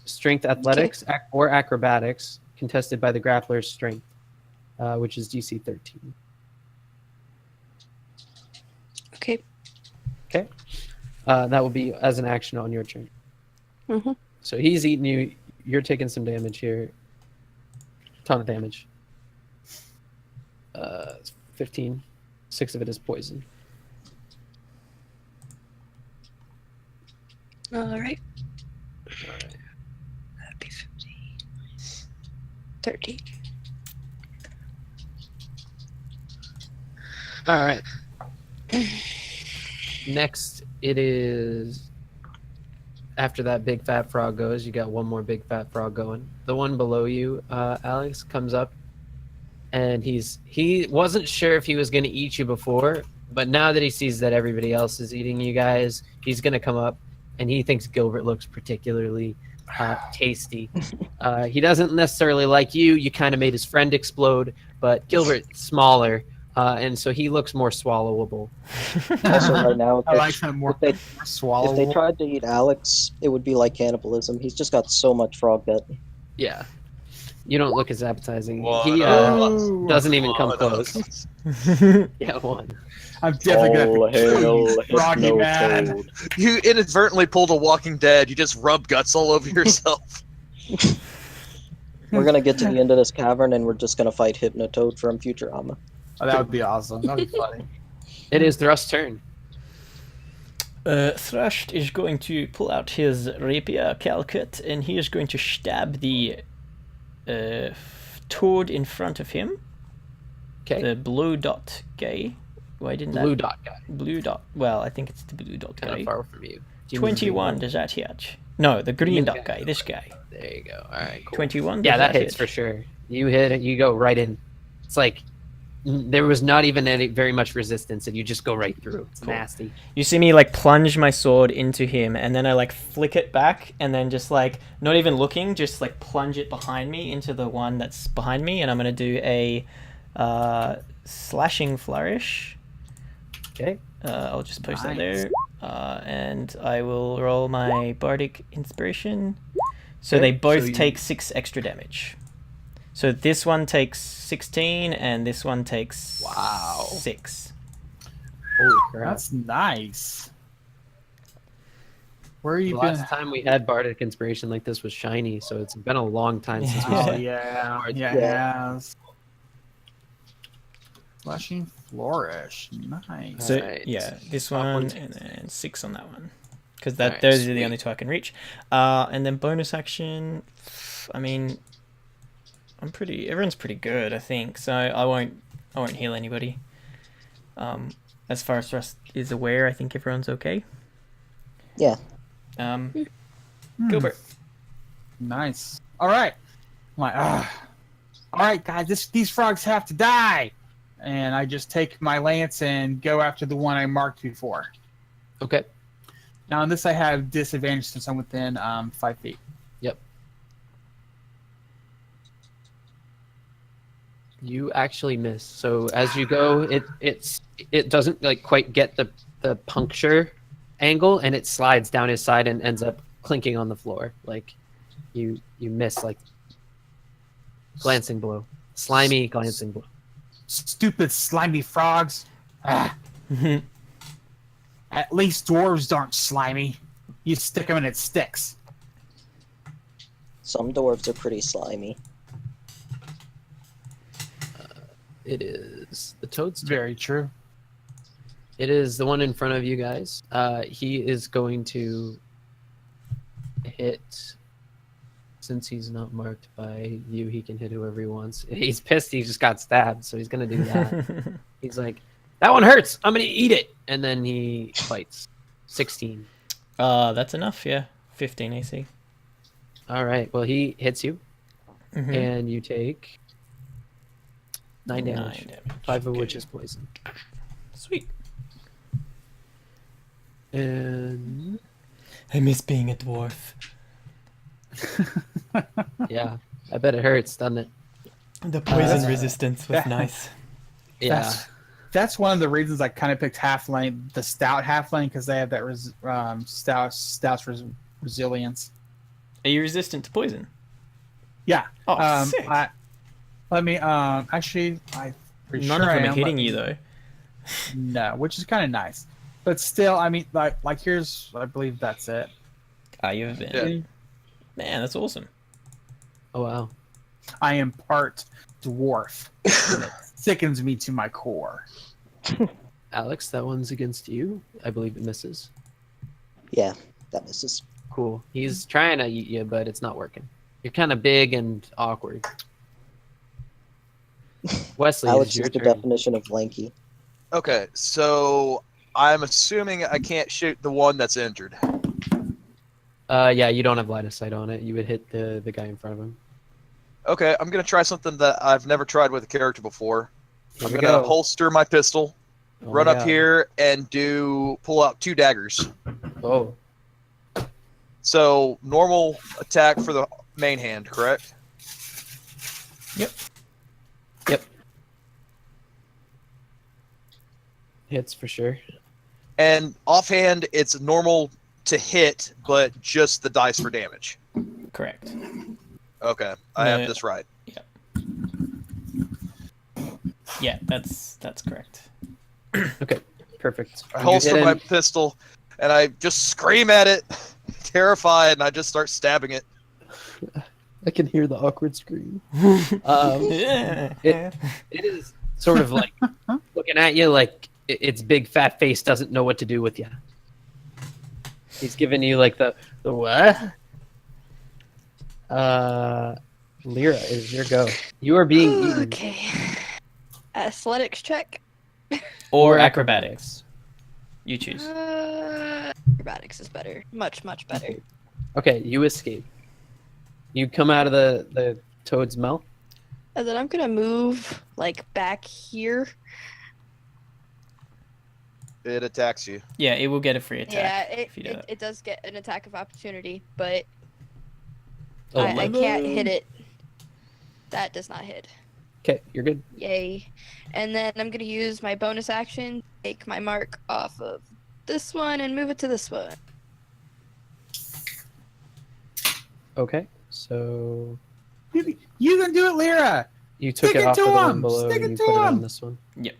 Strength athletics or acrobatics contested by the grappler's strength, which is DC 13. Okay. Okay. That will be as an action on your turn. Mm-hmm. So he's eating you. You're taking some damage here. Ton of damage. 15. 6 of it is poison. All right. That'd be 15. 13. All right. Next, it is after that big fat frog goes, you got one more big fat frog going. The one below you, Alex, comes up, and he wasn't sure if he was going to eat you before, but now that he sees that everybody else is eating you guys, he's going to come up, and he thinks Gilbert looks particularly tasty. He doesn't necessarily like you. You kind of made his friend explode, but Gilbert's smaller, and so he looks more swallowable. Also, right now, I like that more if swallow. they tried to eat Alex, it would be like cannibalism. He's just got so much frog gut. Yeah. You don't look as appetizing. One He of doesn't even come one close. of- Yeah, one. I'm definitely All gonna kill hail you, Froggy man. Hypnotoad. You inadvertently pulled a Walking Dead. You just rub guts all over yourself. We're gonna get to the end of this cavern, and we're just gonna fight Hypnotoad from Futurama. Oh, that would be awesome. That would be funny. It is Thrust's turn. Thrust is going to pull out his rapier, Calcut, and he is going to stab the toad in front of him. Okay. The blue dot guy. Why didn't Blue that? dot guy. Blue dot. Well, I think it's the blue dot Kind guy. of far from you. Do you mean 21, does that hit? No, the green dot Okay. guy, this guy. There you go. All right, cool. 21, Yeah, does that hits hit? for sure. You hit it. You go right in. It's like there was not even any very much resistance, and you just go right through. It's Cool. nasty. You see me like plunge my sword into him, and then I like flick it back, and then just like not even looking, just like plunge it behind me into the one that's behind me, and I'm gonna do a slashing flourish. Okay. I'll just post that Nice. there, and I will roll my bardic inspiration. So Okay, they both so you- take 6 extra damage. So this one takes 16, and this one takes Wow. 6. Holy crap. That's nice. Where The you been? last time we had bardic inspiration like this was shiny, so it's been a long time since we Yeah. Oh saw yeah, Cards. yeah, Yeah. it has. Flashing flourish, nice. So Alright. yeah, this Top one ones. and then 6 on that one, because Alright, those are sweet. the only 2 I can reach. And then bonus action. I mean, everyone's pretty good, I think. So I won't heal anybody. As far as Rust is aware, I think everyone's okay. Yeah. Gilbert. Nice. All right. I'm like, all right, guys, these frogs have to die. And I just take my lance and go after the one I marked before. Okay. Now, on this, I have disadvantage since I'm within 5 feet. Yep. You actually miss. So as you go, it doesn't like quite get the puncture angle, and it slides down his side and ends up clinking on the floor. Like you miss, like glancing blow, slimy glancing blow. Stupid slimy frogs. Ah, at least dwarves aren't slimy. You stick them and it sticks. Some dwarves are pretty slimy. It is the toad's turn. Very true. It is the one in front of you guys. He is going to hit. Since he's not marked by you, he can hit whoever he wants. He's pissed he just got stabbed, so he's going to do that. He's like, that one hurts. I'm going to eat it. And then he fights. 16. That's enough. Yeah, 15 AC. All right. Well, he hits you, Mhm. and you take 9 damage. 9 damage. 5 of Okay. which is poison. Sweet. And I miss being a dwarf. yeah, I bet it hurts, doesn't it? The poison that's- resistance was nice. Yeah. That's one of the reasons I kind of picked halfling, the stout halfling, because they have that stout resilience. Are you resistant to poison? Yeah. Oh, sick. Actually, I'm pretty None sure of I them are am, hitting but- you though. No, which is kind of nice. But still, I mean, like here's, I believe that's it. Ah, you have been. Yeah. Man, that's awesome. Oh wow. I am part dwarf. And it sickens me to my core. Alex, that one's against you. I believe it misses. Yeah, that misses. Cool. He's trying to eat you, but it's not working. You're kind of big and awkward. Wesley, Alex it's your is the turn. definition of lanky. Okay, so I'm assuming I can't shoot the one that's injured. Yeah, you don't have line of sight on it. You would hit the guy in front of him. Okay, I'm gonna try something that I've never tried with a character before. Here I'm we gonna go. holster my pistol, Oh run my up God. here, and pull out 2 daggers. Oh, So normal attack for the main hand, correct? Yep. hits for sure. And offhand, it's normal to hit, but just the dice for damage. Correct. Okay, I No. have this right. Yeah, that's correct. Okay, perfect. I You holster hit my him. pistol, and I just scream at it, terrified, and I just start stabbing it. I can hear the awkward scream. Yeah. It is sort of like looking at you like its big fat face doesn't know what to do with you. He's giving you like the what? Lyra, is your go. You are being eaten. Okay. Athletics check. Or acrobatics. You choose. Acrobatics is better. Much, much better. Okay, you escape. You come out of the toad's mouth. And then I'm gonna move like back here. It attacks you. Yeah, it will get a free attack. Yeah, if you do that. it does get an attack of opportunity, but Oh, I can't hit it. That does not hit. Okay, you're good. Yay. And then I'm gonna use my bonus action, take my mark off of this one and move it to this one. Okay, so You can do it, Lyra. you took Stick it it off to of the one him! below Stick and it you to put it him! on this one. Yeah,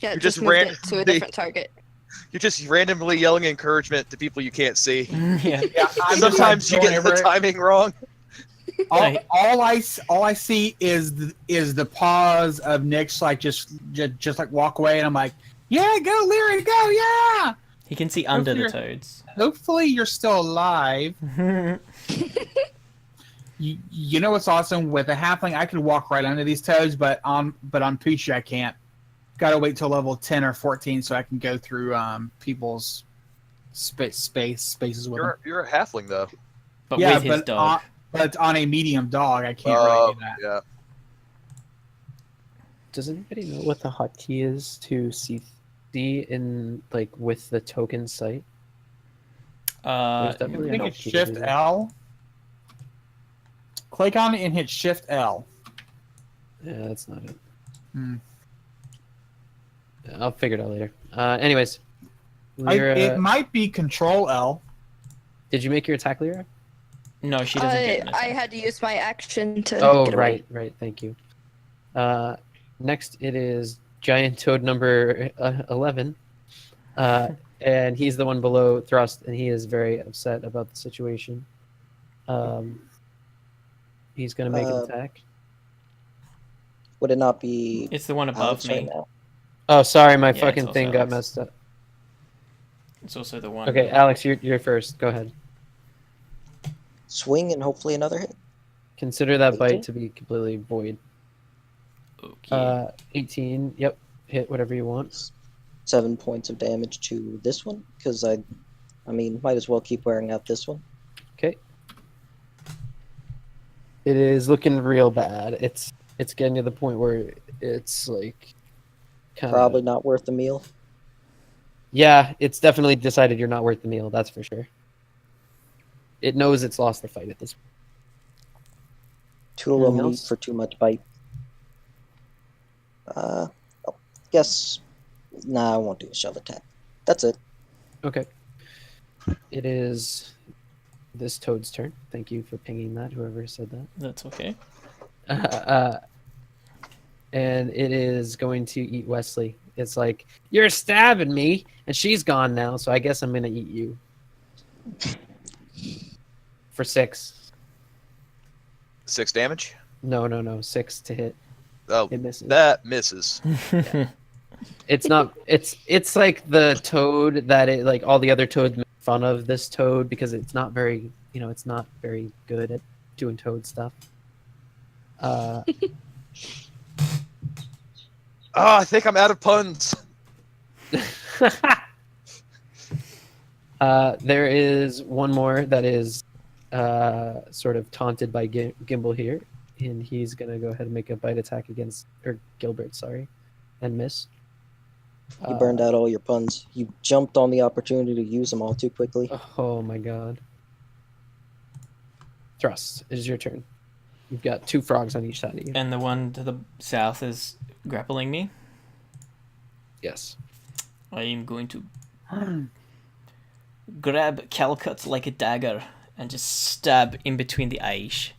You just just moved ran- it to a they- different target. You're just randomly yelling encouragement to people you can't see. Yeah. Yeah, I'm just, like, Sometimes you going get the over it. timing wrong. All I see is the pause of Nick's like just like walk away, and I'm like, yeah, go Lyra, go, yeah. He can see under the Hopefully toads. Hopefully you're still alive. You know what's awesome with a halfling? I could walk right under these toads, but on Poochie I can't. Got to wait till level 10 or 14 so I can go through people's spaces with them. You're a halfling though. But Yeah, with his dog. But on a medium dog, I can't really do that. Yeah. Does anybody know what the hotkey is to see in like with the token site? There's I definitely think an it's hotkey to Shift do that. L. Click on it and hit Shift L. Yeah, that's not it. Hmm. I'll figure it out later. Anyways, Lyra, It might be Control L. did you make your attack, Lyra? No, she doesn't get an I attack. had to use my action to Oh, get away. right. Thank you. Next, it is giant toad number 11, and he's the one below Thrust, and he is very upset about the situation. He's gonna make an attack. Would it not be It's the one above Alex right me. now? Oh, sorry, my it's fucking also thing got Alex. messed up. It's also the one. Okay, Alex, you're first. Go ahead. Swing and hopefully another hit. Consider that 18? bite to be completely void. Okay. 18. Yep, hit whatever you want. 7 points of damage to this one because I mean, might as well keep wearing out this one. Okay. It is looking real bad. It's getting to the point where it's like kind of Probably not worth the meal. Yeah, it's definitely decided you're not worth the meal. That's for sure. It knows it's lost the fight at this point. Too little Anything meat else? for too much bite. Guess. Nah, I won't do a shove attack. That's it. Okay. It is this toad's turn. Thank you for pinging that, whoever said that. That's okay. And it is going to eat Wesley. It's like, you're stabbing me, and she's gone now, so I guess I'm going to eat you. For 6. 6 damage. No. 6 to hit. Oh, It misses. that misses. It's not. It's like the toad that it like all the other toads make fun of this toad because it's not very it's not very good at doing toad stuff. Oh, I think I'm out of puns. There is one more that is sort of taunted by Gimbal here, and he's gonna go ahead and make a bite attack against Gilbert, sorry, and miss. You burned out all your puns. You jumped on the opportunity to use them all too quickly. Oh my god. Thrust, it is your turn. You've got 2 frogs on each side of you. And the one to the south is grappling me. Yes. I am going to grab Calcut like a dagger and just stab in between the eyes.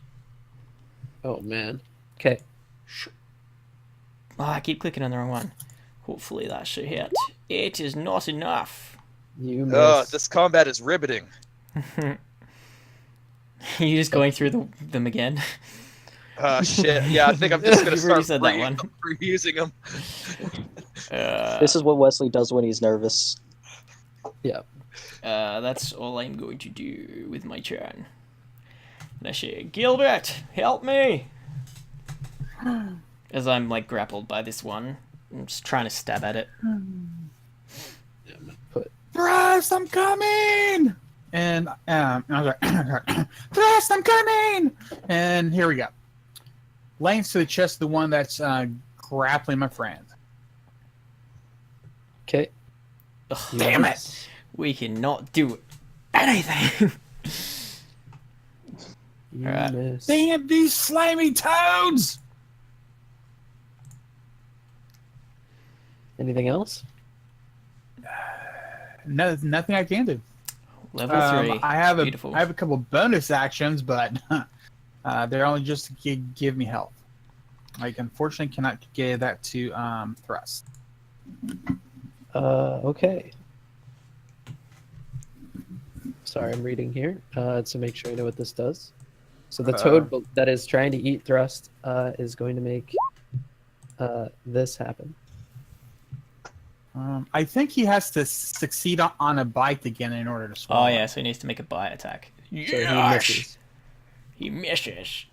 Oh man. Okay. Oh, I keep clicking on the wrong one. Hopefully that should hit. It is not enough. You miss. This combat is riveting. You just going through them again? Shit. Yeah, I think I'm just gonna You've already start said that one. reusing them. This is what Wesley does when he's nervous. Yeah. That's all I'm going to do with my turn. Let's see. Gilbert, help me! As I'm like grappled by this one, I'm just trying to stab at it. Thrust, I'm coming! And I was like, Thrust, I'm coming! And here we go. Lance to the chest of the one that's grappling my friend. Okay. Ugh, damn it! We cannot do anything. You Alright. miss. Damn these slimy toads! Anything else? No, nothing I can do. Level 3. I have Beautiful. a couple bonus actions, but they're only just to give me health. I unfortunately cannot give that to Thrust. Okay. Sorry, I'm reading here to make sure I know what this does. So the toad that is trying to eat Thrust is going to make this happen. I think he has to succeed on a bite again in order to Oh swallow. yeah, so he needs to make a bite attack. So he misses. He misses.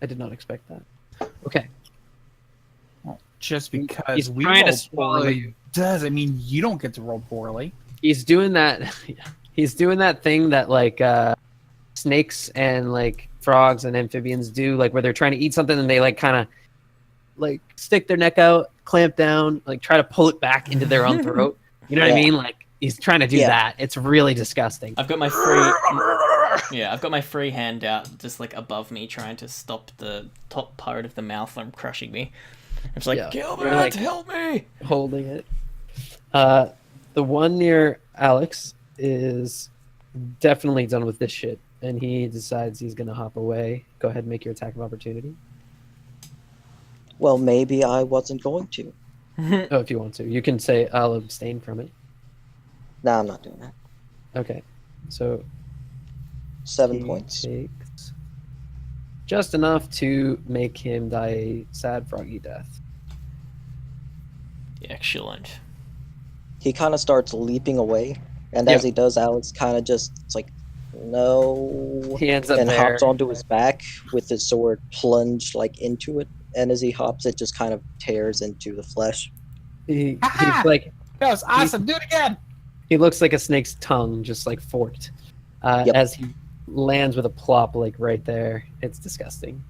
I did not expect that. Okay. Well, just because He's we trying to roll swallow poorly you. doesn't mean you don't get to roll poorly. He's doing that. He's doing that thing that like snakes and like frogs and amphibians do, like where they're trying to eat something and they like kind of like stick their neck out, clamp down, like try to pull it back into their own throat. You know what I mean? Like he's trying to do that. It's really disgusting. I've got my free I've got my free hand out just like above me trying to stop the top part of the mouth from crushing me. It's like, Gilbert, You're, like, help me! Holding it. The one near Alex is definitely done with this shit, and he decides he's gonna hop away. Go ahead and make your attack of opportunity. Well, maybe I wasn't going to. Oh, if you want to, you can say I'll abstain from it. No, I'm not doing that. Okay, so 7 he points. takes just enough to make him die a sad froggy death. Excellent. He kind of starts leaping away, and as he does, Alex kind of just it's like, no, He ends up and there. hops onto his back with his sword plunged like into it, and as he hops, it just kind of tears into the flesh. He's Aha! like, That was awesome. Do it again. he looks like a snake's tongue, just like forked, as he lands with a plop like right there. It's disgusting.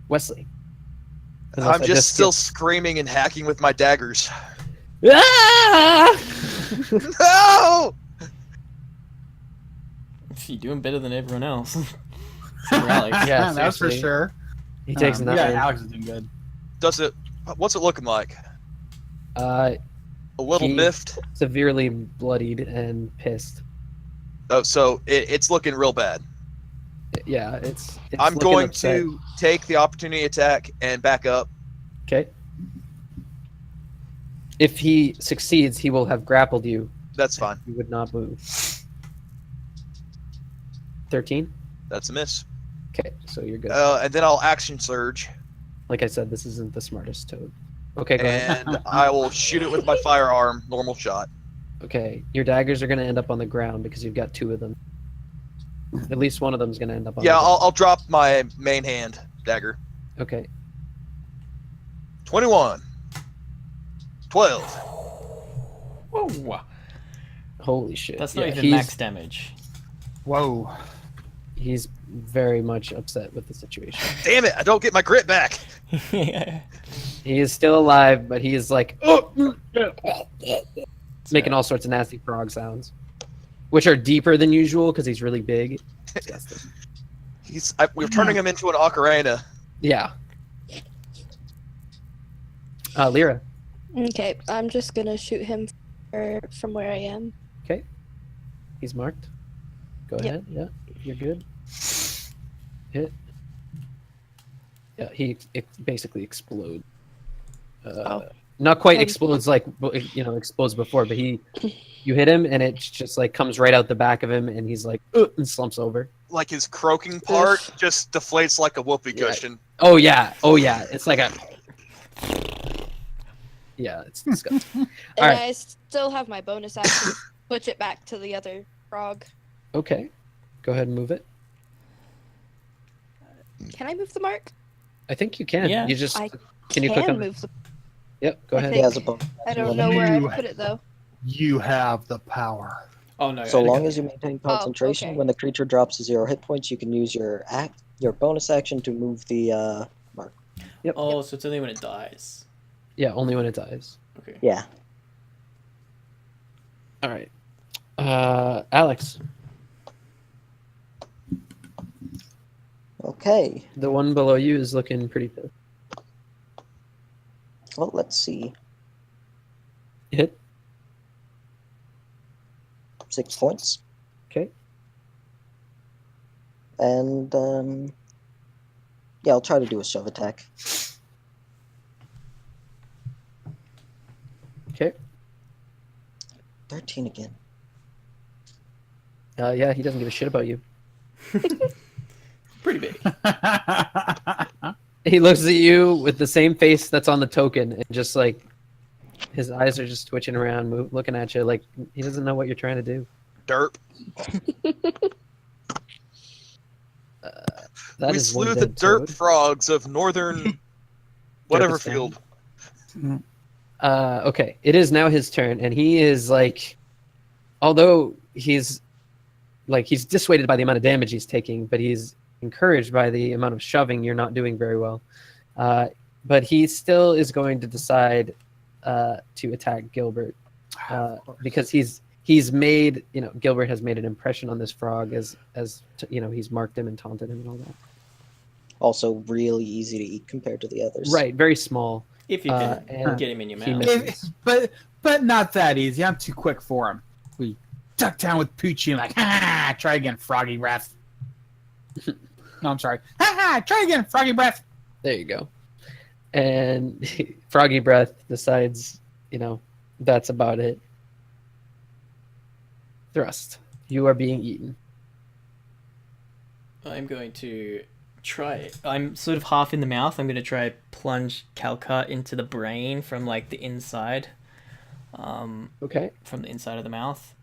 Wesley. Unless I'm I just still skip- screaming and hacking with my daggers. Ah! No! You're doing better than everyone else. Except for Alex. Yeah, that's for seriously. sure. He takes Yeah, another. Alex is doing good. What's it looking like? Uh, A little He- miffed? severely bloodied and pissed. Oh, so it's looking real bad. Yeah, it's I'm looking going upset. to take the opportunity attack and back up. Okay. If he succeeds, he will have grappled you. That's fine. You would not move. 13? That's a miss. Okay, so you're good. And then I'll action surge, Like I said, this isn't the smartest toad. Okay, go ahead. and I will shoot it with my firearm, normal shot. Okay, your daggers are going to end up on the ground because you've got 2 of them. At least one of them is going to end up on Yeah, the ground. I'll drop my main hand dagger. Okay. 21. 12. Whoa. Holy shit! That's not Yeah, even max damage. Whoa. He's very much upset with the situation. Damn it! I don't get my grit back. Yeah. He is still alive, but he is like making all sorts of nasty frog sounds, which are deeper than usual because he's really big. Disgusting. We're turning him into an ocarina. Yeah. Lyra. Okay, I'm just gonna shoot him from where I am. Okay. He's marked. Go Yep. ahead. Yeah, you're good. Hit. Yeah, it basically explodes. Not quite Okay. explodes like explodes before, but you hit him and it just like comes right out the back of him, and he's like and slumps over. Like his croaking part just deflates like a whoopee cushion. Oh yeah, it's like a. Yeah, it's disgusting. And Alright. I still have my bonus action to push it back to the other frog. Okay, go ahead and move it. Can I move the mark? I think you can. Yeah. You just I can you click on? move the. Yep, go I ahead. think- Yeah, as a bonus. I don't know where I put it though. You have the power. Oh no. So long as you maintain concentration, okay. when the creature drops to 0 hit points, you can use your bonus action to move the mark. Yep. Oh, so it's only when it dies. Yeah, only when it dies. Okay. Yeah. All right. Alex, Okay. the one below you is looking pretty pissed. Well, let's see. Hit. 6 points. Okay. And yeah, I'll try to do a shove attack. Okay. 13 again. Yeah, he doesn't give a shit about you. Pretty big. He looks at you with the same face that's on the token, and just like his eyes are just twitching around, looking at you like he doesn't know what you're trying to do. Derp. That We is slew one the dead derp toad. frogs of northern whatever Derpistan. field. Okay, it is now his turn, and he is like, although he's dissuaded by the amount of damage he's taking, but he's encouraged by the amount of shoving you're not doing very well. But he still is going to decide to attack Gilbert because he's made, Gilbert has made an impression on this frog as he's marked him and taunted him and all that. Also, really easy to eat compared to the others. Right, very small. If you can and get him in your he mouth. misses. But not that easy. I'm too quick for him. We duck down with Poochie and like, ha! Try again, Froggy Breath. No, I'm sorry. Ha! Try again, Froggy Breath. There you go. And Froggy Breath decides, that's about it. Thrust. You are being eaten. I'm going to try it. I'm sort of half in the mouth. I'm going to try plunge Calcut into the brain from like the inside. Okay. From the inside of the mouth.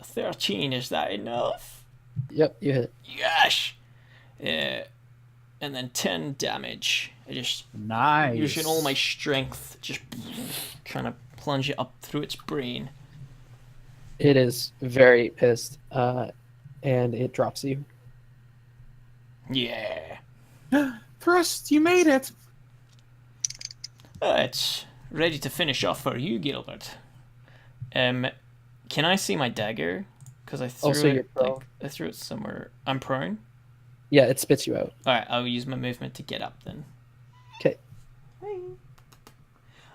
13, is that enough? Yep, you hit. Yes! Yeah. And then 10 damage. I just Nice. using all my strength, just trying to plunge it up through its brain. It is very pissed, and it drops you. Yeah. Thrust, you made it. It's ready to finish off for you, Gilbert. Can I see my dagger? Because I threw Also, you're it. prone. I threw it somewhere. I'm prone. Yeah, it spits you out. All right, I'll use my movement to get up then. Okay.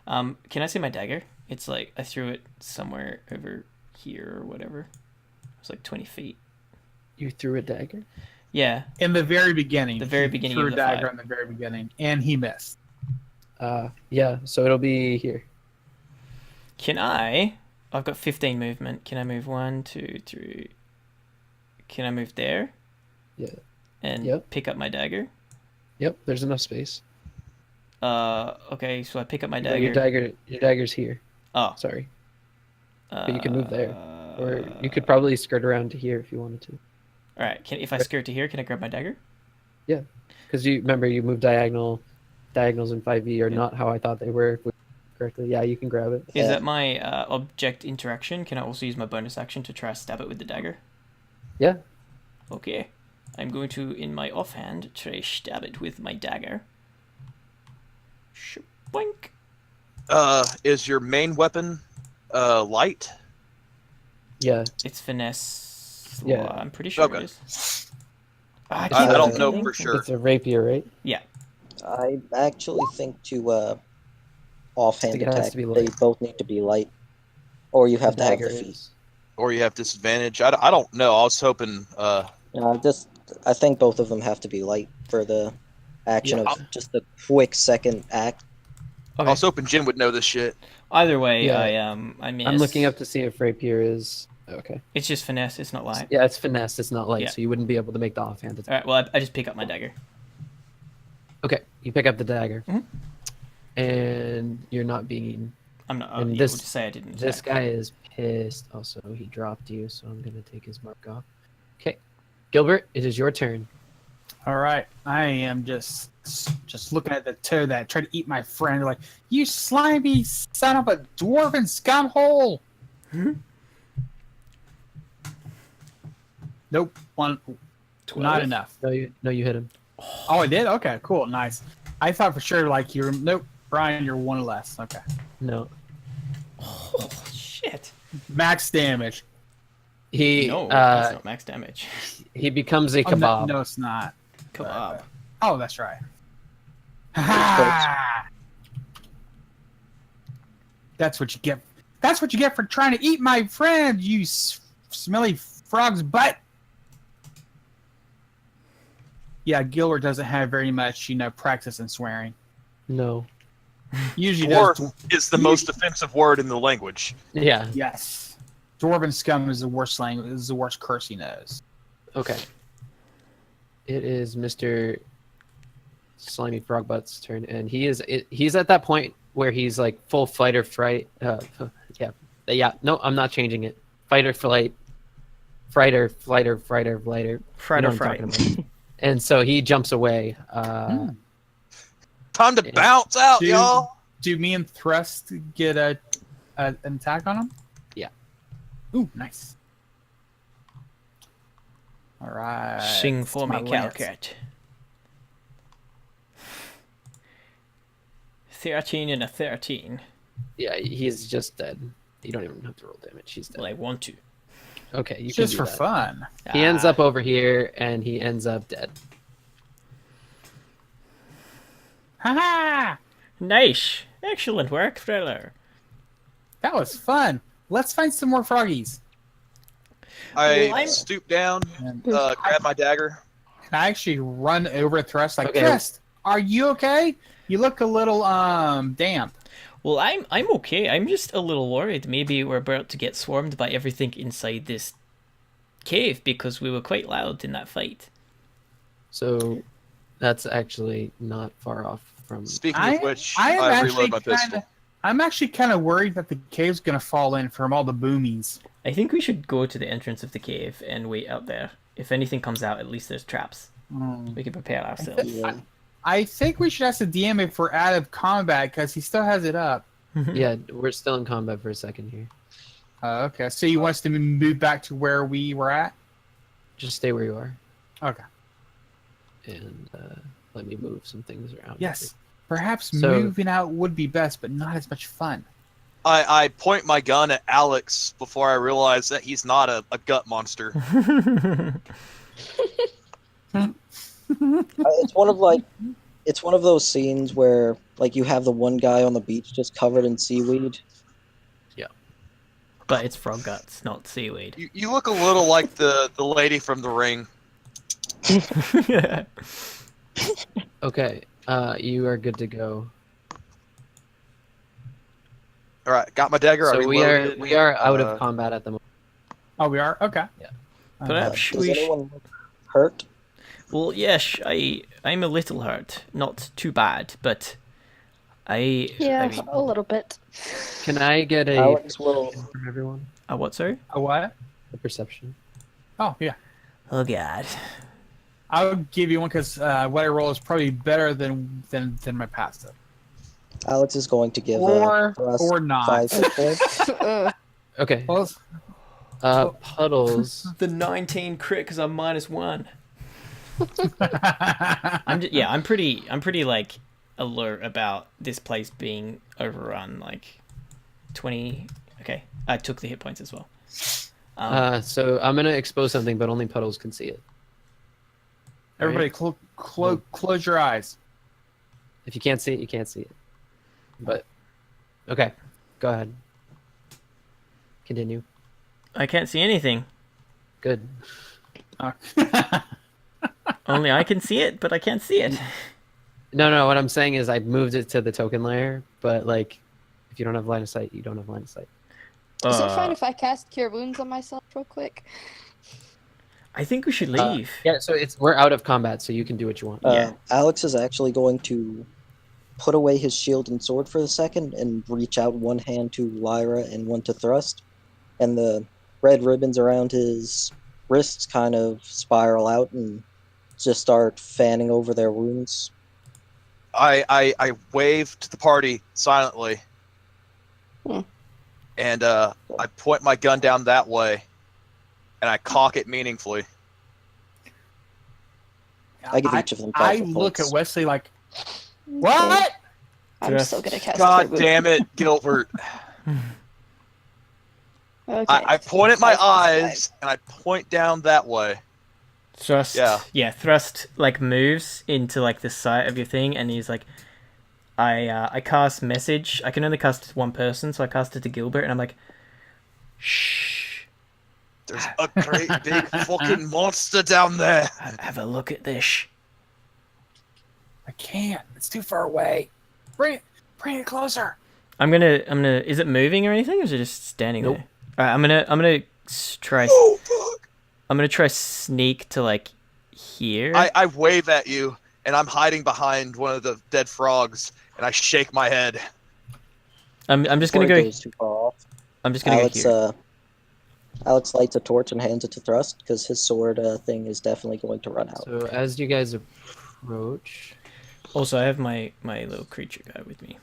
Can I see my dagger? It's like I threw it somewhere over here or whatever. It's like 20 feet. You threw a dagger? Yeah. In the very beginning. The very he beginning threw of a the dagger fight. in the very beginning, and he missed. Yeah, so it'll be here. Can I? I've got 15 movement. Can I move 1, 2, 3? Can I move there? Yeah. And Yep. pick up my dagger? Yep, there's enough space. Okay, so I pick up my No, dagger. your dagger's here. Oh. Sorry. But you can move there. Or you could probably skirt around to here if you wanted to. All right. If I skirt to here, can I grab my dagger? Because you remember you moved diagonal. Diagonals in 5e are not how I thought they were with correctly. Yeah, you can grab it. Is Yeah. that my object interaction? Can I also use my bonus action to try to stab it with the dagger? Yeah. Okay. I'm going to, in my offhand, try stab it with my dagger. Boink. Is your main weapon light? Yeah. It's finesse. Yeah. Well, I'm pretty sure Okay. it is. I It's keep I don't forgetting. know for sure. It's a rapier, right? I actually think to offhand It has attack, to be they light. both need to be light, or you have The to have the dagger feet. is. Or you have disadvantage. I don't know. I was hoping. I think both of them have to be light for the action Yeah. of just a quick second act. I Okay. was hoping Jin would know this shit. Either way, Yeah. I miss. I'm looking up to see if rapier is okay. It's just finesse. It's not light. Yeah, it's finesse. It's not light, Yeah. so you wouldn't be able to make the offhand attack. All right. Well, I just pick up my dagger. Okay, you pick up the dagger, Mhm. and you're not being. I'm not. And I'll this- just say I didn't. This attack. guy is pissed. Also, he dropped you, so I'm gonna take his mark off. Okay, Gilbert, it is your turn. All right, I am just looking at the two that tried to eat my friend. Like, you slimy son of a dwarven scumhole! Nope, one, 12? not enough. No, you hit him. Oh, I did. Okay, cool, nice. I thought for sure like you're nope, Brian, you're one less. Okay, No, Oh shit! max damage. he No, that's not max damage. he becomes a Oh, no, kebab. no, it's not. Kebab. Oh, that's right. Ha! That's what you get. That's what you get for trying to eat my friend, you smelly frog's butt. Yeah, Gilbert doesn't have very much, practice in swearing. No. Usually Dwarf does. is the most offensive word in the language. Yeah. Yes. Dwarven scum is the worst language. Is the worst curse he knows. Okay. It is Mr. Slimy Frogbutt's turn, and he's at that point where he's like full fight or fright. Yeah. No, I'm not changing it. Fight or flight. Frighter, flighter, frighter, flighter. Fright You or know what I'm fright. talking about. And so he jumps away. Time to Yeah. bounce out, Dude. y'all. Do me and Thrust get an attack on him? Yeah. Ooh, nice. All right. Sing for It's me, my lance. Calcat. 13 and a 13. Yeah, he's just dead. You don't even have to roll damage. He's dead. Well, I want to. Okay, you It's can just do for that. fun. He ends Ah. up over here, and he ends up dead. Ha! Nice. Excellent work, Thriller. That was fun. Let's find some more froggies. I Well, I'm- stoop down, And grab my dagger. I actually run over Thrust like, Okay. Thrust, are you okay? You look a little damp. Well, I'm okay. I'm just a little worried. Maybe we're about to get swarmed by everything inside this cave because we were quite loud in that fight. So that's actually not far off from. Speaking I- of which, I am I actually reload my pistol. I'm actually kind of worried that the cave's gonna fall in from all the boomies. I think we should go to the entrance of the cave and wait out there. If anything comes out, at least there's traps. We can prepare ourselves. Yeah. I think we should ask the DM if we're out of combat because he still has it up. Yeah, we're still in combat for a second here. Okay, so you want us to move back to where we were at? Just stay where you are, Okay. and let me move some things around. Yes. Perhaps So- moving out would be best, but not as much fun. I point my gun at Alex before I realize that he's not a gut monster. It's one of those scenes where like you have the one guy on the beach just covered in seaweed. But it's frog guts, not seaweed. You look a little like the lady from The Ring. Okay, you are good to go. All right, got my dagger. I So reloaded it. we are out Uh, of combat at the moment. Oh, we are? Okay. Yeah. Perhaps Does we anyone look hurt? Well, yes, I'm a little hurt. Not too bad, but Yeah, I mean, a little bit. Can I get a Alex will. from everyone? what, sorry? A what? A perception. Oh, yeah. Oh, God. I'll give you one because what I roll is probably better than my past stuff. Alex is going to give Or Thrust not. 5 hit points. Okay. Well, Puddles. The 19 crit because I'm -1. I'm pretty like alert about this place being overrun. Like 20. Okay, I took the hit points as well. So I'm gonna expose something, but only Puddles can see it. everybody, close your eyes. If you can't see it, you can't see it. But okay, go ahead. Continue. I can't see anything. Good. Only I can see it, but I can't see it. No. What I'm saying is I moved it to the token layer, but like, if you don't have line of sight, you don't have line of sight. Is it fine if I cast Cure Wounds on myself real quick? I think we should leave. Yeah. So we're out of combat, so you can do what you want. Yeah. Alex is actually going to put away his shield and sword for a second and reach out one hand to Lyra and one to Thrust. And the red ribbons around his wrists kind of spiral out and just start fanning over their wounds. I wave to the party silently. And I point my gun down that way, and I cock it meaningfully. I give each of them 5 I hit look points. at Wesley like, what? I'm Thrust. still gonna cast God Cure Wounds. damn it, Gilbert. Okay. I point at my 5 plus 5. eyes, and I point down that way. Thrust. Yeah. Yeah. Thrust like moves into like the sight of your thing, and he's like, I cast message. I can only cast one person, so I cast it to Gilbert, and I'm like, shh. There's a great big fucking monster down there. Have a look at this. I can't. It's too far away. Bring it closer. I'm gonna. Is it moving or anything, or is it just standing Nope. there? All right. I'm gonna try. Oh, fuck. I'm gonna try sneak to like here. I wave at you, and I'm hiding behind one of the dead frogs, and I shake my head. I'm just Before gonna it go. goes too far off, I'm just gonna Alex, go here. Alex lights a torch and hands it to Thrust because his sword thing is definitely going to run out. So as you guys approach, Also, I have my little creature guy with me.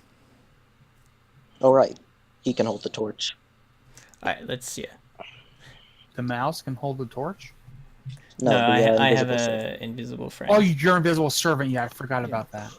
Oh, right. He can hold the torch. All right. Let's see. The mouse can hold the torch. No, I have invisible a sword. invisible friend. Oh, you're invisible servant. Yeah, I forgot about that.